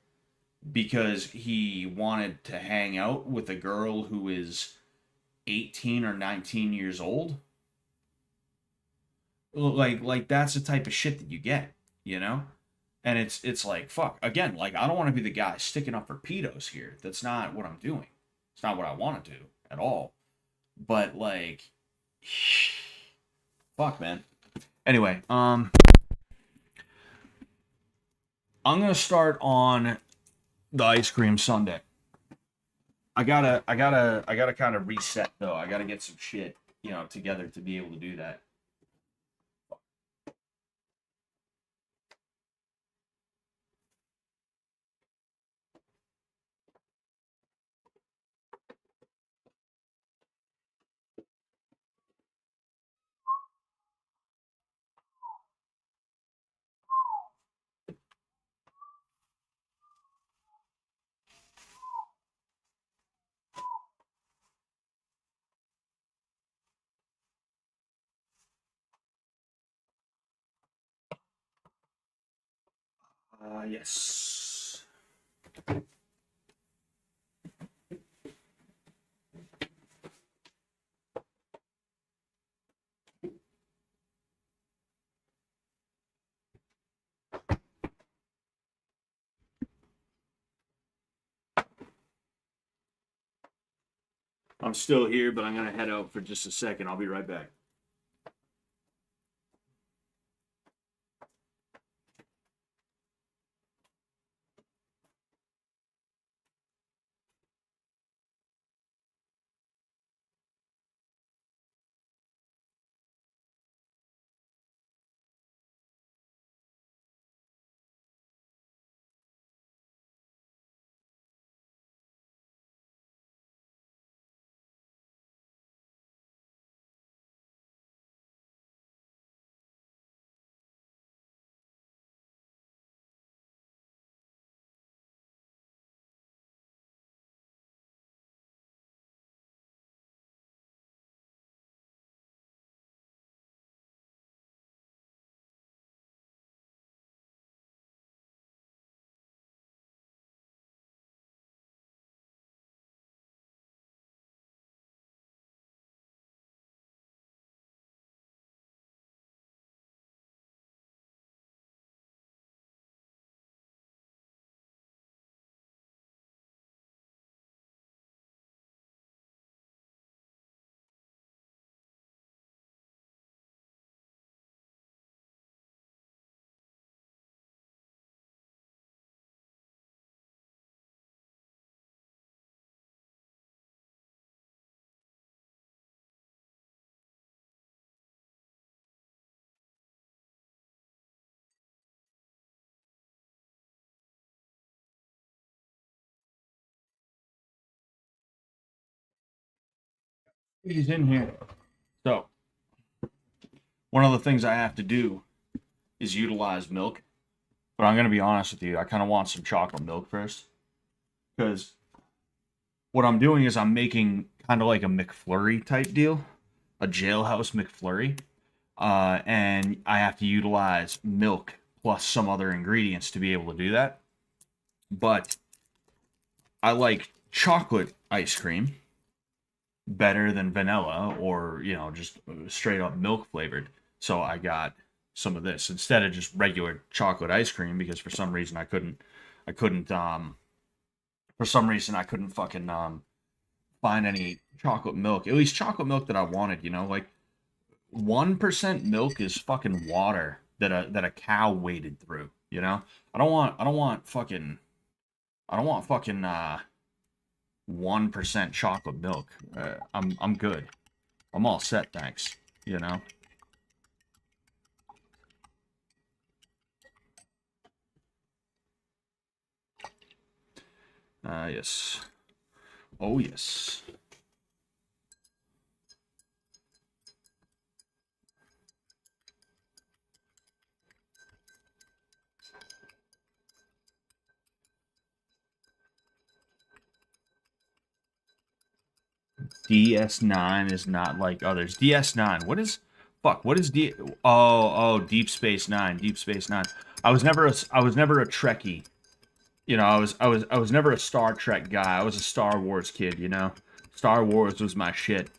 because he wanted to hang out with a girl who is 18 or 19 years old. Like that's the type of shit that you get, you know? And it's like, fuck. Again, like, I don't want to be the guy sticking up for pedos here. That's not what I'm doing. It's not what I want to do at all. But like, fuck, man. Anyway, I'm gonna start on the ice cream sundae. I gotta kind of reset though. I gotta get some shit, together to be able to do that. Yes. I'm still here, but I'm gonna head out for just a second. I'll be right back. He's in here. So, one of the things I have to do is utilize milk. But I'm going to be honest with you. I kind of want some chocolate milk first. Because what I'm doing is I'm making kind of like a McFlurry type deal. A Jailhouse McFlurry. And I have to utilize milk plus some other ingredients to be able to do that. But I like chocolate ice cream better than vanilla or, you know, just straight up milk flavored. So I got some of this instead of just regular chocolate ice cream because for some reason I couldn't for some reason I couldn't fucking find any chocolate milk. At least chocolate milk that I wanted, you know, like 1% milk is fucking water that a cow waded through, you know? I don't want fucking 1% chocolate milk. I'm good. I'm all set, thanks. You know. Yes. Oh yes. DS9 is not like others. DS9. What is fuck? What is D Oh, Deep Space 9. Deep Space 9. I was never a Trekkie. You know, I was never a Star Trek guy. I was a Star Wars kid, you know. Star Wars was my shit.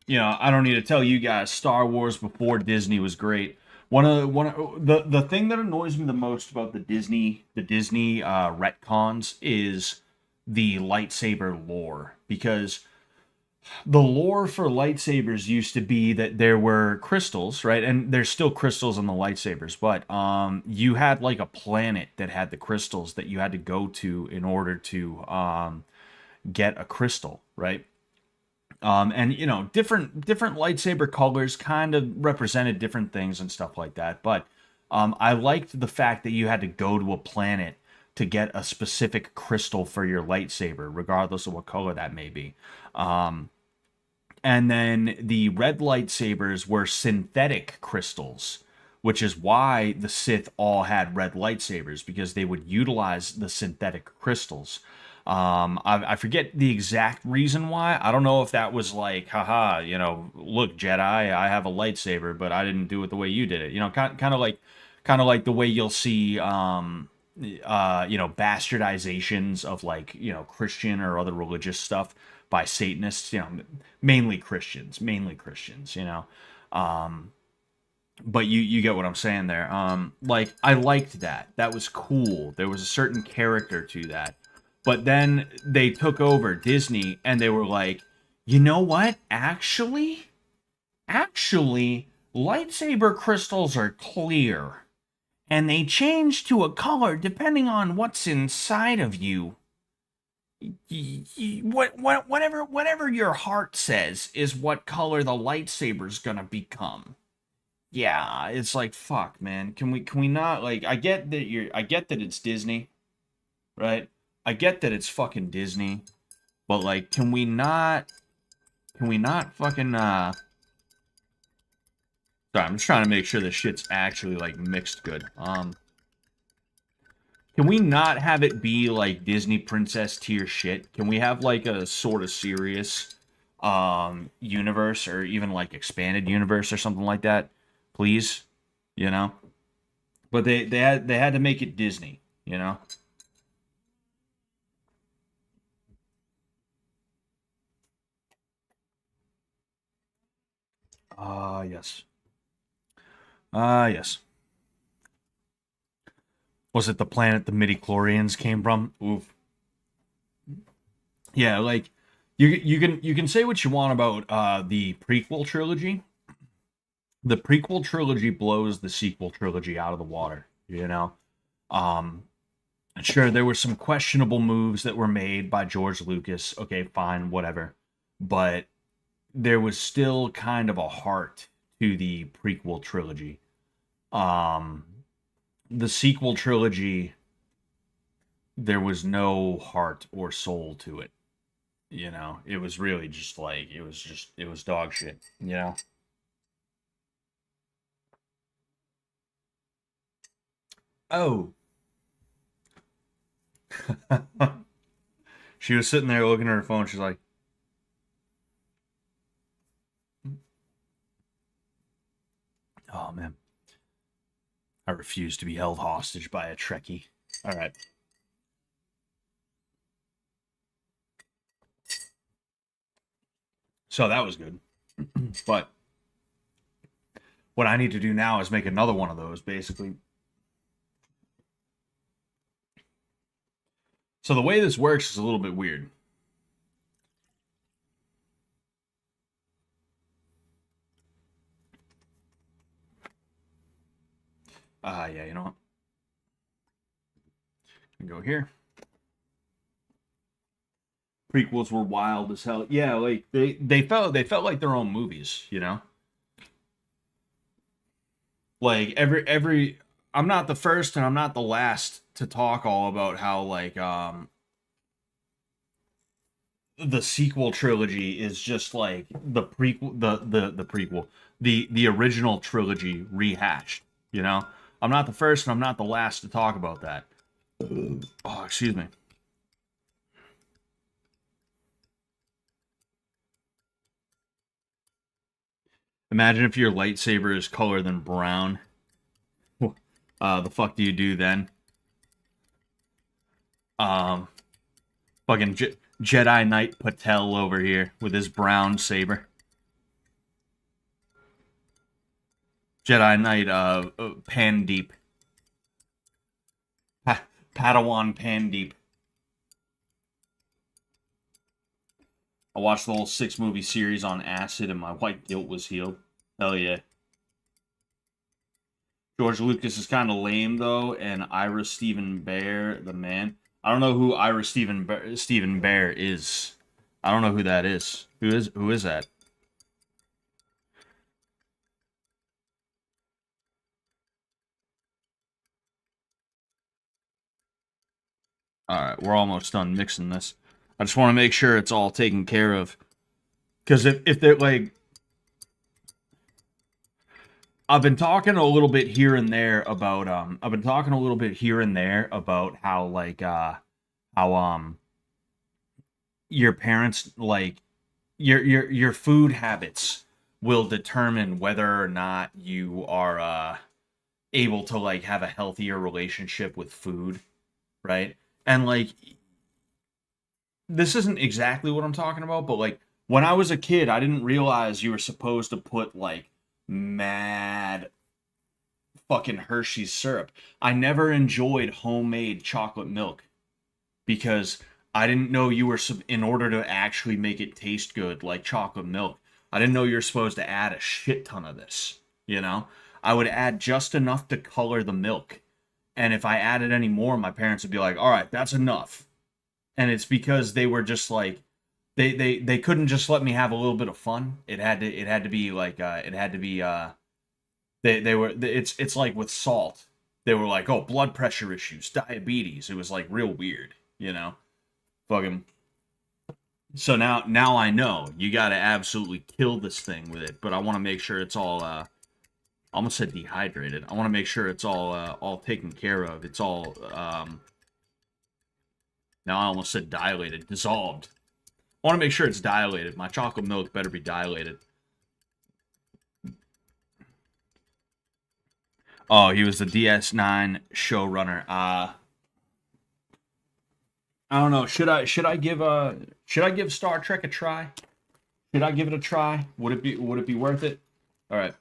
You know, I don't need to tell you guys Star Wars before Disney was great. The thing that annoys me the most about the Disney retcons is the lightsaber lore, because the lore for lightsabers used to be that there were crystals, right? And there's still crystals in the lightsabers, but you had like a planet that had the crystals that you had to go to in order to get a crystal, right? And you know, different lightsaber colors kind of represented different things and stuff like that. But I liked the fact that you had to go to a planet to get a specific crystal for your lightsaber, regardless of what color that may be. And then the red lightsabers were synthetic crystals, which is why the Sith all had red lightsabers, because they would utilize the synthetic crystals. I forget the exact reason why. I don't know if that was like, haha, you know, look, Jedi, I have a lightsaber, but I didn't do it the way you did it. You know, kind of like the way you'll see, you know, bastardizations of like, you know, Christian or other religious stuff by Satanists. You know, mainly Christians, you know. But you get what I'm saying there. Like I liked that. That was cool. There was a certain character to that. But then they took over Disney and they were like, you know what? Actually, lightsaber crystals are clear. And they change to a color depending on what's inside of you. Whatever your heart says is what color the lightsaber's gonna become. Yeah, it's like fuck, man. Can we not, like, I get that it's Disney, right? I get that it's fucking Disney, but like, can we not fucking sorry, I'm just trying to make sure this shit's actually like mixed good. Can we not have it be like Disney princess tier shit? Can we have like a sort of serious universe, or even like expanded universe or something like that? Please, you know? But they had to make it Disney, you know? Yes. Yes. Was it the planet the midi-chlorians came from? Oof. Yeah, like you can say what you want about the prequel trilogy. The prequel trilogy blows the sequel trilogy out of the water, you know. Um sure, there were some questionable moves that were made by George Lucas. Okay, fine, whatever. But there was still kind of a heart to the prequel trilogy. Um, the sequel trilogy there was no heart or soul to it. You know, it was really just like it was dog shit. You know. Oh. She was sitting there looking at her phone. She's like, "Oh man, I refuse to be held hostage by a Trekkie." All right. So that was good. But what I need to do now is make another one of those, basically. So the way this works is a little bit weird. Yeah, you know what? Go here. Prequels were wild as hell. Yeah, like they felt like their own movies, you know? Like every I'm not the first and I'm not the last to talk all about how like the sequel trilogy is just like the prequel the prequel the original trilogy rehashed, you know? I'm not the first and I'm not the last to talk about that. Oh, excuse me. Imagine if your lightsaber is colored than brown. The fuck do you do then? Um, fucking Jedi Knight Patel over here with his brown saber. Jedi Knight Pandeep. Padawan Pandeep. I watched the whole 6-movie series on acid and my white guilt was healed. Hell yeah. George Lucas is kind of lame though, and Ira Stephen Bear, the man. I don't know who Ira Stephen Bear is. I don't know who that is. Who is that? All right, we're almost done mixing this. I just want to make sure it's all taken care of. Because if they're like, I've been talking a little bit here and there about I've been talking a little bit here and there about how like how your parents like your food habits will determine whether or not you are able to like have a healthier relationship with food, right? And like this isn't exactly what I'm talking about, but like when I was a kid, I didn't realize you were supposed to put like mad fucking Hershey's syrup. I never enjoyed homemade chocolate milk because I didn't know you were in order to actually make it taste good like chocolate milk. I didn't know you're supposed to add a shit ton of this, you know? I would add just enough to color the milk. And if I added any more, my parents would be like, "All right, that's enough." And it's because they were just like they couldn't just let me have a little bit of fun. It had to be like it had to be they were it's like with salt. They were like, "Oh, blood pressure issues, diabetes." It was like real weird, you know? Fucking so now I know you got to absolutely kill this thing with it, but I want to make sure it's all I almost said dehydrated. I want to make sure it's all taken care of. It's all now I almost said dilated, dissolved. I want to make sure it's dilated. My chocolate milk better be dilated. Oh, he was the DS9 showrunner. I don't know. Should I give Star Trek a try? Should I give it a try? Would it be worth it? All right.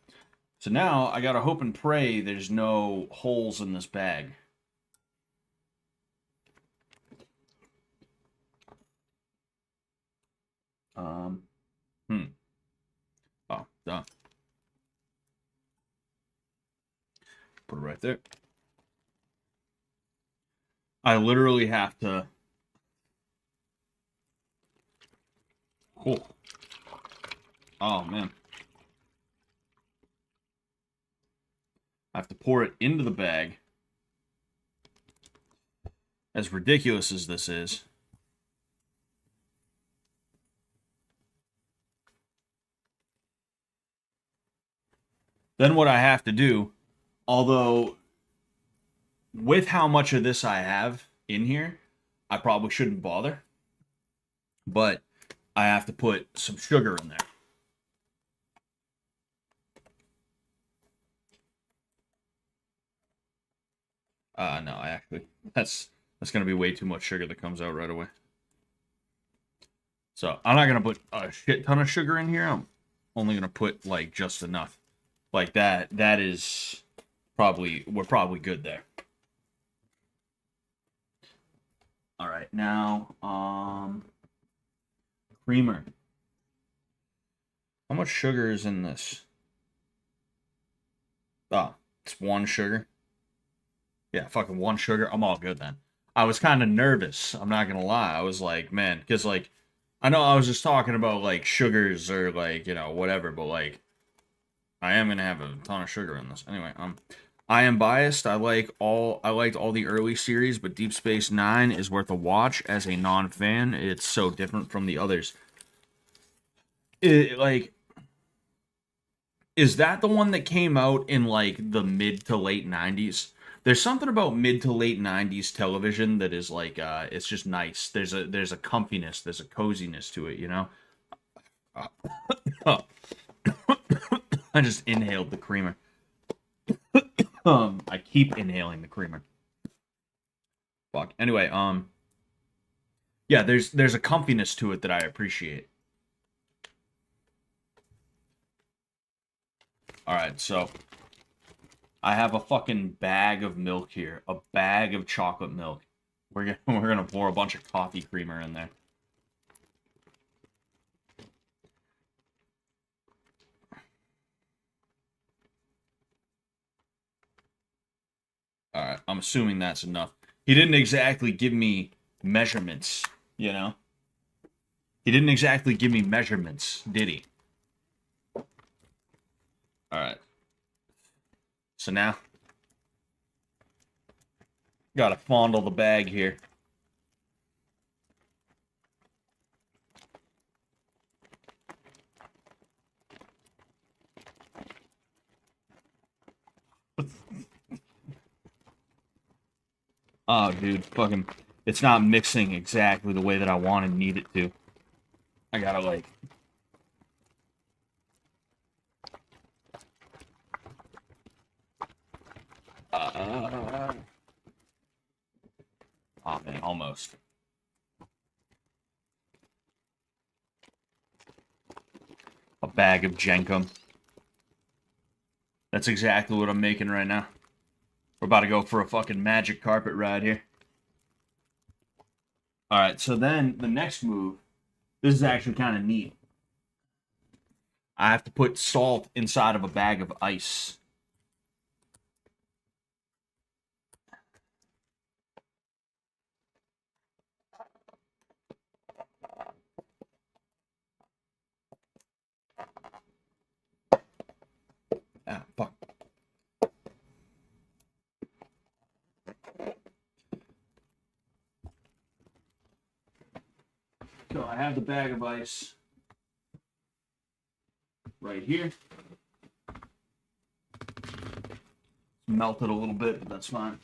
So now I gotta hope and pray there's no holes in this bag. Um. Oh, done. Put it right there. I literally have to. Oh. Oh man. I have to pour it into the bag. as ridiculous as this is, then what I have to do, although with how much of this I have in here, I probably shouldn't bother, but I have to put some sugar in there. No, actually, that's gonna be way too much sugar that comes out right away. So I'm not gonna put a shit ton of sugar in here. I'm only gonna put like just enough, like that. That is we're probably good there. All right, now creamer. How much sugar is in this? Oh, it's one sugar. Yeah, fucking one sugar. I'm all good then. I was kind of nervous. I'm not gonna lie. I was like, man, because like, I know I was just talking about like sugars or like whatever, but like, I am gonna have a ton of sugar in this anyway. I am biased. I liked all the early series, but Deep Space Nine is worth a watch as a non-fan. It's so different from the others. Is that the one that came out in like the mid to late 90s? There's something about mid to late 90s television that is like it's just nice. There's a comfiness, there's a coziness to it, Oh. I just inhaled the creamer. I keep inhaling the creamer. Fuck. Anyway, yeah, there's a comfiness to it that I appreciate. All right, so I have a fucking bag of milk here, a bag of chocolate milk. We're gonna pour a bunch of coffee creamer in there. All right, I'm assuming that's enough. He didn't exactly give me measurements, He didn't exactly give me measurements, did he? All right. So now, gotta fondle the bag here. Oh, dude, fucking, it's not mixing exactly the way that I want and need it to. I gotta, like... Oh, man, almost. A bag of Jenkum. That's exactly what I'm making right now. We're about to go for a fucking magic carpet ride here. Alright, so then the next move, this is actually kind of neat. I have to put salt inside of a bag of ice. Ah, fuck. So I have the bag of ice right here. Melted a little bit, but that's fine.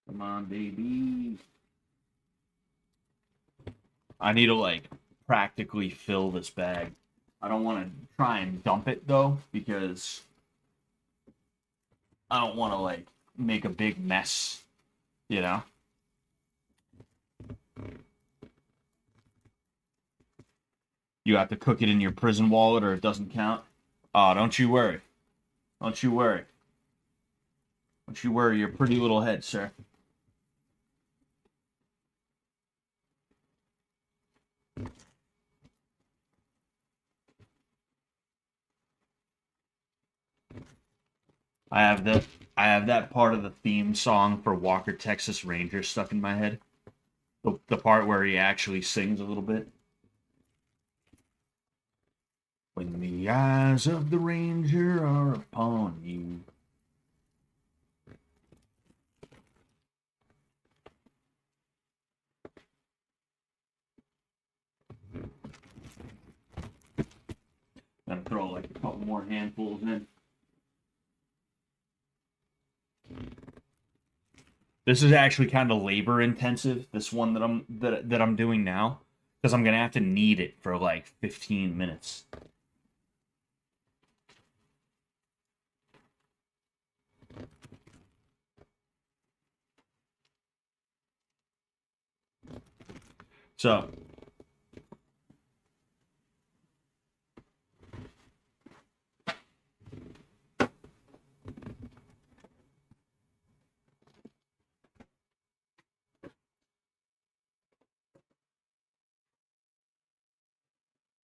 Come on, baby. I need to, like, practically fill this bag. I don't want to try and dump it, though, because I don't want to, like, make a big mess, You have to cook it in your prison wallet or it doesn't count. Oh, don't you worry. Don't you worry. Don't you worry your pretty little head, sir. I have that part of the theme song for Walker Texas Ranger stuck in my head. The part where he actually sings a little bit. When the eyes of the ranger are upon you. Gonna throw like a couple more handfuls in. This is actually kind of labor intensive. This one that I'm doing now, because I'm gonna have to knead it for like 15 minutes. So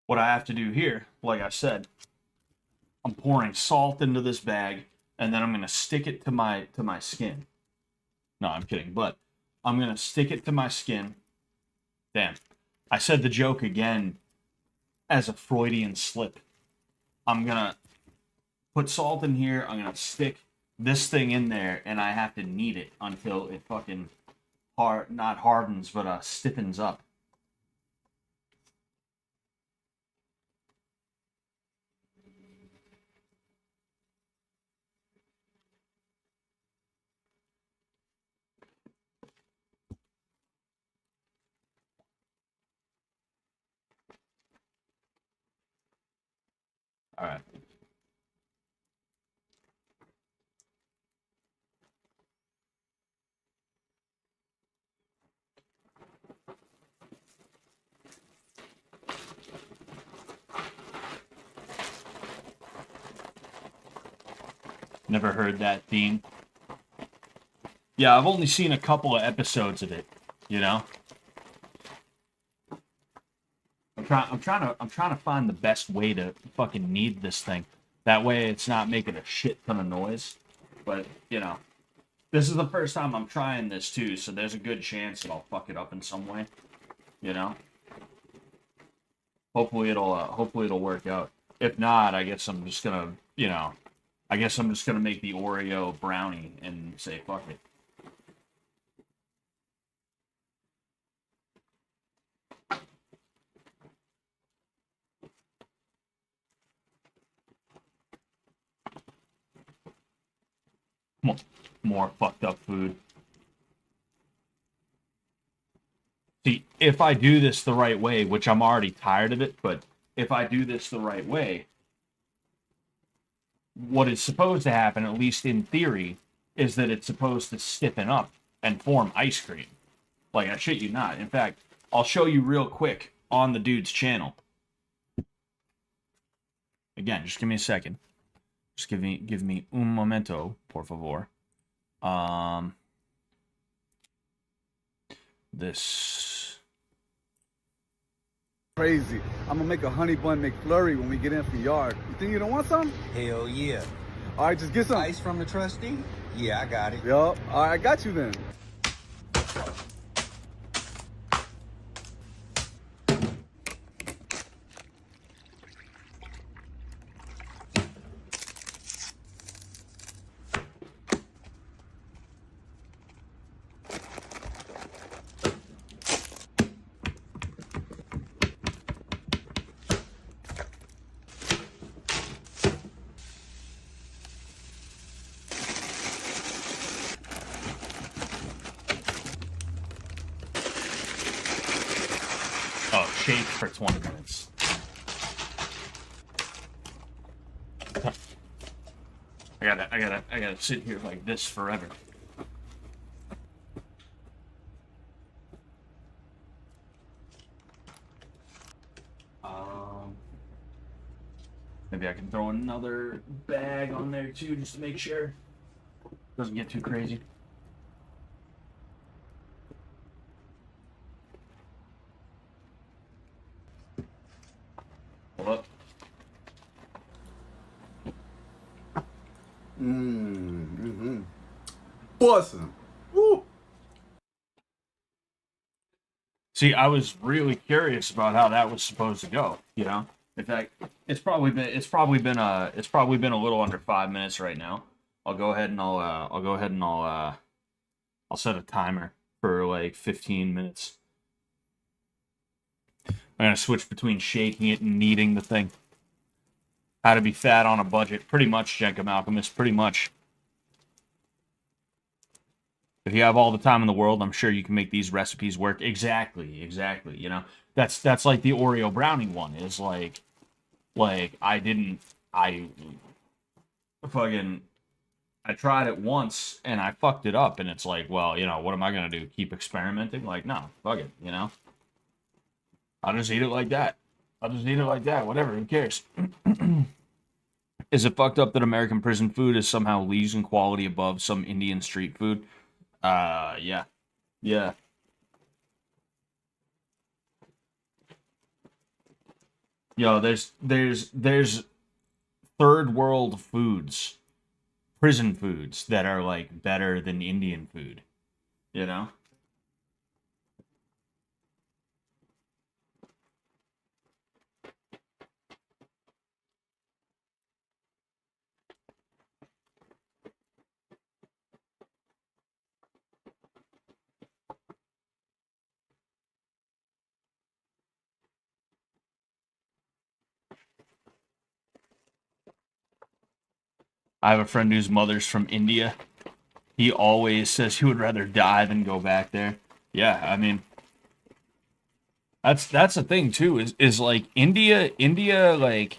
what I have to do here, like I said, I'm pouring salt into this bag, and then I'm gonna stick it to my skin. No, I'm kidding, but I'm gonna stick it to my skin. Damn, I said the joke again as a Freudian slip. I'm gonna put salt in here. I'm gonna stick this thing in there, and I have to knead it until it fucking not hardens, but stiffens up. All right. Never heard that theme. Yeah, I've only seen a couple of episodes of it, you know? I'm trying to find the best way to fucking knead this thing. That way it's not making a shit ton of noise. But, you know, this is the first time I'm trying this too, so there's a good chance that I'll fuck it up in some way, you know? Hopefully it'll work out. If not, I guess I'm just gonna, you know, I guess I'm just gonna make the Oreo brownie and say fuck it. More fucked up food. See, if I do this the right way, which I'm already tired of it, but if I do this the right way, what is supposed to happen, at least in theory, is that it's supposed to stiffen up and form ice cream. Like, I shit you not. In fact, I'll show you real quick on the dude's channel. Again, just give me a second. Just give me un momento, por favor. This. Crazy. I'm gonna make a honey bun McFlurry when we get in from the yard. You think you don't want some? Hell yeah. All right, just get some. Ice from the trustee? Yeah, I got it. Yup. All right, I got you then. Oh, shake for 20 minutes. I gotta sit here like this forever. Maybe I can throw another bag on there too, just to make sure it doesn't get too crazy. Hold up. Mmm. Bussin'. Woo. See, I was really curious about how that was supposed to go. You know, in fact, it's probably been a little under 5 minutes right now. I'll go ahead and I'll set a timer for like 15 minutes. I'm gonna switch between shaking it and kneading the thing. How to be fat on a budget, pretty much, Jenka Malcolmist, pretty much. If you have all the time in the world, I'm sure you can make these recipes work. Exactly. You know, that's like the Oreo brownie one. Is like I fucking I tried it once and I fucked it up, and it's like, well, you know, what am I gonna do? Keep experimenting? Like, no, fuck it, you know. I'll just eat it like that. Whatever. Who cares? Is it fucked up that American prison food is somehow leagues in quality above some Indian street food? Yeah. Yeah. Yo, there's third world foods, prison foods that are like better than Indian food, you know? I have a friend whose mother's from India. He always says he would rather die than go back there. Yeah, I mean, that's the thing too. Is like India like,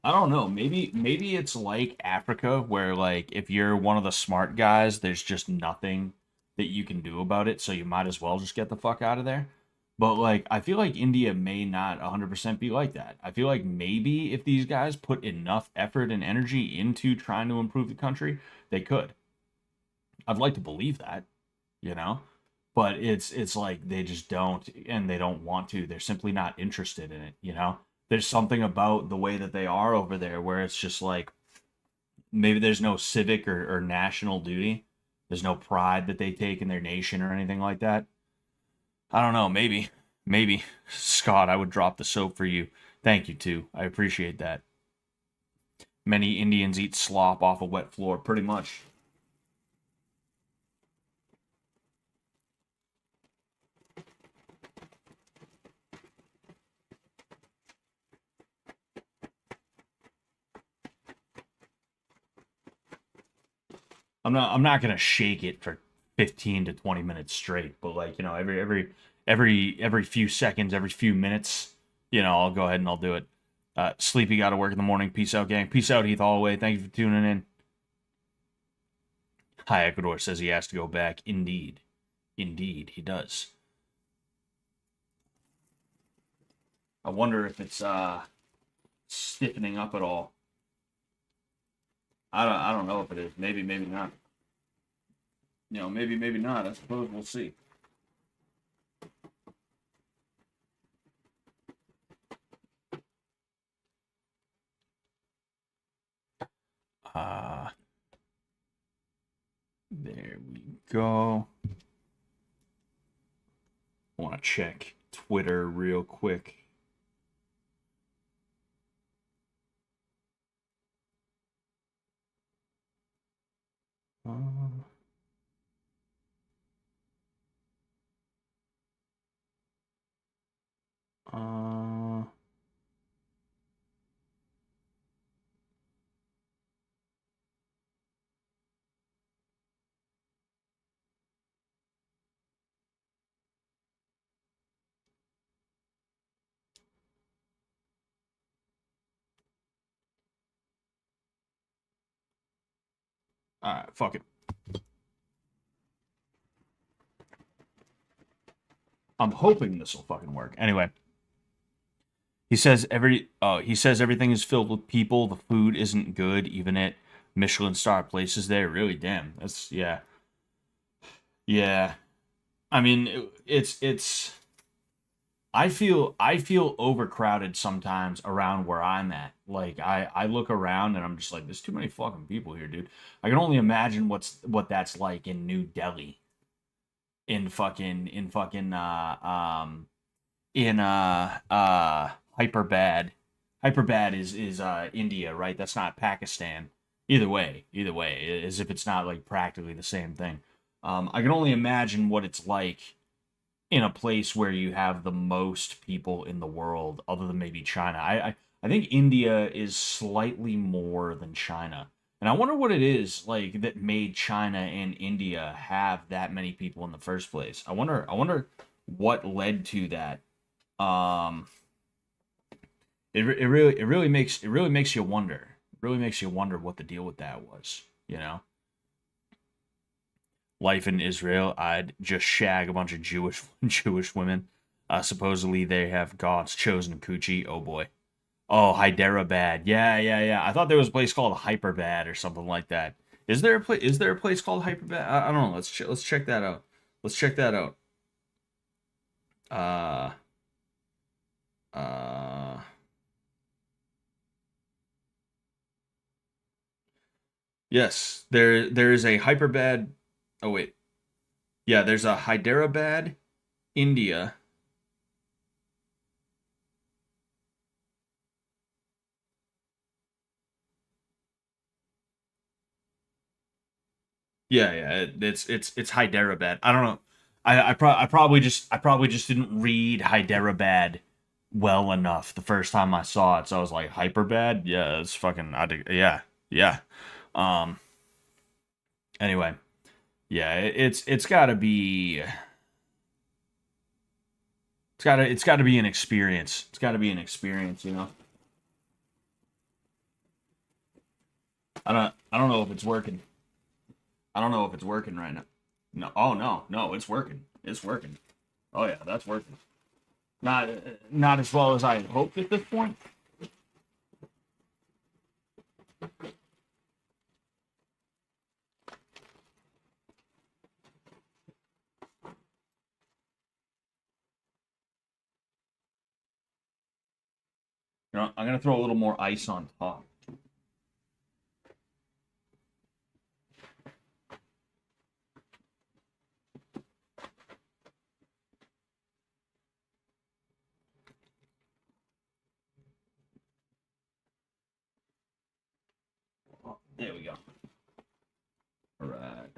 I don't know. Maybe it's like Africa, where like if you're one of the smart guys, there's just nothing that you can do about it. So you might as well just get the fuck out of there. But like, I feel like India may not 100% be like that. I feel like maybe if these guys put enough effort and energy into trying to improve the country, they could. I'd like to believe that, you know? But it's like they just don't, and they don't want to. They're simply not interested in it, you know? There's something about the way that they are over there where it's just like maybe there's no civic or national duty. There's no pride that they take in their nation or anything like that. I don't know, maybe. Scott, I would drop the soap for you. Thank you, too. I appreciate that. Many Indians eat slop off a wet floor, pretty much. I'm not gonna shake it for 15 to 20 minutes straight, but like, you know, every few seconds, every few minutes, you know, I'll go ahead and I'll do it. Sleepy, gotta work in the morning. Peace out, gang. Peace out, Heath Holloway. Thank you for tuning in. Hi, Ecuador says he has to go back. Indeed, he does. I wonder if it's stiffening up at all. I don't know if it is. Maybe not. You know, maybe not. I suppose we'll see. There we go. I want to check Twitter real quick. Alright, fuck it. I'm hoping this will fucking work. Anyway. He says everything is filled with people. The food isn't good, even at Michelin star places there. Really, damn. That's yeah. Yeah. I mean, it's I feel overcrowded sometimes around where I'm at. Like I look around and I'm just like, there's too many fucking people here, dude. I can only imagine what that's like in New Delhi, in Hyperbad. Hyperbad is India, right? That's not Pakistan. Either way, as if it's not like practically the same thing. I can only imagine what it's like in a place where you have the most people in the world, other than maybe China. I think India is slightly more than China. And I wonder what it is like that made China and India have that many people in the first place. I wonder what led to that. Um it really makes you wonder. It really makes you wonder what the deal with that was, you know? Life in Israel, I'd just shag a bunch of Jewish women. Supposedly they have God's chosen coochie. Oh boy. Oh, Hyderabad. Yeah. I thought there was a place called Hyperbad or something like that. Is there a place called Hyperbad? I don't know. Let's check that out. Let's check that out. Uh uh yes, there is a Hyperbad. Oh wait. Yeah, there's a Hyderabad, India. Yeah, it's Hyderabad. I don't know. I probably just didn't read Hyderabad well enough the first time I saw it, so I was like Hyperbad. Yeah, it's fucking. Yeah. Um. Anyway, yeah, it's got to be. It's got to be an experience. It's got to be an experience, you know. I don't know if it's working. I don't know if it's working right now. No. Oh no, it's working. It's working. Oh yeah, that's working. Not not as well as I had hoped at this point. You know, I'm gonna throw a little more ice on top. Oh, there we go. All right.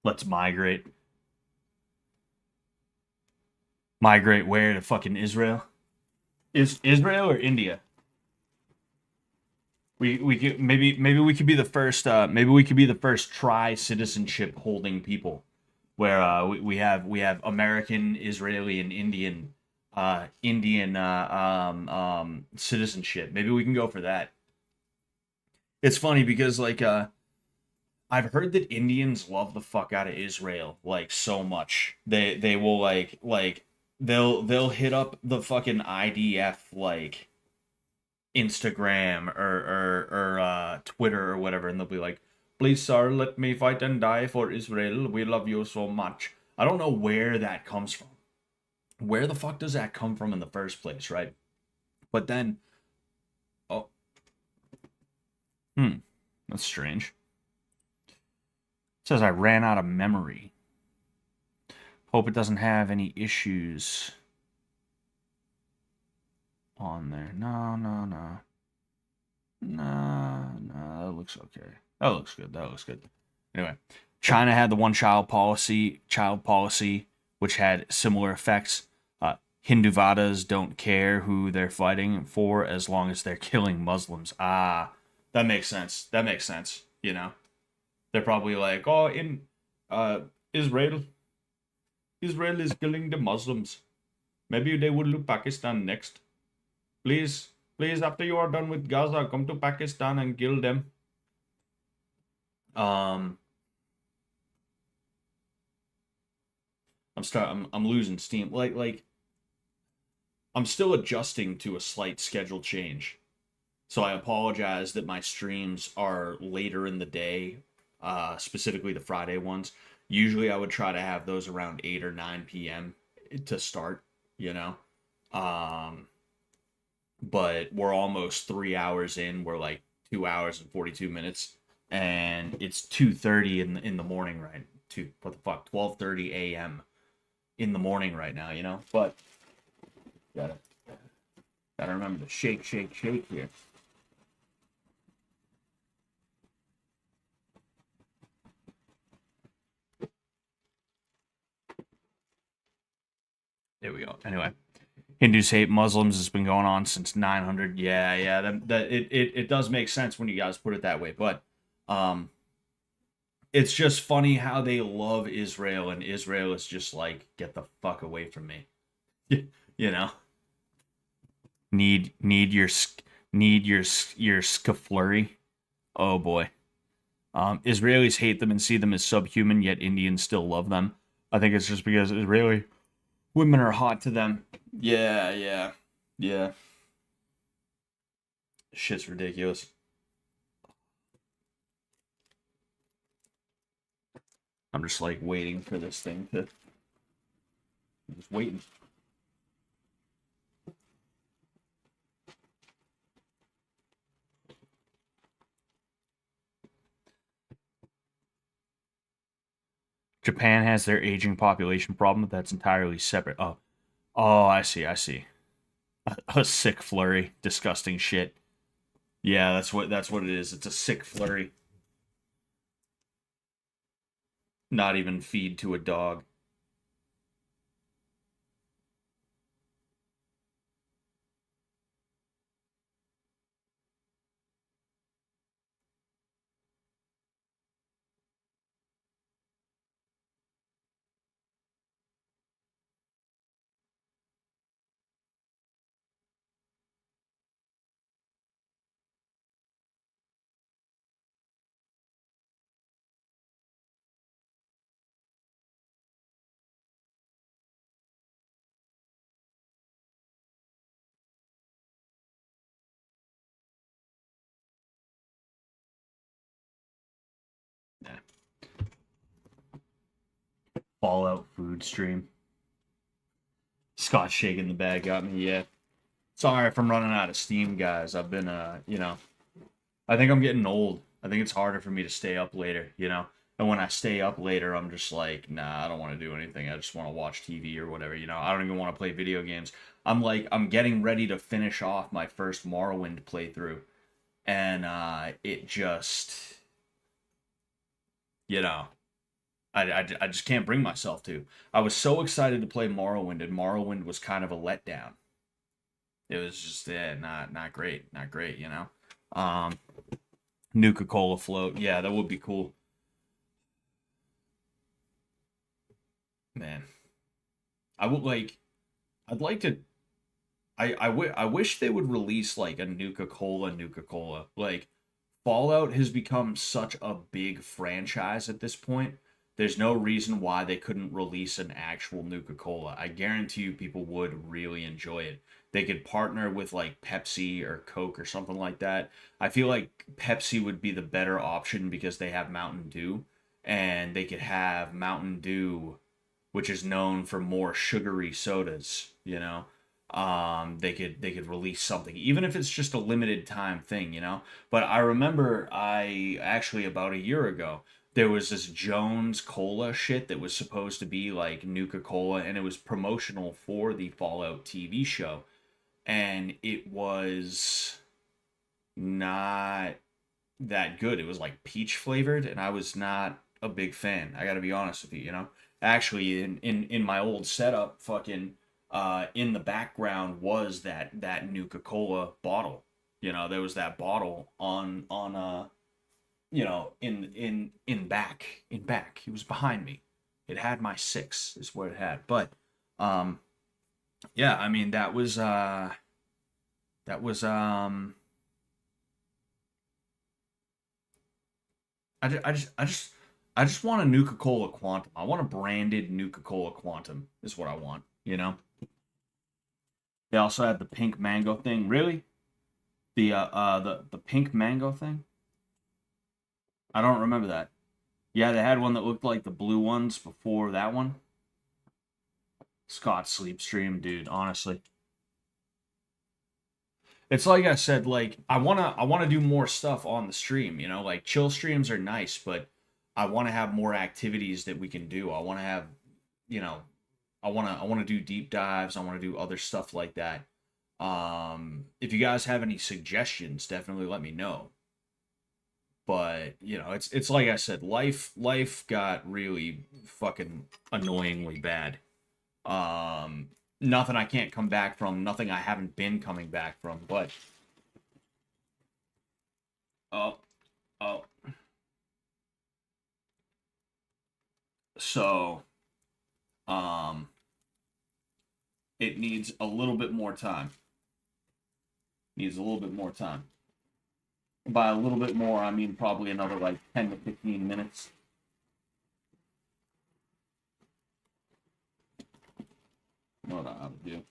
Let's migrate. Migrate where to fucking Israel? Is Israel or India? We could maybe we could be the first maybe we could be the first tri citizenship holding people where we have American, Israeli, and Indian citizenship. Maybe we can go for that. It's funny because like I've heard that Indians love the fuck out of Israel like so much. They will they'll hit up the fucking IDF like Instagram or Twitter or whatever, and they'll be like, "Please, sir, let me fight and die for Israel. We love you so much." I don't know where that comes from. Where the fuck does that come from in the first place, right? But then, oh, hmm, that's strange. It says I ran out of memory. Hope it doesn't have any issues on there. No. That looks okay. That looks good. That looks good. Anyway, China had the child policy, which had similar effects. Hinduvadas don't care who they're fighting for as long as they're killing Muslims. Ah, that makes sense. That makes sense. You know, they're probably like, oh, in Israel, Israel is killing the Muslims. Maybe they will look Pakistan next. Please, after you are done with Gaza, come to Pakistan and kill them. Um, I'm losing steam. Like I'm still adjusting to a slight schedule change. So I apologize that my streams are later in the day. specifically the Friday ones. Usually I would try to have those around 8 or 9 p.m. to start, you know. Um, but we're almost 3 hours in. We're like 2 hours and 42 minutes, and it's 2:30 in the morning, right? What the fuck, 12:30 a.m. in the morning right now, you know. But gotta remember to shake, shake, shake here. There we go. Anyway, Hindus hate Muslims has been going on since 900. Yeah, it does make sense when you guys put it that way. But it's just funny how they love Israel, and Israel is just like, get the fuck away from me. You know, need your scaflurry. Oh boy. Israelis hate them and see them as subhuman, yet Indians still love them. I think it's just because Israeli women are hot to them. Yeah. Shit's ridiculous. I'm just like waiting for this thing to. I'm just waiting. Japan has their aging population problem, but that's entirely separate. Oh, I see. A sick flurry, disgusting shit. Yeah, that's what it is. It's a sick flurry. Not even feed to a dog. Yeah. Fallout food stream. Scott shaking the bag got me. Yeah. Sorry if I'm running out of steam, guys. I've been, I think I'm getting old. I think it's harder for me to stay up later, you know? And when I stay up later, I'm just like, nah, I don't want to do anything. I just want to watch TV or whatever, you know? I don't even want to play video games. I'm getting ready to finish off my first Morrowind playthrough. And it just, you know, I just can't bring myself to. I was so excited to play Morrowind, and Morrowind was kind of a letdown. It was just not great, you know. Nuka-Cola float, yeah, that would be cool, man. I'd like to. I wish they would release like a Nuka-Cola. Like Fallout has become such a big franchise at this point. There's no reason why they couldn't release an actual Nuka-Cola. I guarantee you people would really enjoy it. They could partner with like Pepsi or Coke or something like that. I feel like Pepsi would be the better option because they have Mountain Dew, and they could have Mountain Dew, which is known for more sugary sodas, you know. They could release something, even if it's just a limited time thing, you know. But I remember I actually about a year ago there was this Jones Cola shit that was supposed to be like Nuka Cola, and it was promotional for the Fallout TV show, and it was not that good. It was like peach flavored, and I was not a big fan. I got to be honest with you, you know. Actually, in my old setup, fucking in the background was that Nuka Cola bottle. You know, there was that bottle on you know, in back. It was behind me. It had my 6 is what it had. But yeah, I mean that was I just want a Nuka Cola Quantum. I want a branded Nuka Cola Quantum is what I want, you know. They also had the pink mango thing. Really? The pink mango thing? I don't remember that. Yeah, they had one that looked like the blue ones before that one. Scott sleep stream, dude, honestly. It's like I said, like I wanna do more stuff on the stream, you know, like chill streams are nice, but I wanna have more activities that we can do. I wanna have, you know, I wanna do deep dives, I wanna do other stuff like that. If you guys have any suggestions, definitely let me know. But, you know, it's like I said, life got really fucking annoyingly bad. Nothing I can't come back from, nothing I haven't been coming back from, but oh, oh. So, um, it needs a little bit more time. Needs a little bit more time. By a little bit more, I mean probably another like 10 to 15 minutes. What I would do.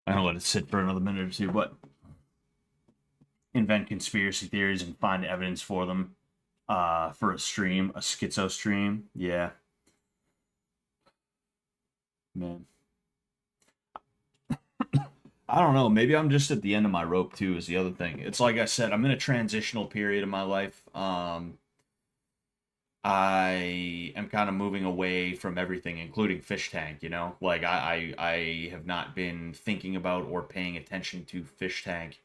I'm gonna let it sit for another minute or two, but invent conspiracy theories and find evidence for them. For a stream, a schizo stream. Yeah. Man. I don't know. Maybe I'm just at the end of my rope too, is the other thing. It's like I said, I'm in a transitional period of my life. I am kind of moving away from everything, including fish tank, you know? Like I have not been thinking about or paying attention to fish tank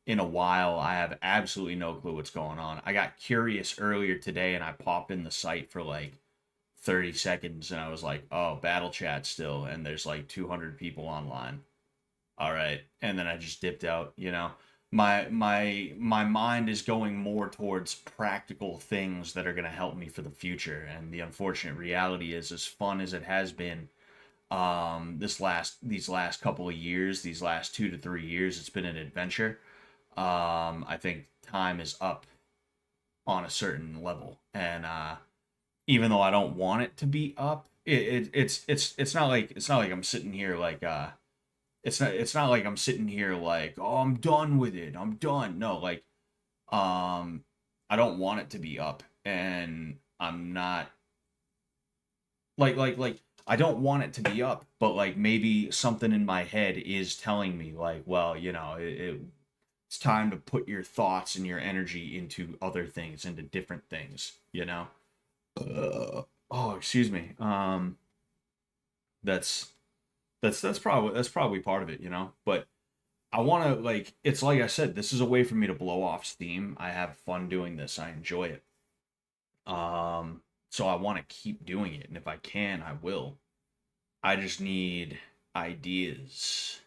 in a while. I have absolutely no clue what's going on. I got curious earlier today and I popped in the site for like 30 seconds and I was like, oh, battle chat still, and there's like 200 people online. All right. And then I just dipped out, you know. My mind is going more towards practical things that are going to help me for the future. And the unfortunate reality is, as fun as it has been, these last couple of years, these last 2 to 3 years, it's been an adventure. I think time is up on a certain level, and even though I don't want it to be up, it's not like I'm sitting here like it's not like I'm sitting here like, oh, I'm done with it, I'm done. No, like, I don't want it to be up, and I'm not like I don't want it to be up, but like maybe something in my head is telling me like, well, you know, it's time to put your thoughts and your energy into other things, into different things, you know. Oh, excuse me. That's that's probably part of it, you know. But I want to, like, it's like I said, this is a way for me to blow off steam. I have fun doing this. I enjoy it. So I want to keep doing it, and if I can, I will. I just need ideas.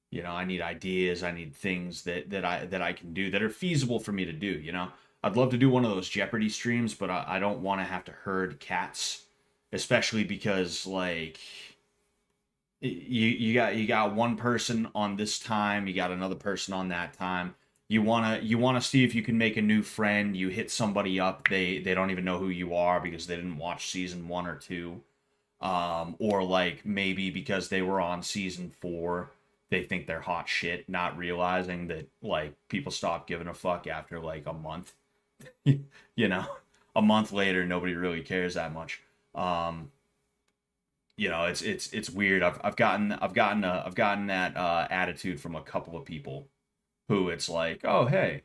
You know, I need ideas. I need things that I can do that are feasible for me to do. You know, I'd love to do one of those Jeopardy streams, but I don't want to have to herd cats, especially because like you got one person on this time, you got another person on that time. You wanna see if you can make a new friend. You hit somebody up, they don't even know who you are because they didn't watch season 1 or 2, or like maybe because they were on season 4, they think they're hot shit, not realizing that like people stop giving a fuck after like a month. You know, a month later, nobody really cares that much. You know, it's weird. I've gotten that attitude from a couple of people who it's like, oh hey,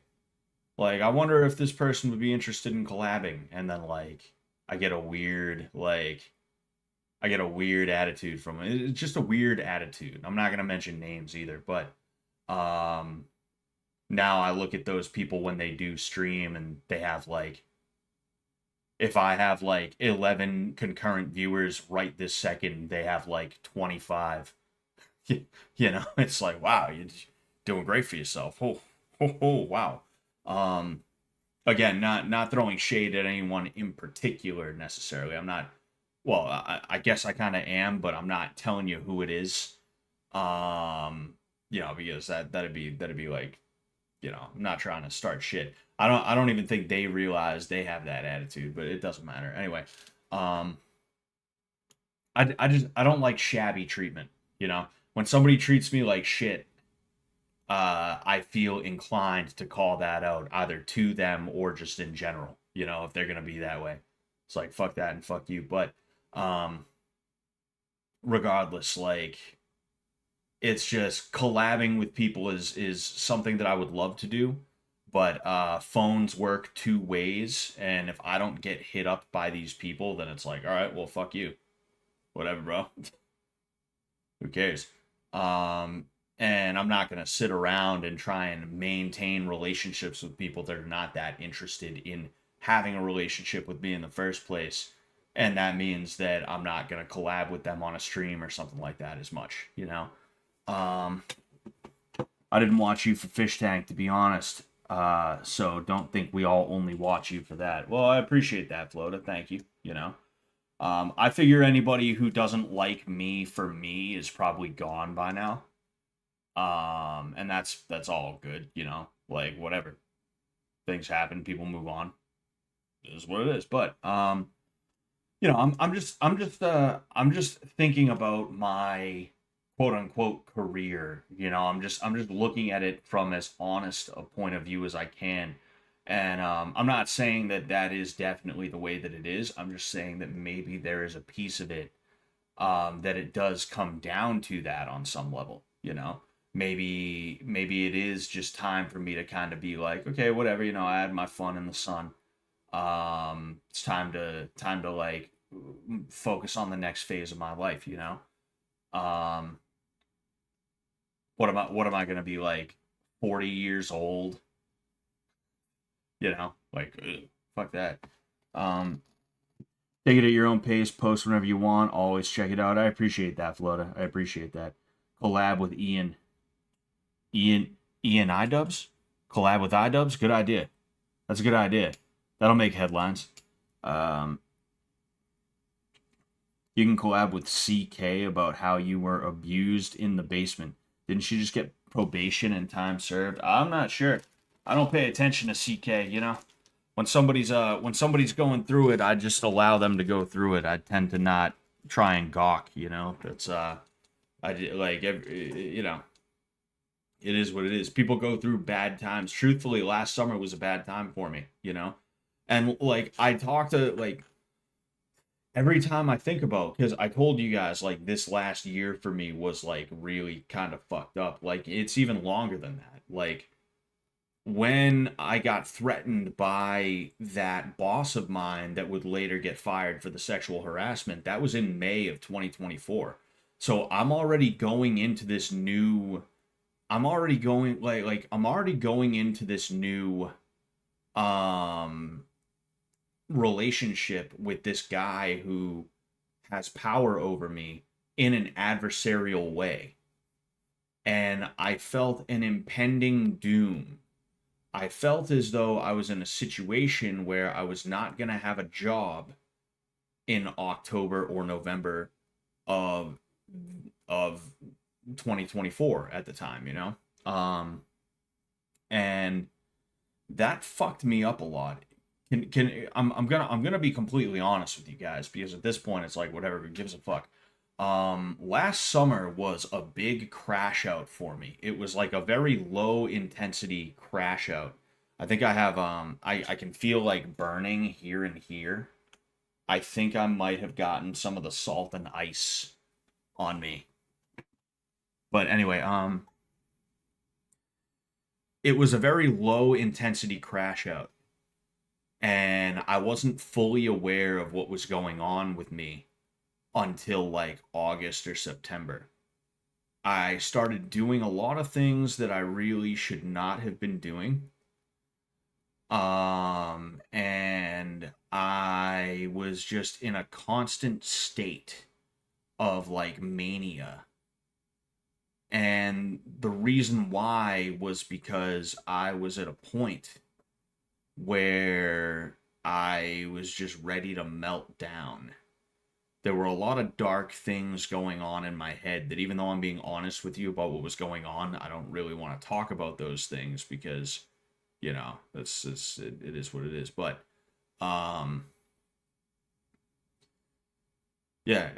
like I wonder if this person would be interested in collabing, and then like I get a weird like I get a weird attitude from it. It's just a weird attitude. I'm not gonna mention names either, but um now I look at those people when they do stream and they have like, if I have like 11 concurrent viewers right this second, they have like 25. You know, it's like, wow, you're doing great for yourself. Oh, wow. Um, Again, not throwing shade at anyone in particular necessarily. I'm not. Well, I guess I kind of am, but I'm not telling you who it is. You know, because that'd be like I'm not trying to start shit. I don't even think they realize they have that attitude, but it doesn't matter. Anyway, um I don't like shabby treatment, you know? When somebody treats me like shit, I feel inclined to call that out either to them or just in general, if they're gonna be that way. It's like fuck that and fuck you. But um regardless, like it's just collabing with people is something that I would love to do, but phones work two ways, and if I don't get hit up by these people, then it's like, all right, well, fuck you, whatever, bro. Who cares? Um, and I'm not gonna sit around and try and maintain relationships with people that are not that interested in having a relationship with me in the first place. And that means that I'm not gonna collab with them on a stream or something like that as much, Um, I didn't watch you for Fish Tank, to be honest. So don't think we all only watch you for that. Well, I appreciate that, Floda. Thank you. I figure anybody who doesn't like me for me is probably gone by now. And that's all good, like whatever. Things happen, people move on. It is what it is. But I'm just thinking about my quote unquote career. I'm just looking at it from as honest a point of view as I can. And I'm not saying that that is definitely the way that it is. I'm just saying that maybe there is a piece of it that it does come down to that on some level. Maybe it is just time for me to kind of be like, okay, whatever, I had my fun in the sun. It's time to like focus on the next phase of my life. Um, what am I gonna be like 40 years old? Like ugh, fuck that. Um, Take it at your own pace, post whenever you want, always check it out. I appreciate that, Flota. I appreciate that. Collab with Ian. Ian iDubbbz? Collab with iDubbbz? Good idea. That's a good idea. That'll make headlines. Um, you can collab with CK about how you were abused in the basement. Didn't she just get probation and time served? I'm not sure. I don't pay attention to CK. When somebody's going through it, I just allow them to go through it. I tend to not try and gawk. That's it is what it is. People go through bad times. Truthfully, last summer was a bad time for me. And like I talk to like every time I think about, because I told you guys like this last year for me was like really kind of fucked up. Like it's even longer than that. Like when I got threatened by that boss of mine that would later get fired for the sexual harassment, that was in May of 2024. So I'm already going into this new I'm already going I'm already going into this new um relationship with this guy who has power over me in an adversarial way. And I felt an impending doom. I felt as though I was in a situation where I was not going to have a job in October or November of of 2024 at the time. And that fucked me up a lot. I'm gonna be completely honest with you guys, because at this point it's like whatever, who gives a fuck. Last summer was a big crash out for me. It was like a very low intensity crash out. I think I have I can feel like burning here and here. I think I might have gotten some of the salt and ice on me. But anyway, it was a very low intensity crash out, and I wasn't fully aware of what was going on with me until like August or September. I started doing a lot of things that I really should not have been doing. And I was just in a constant state of like mania. And the reason why was because I was at a point where I was just ready to melt down. there were a lot of dark things going on in my head that, even though I'm being honest with you about what was going on, I don't really want to talk about those things because, you know, it is what it is. But yeah,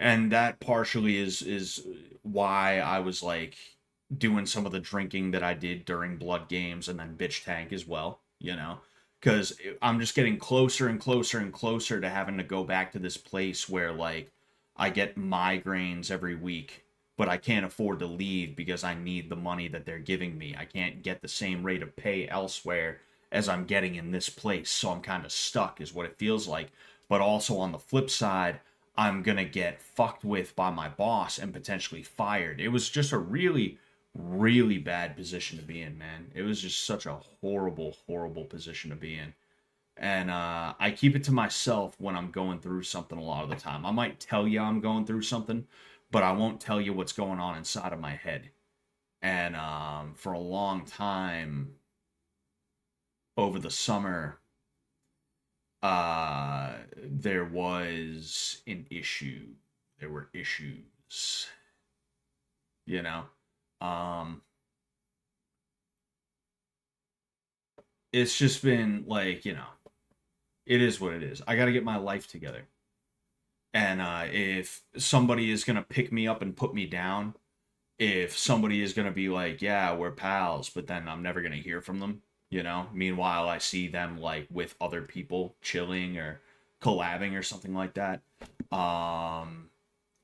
and that partially is why I was like doing some of the drinking that I did during Blood Games and then Bitch Tank as well, you know, because I'm just getting closer and closer and closer to having to go back to this place where like I get migraines every week, but I can't afford to leave because I need the money that they're giving me. I can't get the same rate of pay elsewhere as I'm getting in this place, so I'm kind of stuck is what it feels like. But also on the flip side, I'm gonna get fucked with by my boss and potentially fired. It was just a really, really bad position to be in, man. It was just such a horrible, horrible position to be in. And I keep it to myself when I'm going through something a lot of the time. I might tell you I'm going through something, but I won't tell you what's going on inside of my head. And for a long time over the summer, there was an issue. There were issues, you know. It's just been like, you know, it is what it is. I got to get my life together. And if somebody is going to pick me up and put me down, if somebody is going to be like, yeah, we're pals, but then I'm never going to hear from them, you know? Meanwhile, I see them like with other people chilling or collabing or something like that.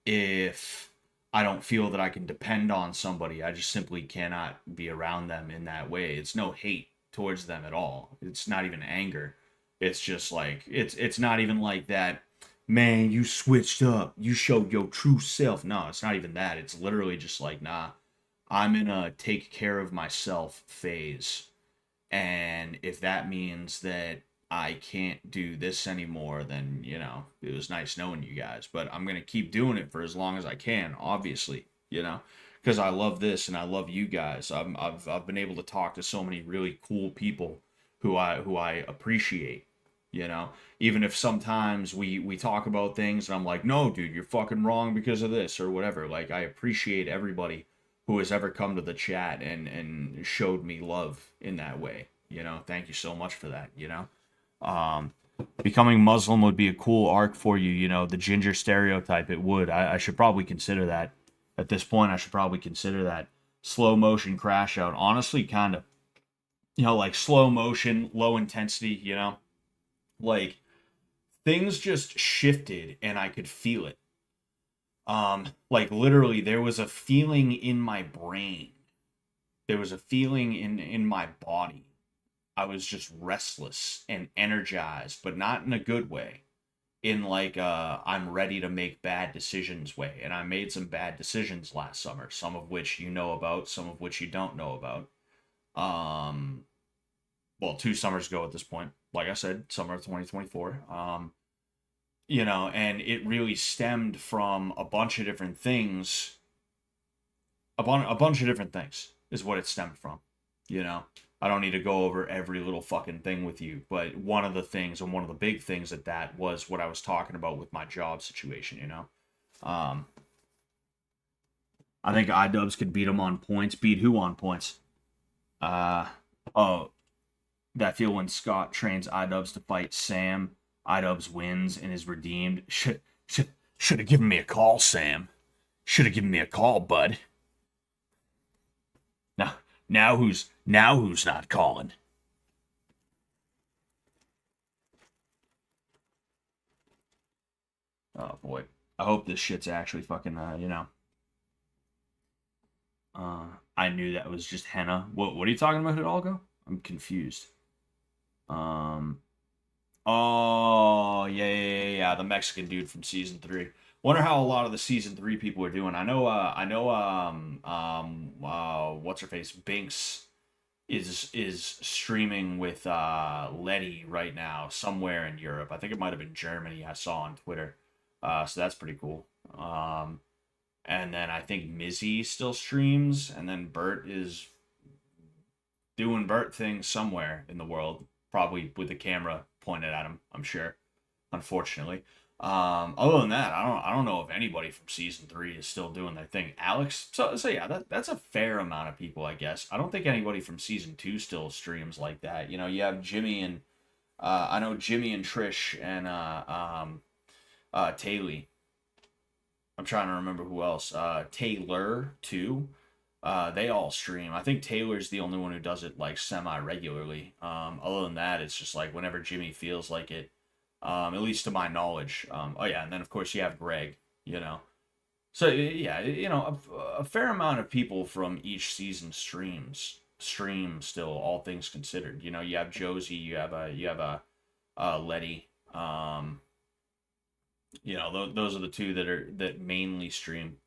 If I don't feel that I can depend on somebody, I just simply cannot be around them in that way. It's no hate towards them at all. It's not even anger. It's just like it's not even like that, man, you switched up. You showed your true self. No, it's not even that. It's literally just like, nah, I'm in a take care of myself phase. And if that means that I can't do this anymore, then, you know, it was nice knowing you guys. But I'm going to keep doing it for as long as I can, obviously, you know, because I love this and I love you guys. I've been able to talk to so many really cool people who I appreciate, you know, even if sometimes we talk about things and I'm like, no, dude, you're fucking wrong because of this or whatever. Like, I appreciate everybody who has ever come to the chat and showed me love in that way. You know, thank you so much for that, you know. Becoming Muslim would be a cool arc for you, you know, the ginger stereotype, it would. I should probably consider that. At this point, I should probably consider that. Slow motion crash out. Honestly, kind of, you know, like slow motion, low intensity, you know. Like, things just shifted and I could feel it. Like literally there was a feeling in my brain. There was a feeling in my body. I was just restless and energized, but not in a good way. In like I'm ready to make bad decisions way. And I made some bad decisions last summer, some of which you know about, some of which you don't know about. Well, 2 summers ago at this point. Like I said, summer of 2024. You know, and it really stemmed from a bunch of different things. A bunch of different things is what it stemmed from, you know. I don't need to go over every little fucking thing with you, but one of the things, and one of the big things at that, was what I was talking about with my job situation, you know. I think iDubbbz could beat him on points. Beat who on points? Oh, that feel when Scott trains iDubbbz to fight Sam. iDubbbz wins and is redeemed. Should have given me a call, Sam. Should have given me a call, bud. Now who's not calling? Oh boy. I hope this shit's actually fucking you know. I knew that was just henna. What are you talking about, Hidalgo? I'm confused. Oh, yeah, the Mexican dude from season 3. Wonder how a lot of the season 3 people are doing. I know, what's her face? Binks is streaming with Letty right now somewhere in Europe. I think it might have been Germany. I saw on Twitter. So that's pretty cool. And then I think Mizzy still streams, and then Bert is doing Bert things somewhere in the world, probably with the camera pointed at him, I'm sure, unfortunately. Other than that, I don't know if anybody from season 3 is still doing their thing. Alex, so yeah, that's a fair amount of people, I guess. I don't think anybody from season 2 still streams like that. You know, you have Jimmy and I know Jimmy and Trish and Taylor. I'm trying to remember who else. Taylor too. They all stream. I think Taylor's the only one who does it like semi regularly. Other than that, it's just like whenever Jimmy feels like it. At least to my knowledge. Oh yeah, and then of course you have Greg. You know, so yeah, you know, a fair amount of people from each season stream still, all things considered. You know, you have Josie, you have a Letty. You know, those are the two that mainly stream.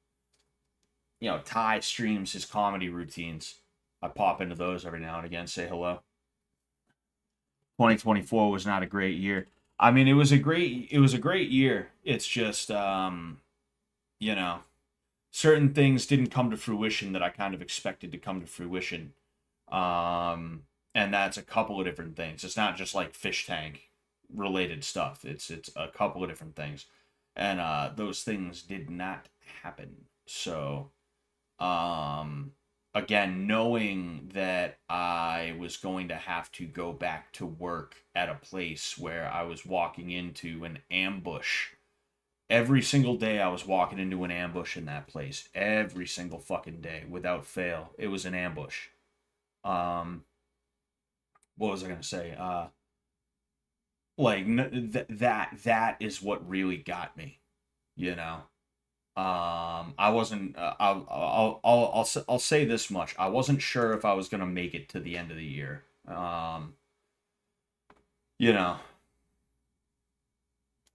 You know, Ty streams his comedy routines. I pop into those every now and again, say hello. 2024 was not a great year. I mean, it was a great year. It's just you know, certain things didn't come to fruition that I kind of expected to come to fruition. And that's a couple of different things. It's not just like fish tank related stuff. It's a couple of different things. And those things did not happen. So again, knowing that I was going to have to go back to work at a place where I was walking into an ambush. Every single day I was walking into an ambush in that place. Every single fucking day, without fail. It was an ambush. What was I going to say? Like, that is what really got me, you know? I wasn't. I'll say this much. I wasn't sure if I was gonna make it to the end of the year. You know.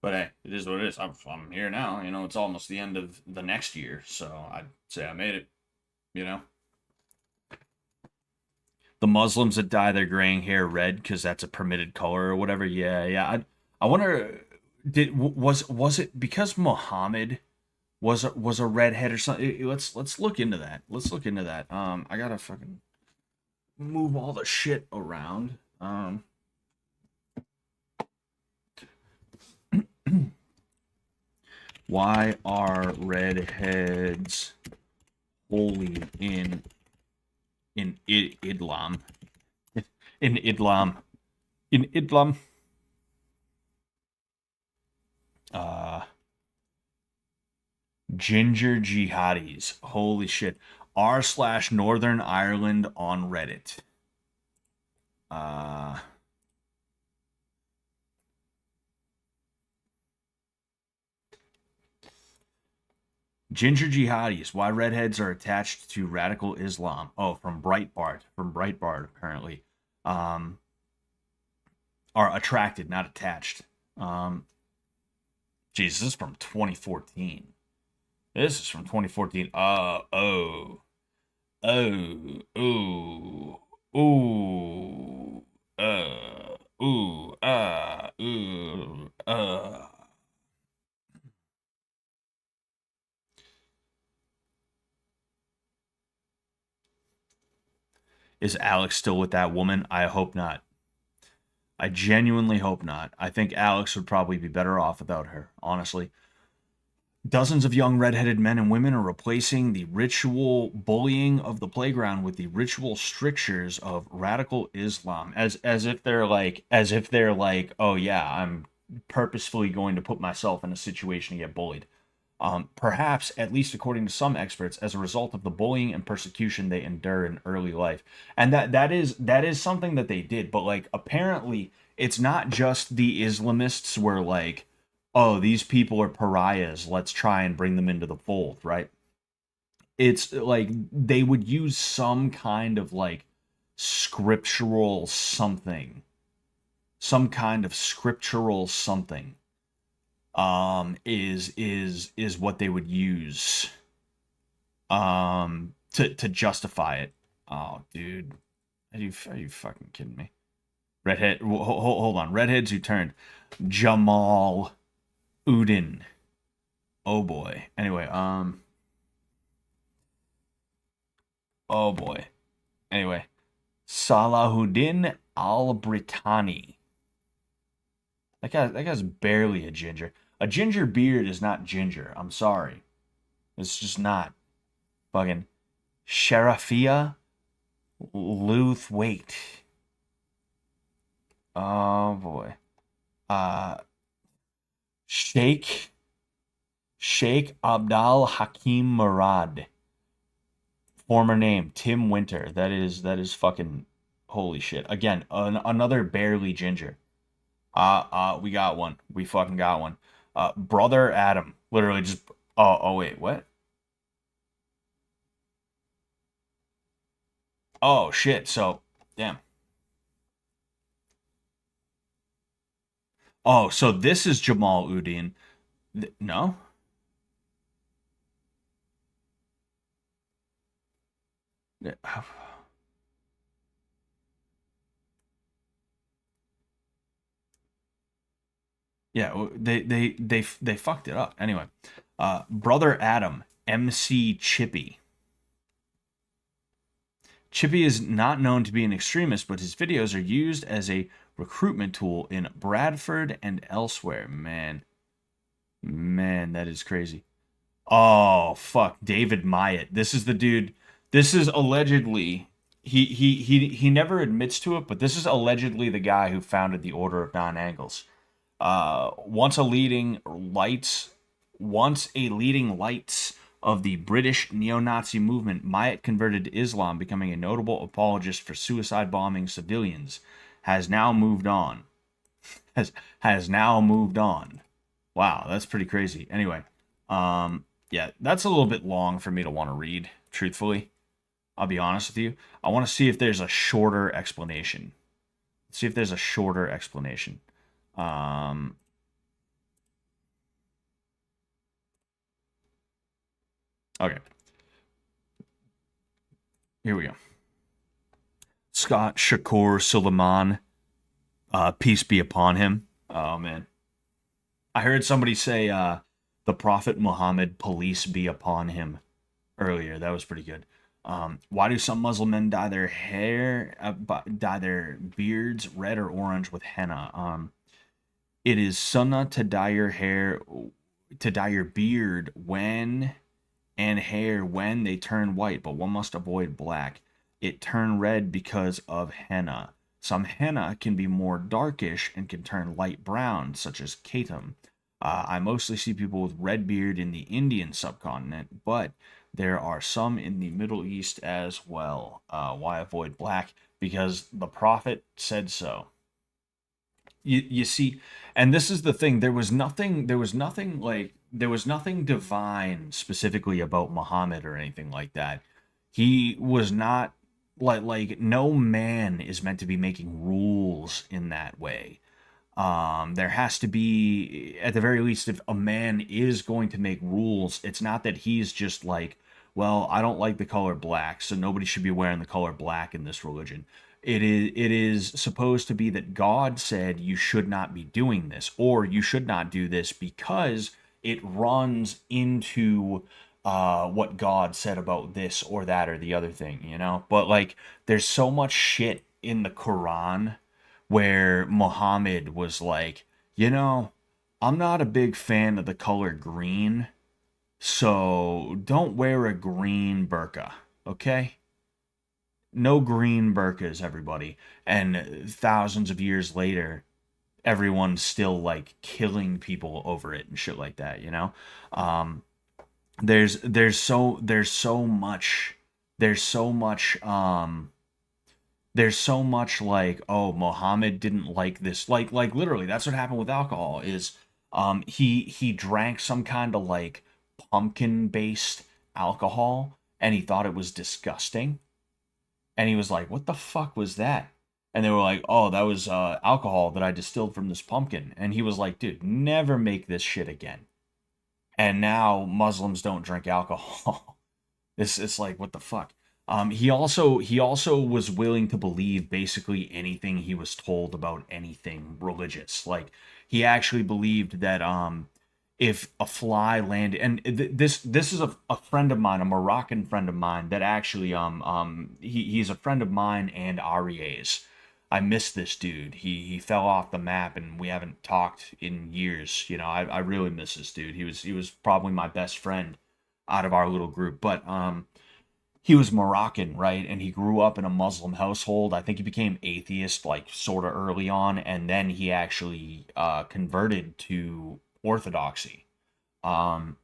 But hey, it is what it is. I'm here now. You know, it's almost the end of the next year, so I'd say I made it. You know. The Muslims that dye their graying hair red because that's a permitted color or whatever. Yeah, yeah. I wonder. Was it because Muhammad was a redhead or something? Let's look into that. Let's look into that. I gotta fucking move all the shit around. Why are redheads holy in Islam? In Islam. In Islam. Ginger jihadis. Holy shit. r/Northern Ireland on Reddit. Ginger jihadis. Why redheads are attached to radical Islam. Oh, from Breitbart. From Breitbart, apparently. Are attracted, not attached. Jesus, this is from 2014. This is from 2014. Ooh. Is Alex still with that woman? I hope not. I genuinely hope not. I think Alex would probably be better off without her, honestly. Dozens of young redheaded men and women are replacing the ritual bullying of the playground with the ritual strictures of radical Islam, as if they're like, oh yeah, I'm purposefully going to put myself in a situation to get bullied. Perhaps, at least according to some experts, as a result of the bullying and persecution they endure in early life. And that is something that they did, but like apparently it's not just the Islamists were like, oh, these people are pariahs, let's try and bring them into the fold, right? It's like they would use some kind of like scriptural something. Some kind of scriptural something is what they would use to justify it. Oh, dude, are you fucking kidding me? Redhead, hold on. Redheads who turned. Jamal Udin. Oh boy. Anyway, oh boy. Anyway, Salahuddin Al-Brittani. That guy's barely a ginger. A ginger beard is not ginger. I'm sorry. It's just not. Fucking Sharafia Luthwaite. Oh boy. Uh Sheikh Abdal Hakim Murad. Former name Tim Winter. That is fucking holy shit. Again, another barely ginger. We got one. We fucking got one. Brother Adam. Literally just. Oh wait, what? Oh shit. So, damn. Oh, so this is Jamal Udin. No? Yeah, they fucked it up. Anyway, Brother Adam, MC Chippy. Chippy is not known to be an extremist, but his videos are used as a recruitment tool in Bradford and elsewhere. Man, that is crazy. Oh fuck, David Myatt. This is the dude. This is allegedly he never admits to it, but this is allegedly the guy who founded the Order of Non-Angles. Once a leading lights of the British neo-Nazi movement, Myatt converted to Islam, becoming a notable apologist for suicide bombing civilians. Has now moved on. Has now moved on. Wow, that's pretty crazy. Anyway, yeah, that's a little bit long for me to want to read, truthfully. I'll be honest with you. I want to see if there's a shorter explanation. See if there's a shorter explanation. Okay. Here we go. Scott Shakur Suleiman, peace be upon him. Oh, man. I heard somebody say, the Prophet Muhammad, police be upon him, earlier. That was pretty good. Why do some Muslim men dye their hair, dye their beards red or orange with henna? It is sunnah to dye your hair, to dye your beard and hair when they turn white, but one must avoid black. It turn red because of henna. Some henna can be more darkish and can turn light brown, such as Katum. I mostly see people with red beard in the Indian subcontinent, but there are some in the Middle East as well. Why avoid black? Because the Prophet said so. You see, and this is the thing. There was nothing divine specifically about Muhammad or anything like that. He was not like no man is meant to be making rules in that way. There has to be, at the very least, if a man is going to make rules, it's not that he's just like, well, I don't like the color black, so nobody should be wearing the color black in this religion. It is supposed to be that God said you should not be doing this, or you should not do this because it runs into what God said about this or that or the other thing, you know? But like, there's so much shit in the Quran where Muhammad was like, I'm not a big fan of the color green, so don't wear a green burqa, okay? No green burqas, everybody. And thousands of years later, everyone's still like killing people over it and shit like that, um there's so much like, oh, Muhammad didn't like this, like literally that's what happened with alcohol is he drank some kind of like pumpkin based alcohol and he thought it was disgusting. And he was like, what the fuck was that? And they were like, oh, that was alcohol that I distilled from this pumpkin. And he was like, dude, never make this shit again. And now Muslims don't drink alcohol. It's like, what the fuck? He also was willing to believe basically anything he was told about anything religious. Like, he actually believed that if a fly landed, and this is a friend of mine, a Moroccan friend of mine that actually he's a friend of mine and Arie's. I miss this dude. He fell off the map, and we haven't talked in years. You know, I really miss this dude. He was probably my best friend out of our little group. But he was Moroccan, right? And he grew up in a Muslim household. I think he became atheist like sort of early on, and then he actually converted to Orthodoxy. Um,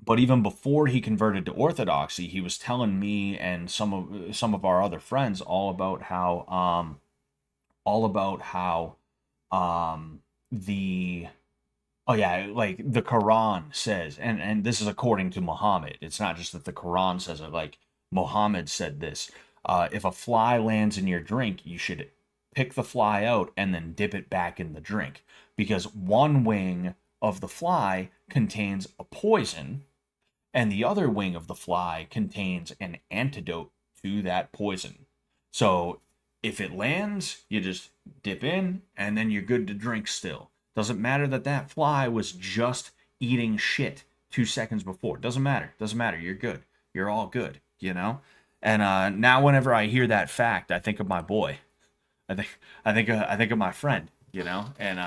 but even before he converted to Orthodoxy, he was telling me and some of our other friends all about how the oh yeah, like the Quran says, and this is according to Muhammad. It's not just that the Quran says it. Like Muhammad said this: if a fly lands in your drink, you should pick the fly out and then dip it back in the drink, because one wing of the fly contains a poison, and the other wing of the fly contains an antidote to that poison. So if it lands, you just dip in, and then you're good to drink still. Doesn't matter that that fly was just eating shit 2 seconds before. Doesn't matter. Doesn't matter. You're good. You're all good, you know? And now whenever I hear that fact, I think of my boy. I think of my friend, you know? And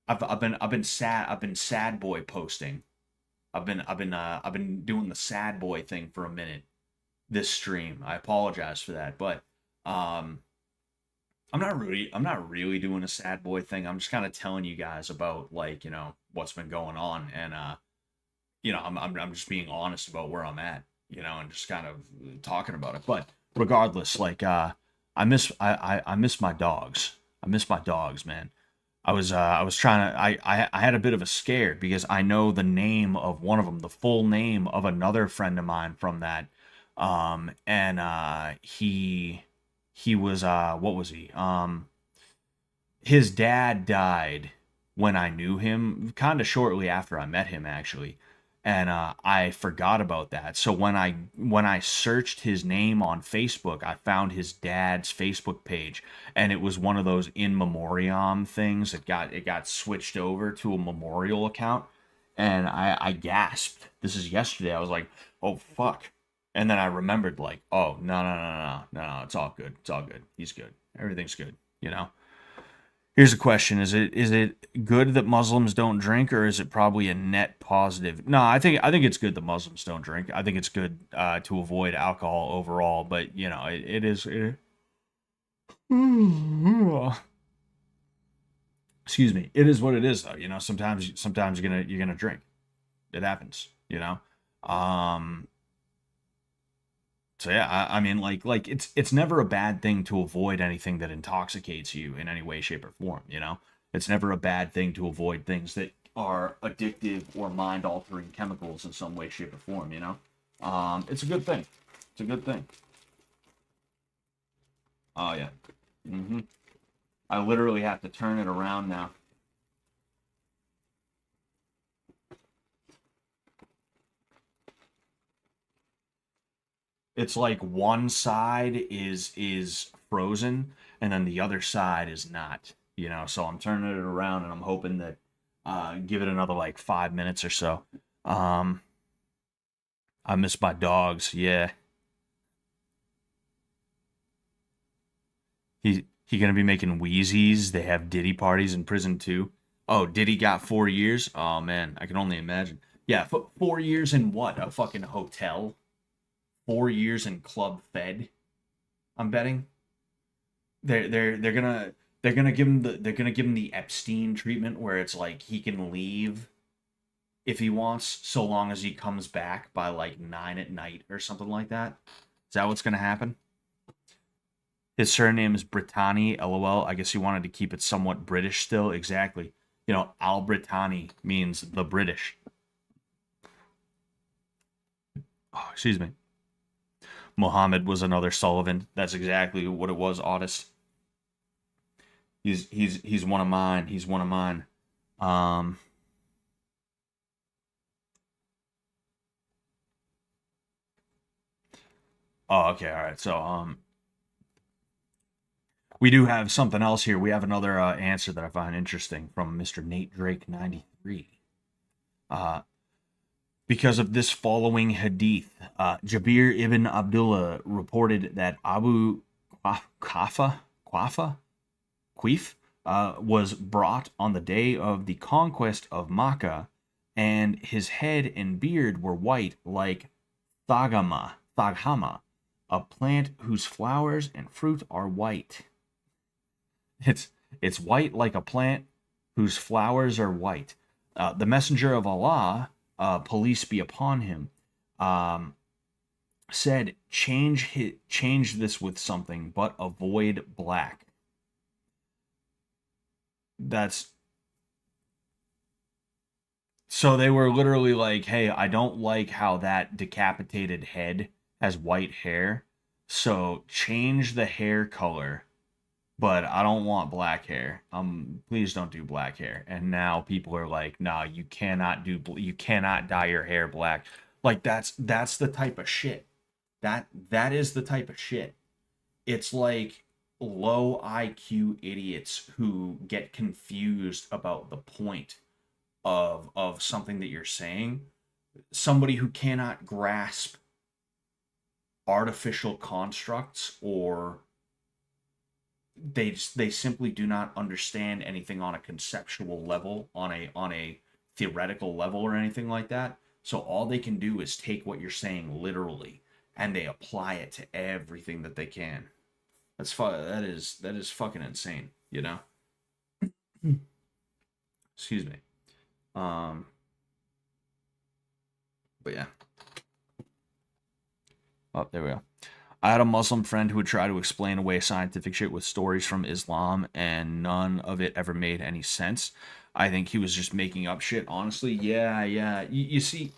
I've been sad boy posting. I've been doing the sad boy thing for a minute this stream. I apologize for that, but I'm not really doing a sad boy thing. I'm just kind of telling you guys about, like, you know, what's been going on, and you know, I'm just being honest about where I'm at, you know, and just kind of talking about it. But regardless, like I miss my dogs. I miss my dogs, man. I was trying to I had a bit of a scare because I know the name of one of them, the full name of another friend of mine from that, and he was what was he? His dad died when I knew him, kind of shortly after I met him, actually. And I forgot about that. So when I searched his name on Facebook, I found his dad's Facebook page, and it was one of those in memoriam things. It got switched over to a memorial account, and I gasped. This is yesterday. I was like, oh fuck. And then I remembered, like, oh, no, it's all good. It's all good. He's good. Everything's good, you know? Here's a question. Is it good that Muslims don't drink, or is it probably a net positive? No, I think it's good that Muslims don't drink. I think it's good to avoid alcohol overall, but, you know, it is... excuse me. It is what it is, though. You know, sometimes you're gonna drink. It happens, you know? So yeah, I mean, like it's never a bad thing to avoid anything that intoxicates you in any way, shape, or form. You know, it's never a bad thing to avoid things that are addictive or mind-altering chemicals in some way, shape, or form. You know, it's a good thing. It's a good thing. Oh yeah. I literally have to turn it around now. It's like one side is frozen, and then the other side is not, you know. So I'm turning it around, and I'm hoping that give it another like 5 minutes or so. um I miss my dogs. Yeah, he gonna be making wheezies. They have Diddy parties in prison too. Oh, Diddy got 4 years. Oh man, I can only imagine. Yeah, 4 years in what, a fucking hotel? 4 years in Club Fed, I'm betting. They're gonna give him the Epstein treatment, where it's like he can leave if he wants, so long as he comes back by like 9 at night or something like that. Is that what's gonna happen? His surname is Brittani. LOL. I guess he wanted to keep it somewhat British still. Exactly. You know, Al Brittani means the British. Oh, excuse me. Muhammad was another Sullivan. That's exactly what it was, Audis. He's one of mine. He's one of mine. Oh, okay, all right. So we do have something else here. We have another answer that I find interesting from Mr. Nate Drake 93. Because of this following hadith, Jabir ibn Abdullah reported that Abu Quafa Queef, was brought on the day of the conquest of Makkah, and his head and beard were white like Thaghama, a plant whose flowers and fruit are white. It's white like a plant whose flowers are white. The messenger of Allah, police be upon him, said, change this with something, but avoid black. That's so they were literally like, hey, I don't like how that decapitated head has white hair, so change the hair color, but I don't want black hair. Please don't do black hair. And now people are like, nah, you cannot dye your hair black. Like that's the type of shit. That is the type of shit. It's like low IQ idiots who get confused about the point of something that you're saying. Somebody who cannot grasp artificial constructs, or they simply do not understand anything on a conceptual level, on a theoretical level or anything like that. So all they can do is take what you're saying literally, and they apply it to everything that they can. That is fucking insane, you know? Excuse me. But yeah. Oh, there we go. I had a Muslim friend who would try to explain away scientific shit with stories from Islam, and none of it ever made any sense. I think he was just making up shit, honestly. Yeah. You see,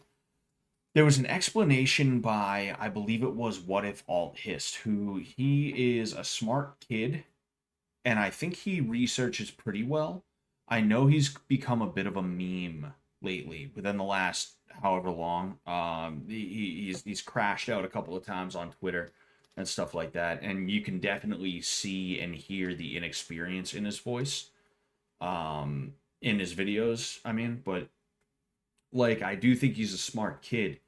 there was an explanation by, I believe it was What If Alt Hist, who he is a smart kid, and I think he researches pretty well. I know he's become a bit of a meme lately, within the last however long. He's crashed out a couple of times on Twitter and stuff like that, and you can definitely see and hear the inexperience in his voice, in his videos, I mean. But like, I do think he's a smart kid,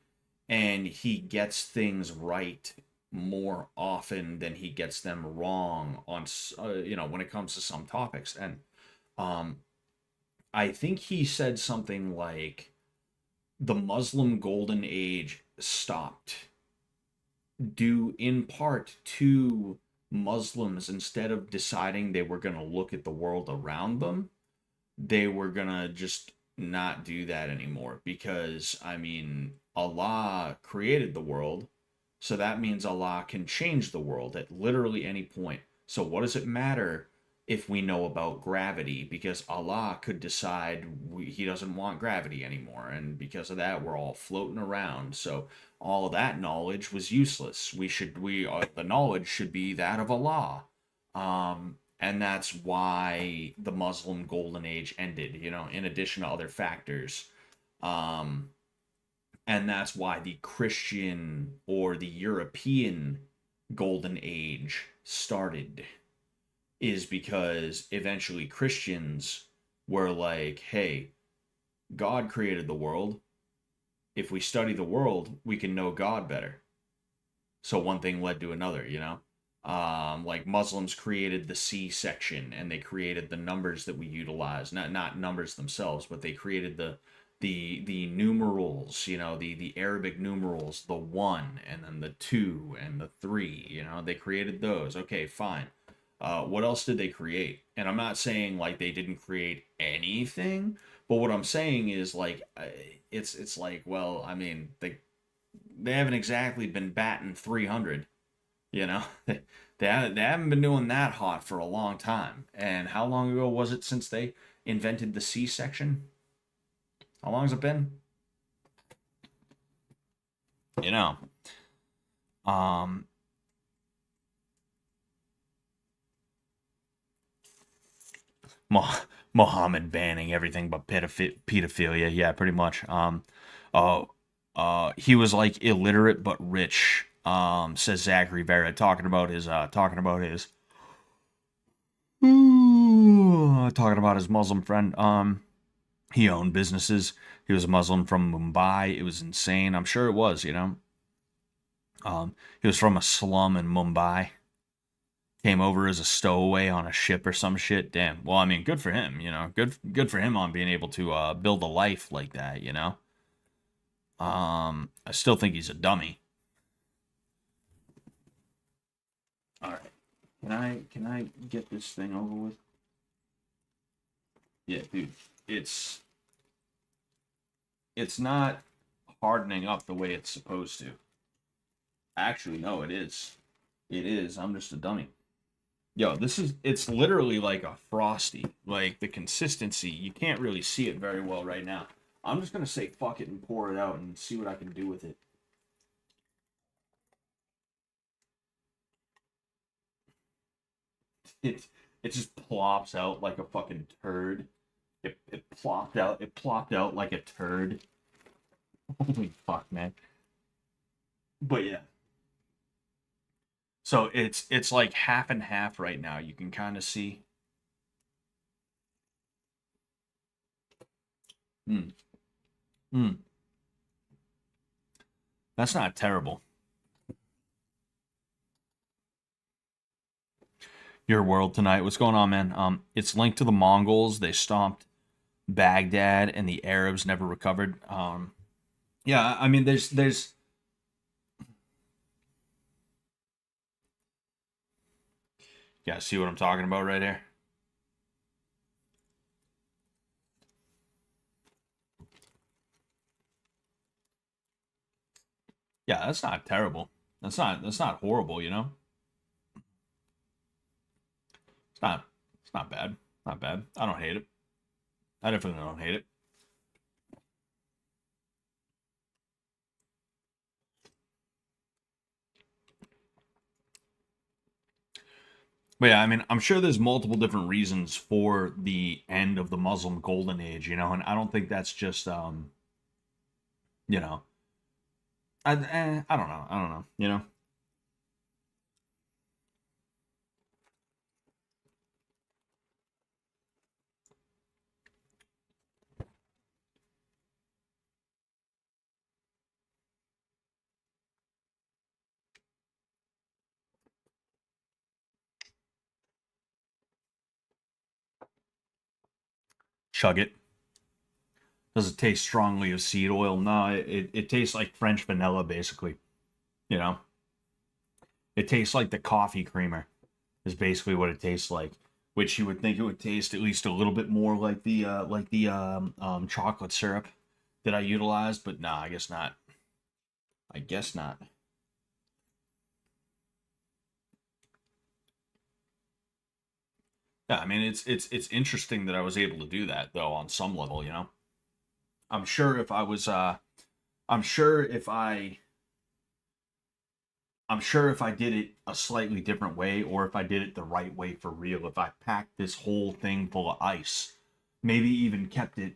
and he gets things right more often than he gets them wrong on, when it comes to some topics. And I think he said something like the Muslim golden age stopped due in part to Muslims, instead of deciding they were going to look at the world around them, they were going to just not do that anymore. Because, I mean, Allah created the world, so that means Allah can change the world at literally any point. So what does it matter if we know about gravity? Because Allah could decide he doesn't want gravity anymore, and because of that we're all floating around. So all of that knowledge was useless. The knowledge should be that of Allah. And that's why the Muslim golden age ended, in addition to other factors. And that's why the Christian or the European golden age started, is because eventually Christians were like, hey, God created the world. If we study the world, we can know God better. So one thing led to another, like Muslims created the C section, and they created the numbers that we utilize. Not numbers themselves, but they created the numerals, the Arabic numerals, the 1 and then the 2 and the 3, they created those. Okay, fine. What else did they create? And I'm not saying like they didn't create anything, but what I'm saying is like, it's like, well, I mean, they haven't exactly been batting 300, they haven't been doing that hot for a long time. And how long ago was it since they invented the C section? How long has it been? Muhammad banning everything but pedophilia. Yeah, pretty much. He was like illiterate but rich. Says Zachary Vera, talking about his Muslim friend. He owned businesses. He was a Muslim from Mumbai. It was insane. I'm sure it was, He was from a slum in Mumbai. came over as a stowaway on a ship or some shit. Damn. Well, I mean, good for him, you know. Good for him on being able to build a life like that, you know. I still think he's a dummy. All right. Can I get this thing over with? Yeah, dude. It's not hardening up the way it's supposed to. Actually, no, it is. It is. I'm just a dummy. Yo, it's literally like a Frosty. Like, the consistency, you can't really see it very well right now. I'm just gonna say fuck it and pour it out and see what I can do with it. It it just plops out like a fucking turd. It plopped out like a turd. Holy fuck, man. But yeah. So it's like half and half right now. You can kind of see. Hmm. Hmm. That's not terrible. Your world tonight. What's going on, man? It's linked to the Mongols. They stomped Baghdad, and the Arabs never recovered. Yeah, I mean, there's. You guys see what I'm talking about right here? Yeah, that's not terrible. That's not horrible, you know? It's not it's not bad. Not bad. I don't hate it. I definitely don't hate it. But yeah, I mean, I'm sure there's multiple different reasons for the end of the Muslim golden age, you know, and I don't think that's just you know, I don't know. I don't know, you know. Chug it. Does it taste strongly of seed oil? No, it tastes like French vanilla, basically. You know, it tastes like the coffee creamer, is basically what it tastes like. Which you would think it would taste at least a little bit more like the chocolate syrup that I utilized, but nah, I guess not. I guess not. Yeah, I mean it's interesting that I was able to do that though on some level, you know. I'm sure if I was I'm sure if I I'm sure if I did it a slightly different way, or if I did it the right way for real, if I packed this whole thing full of ice, maybe even kept it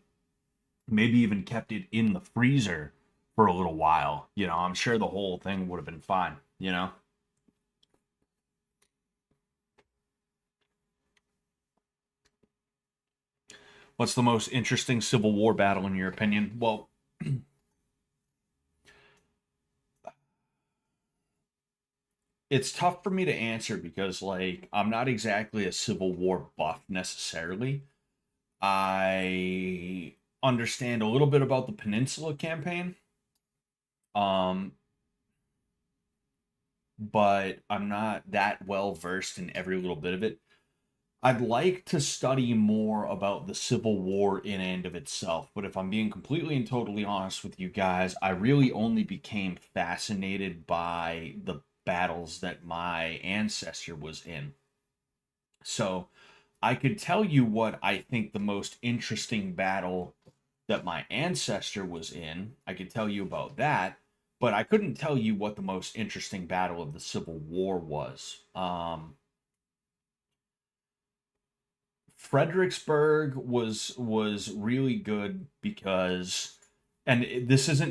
in the freezer for a little while, you know, I'm sure the whole thing would have been fine, you know. What's the most interesting Civil War battle in your opinion? Well, it's tough for me to answer because like I'm not exactly a Civil War buff necessarily. I understand a little bit about the Peninsula campaign. Um, but I'm not that well versed in every little bit of it. I'd like to study more about the Civil War in and of itself, but if I'm being completely and totally honest with you guys, I really only became fascinated by the battles that my ancestor was in. So I could tell you what I think the most interesting battle that my ancestor was in. I could tell you about that, but I couldn't tell you what the most interesting battle of the Civil War was. Fredericksburg was really good because, and this isn't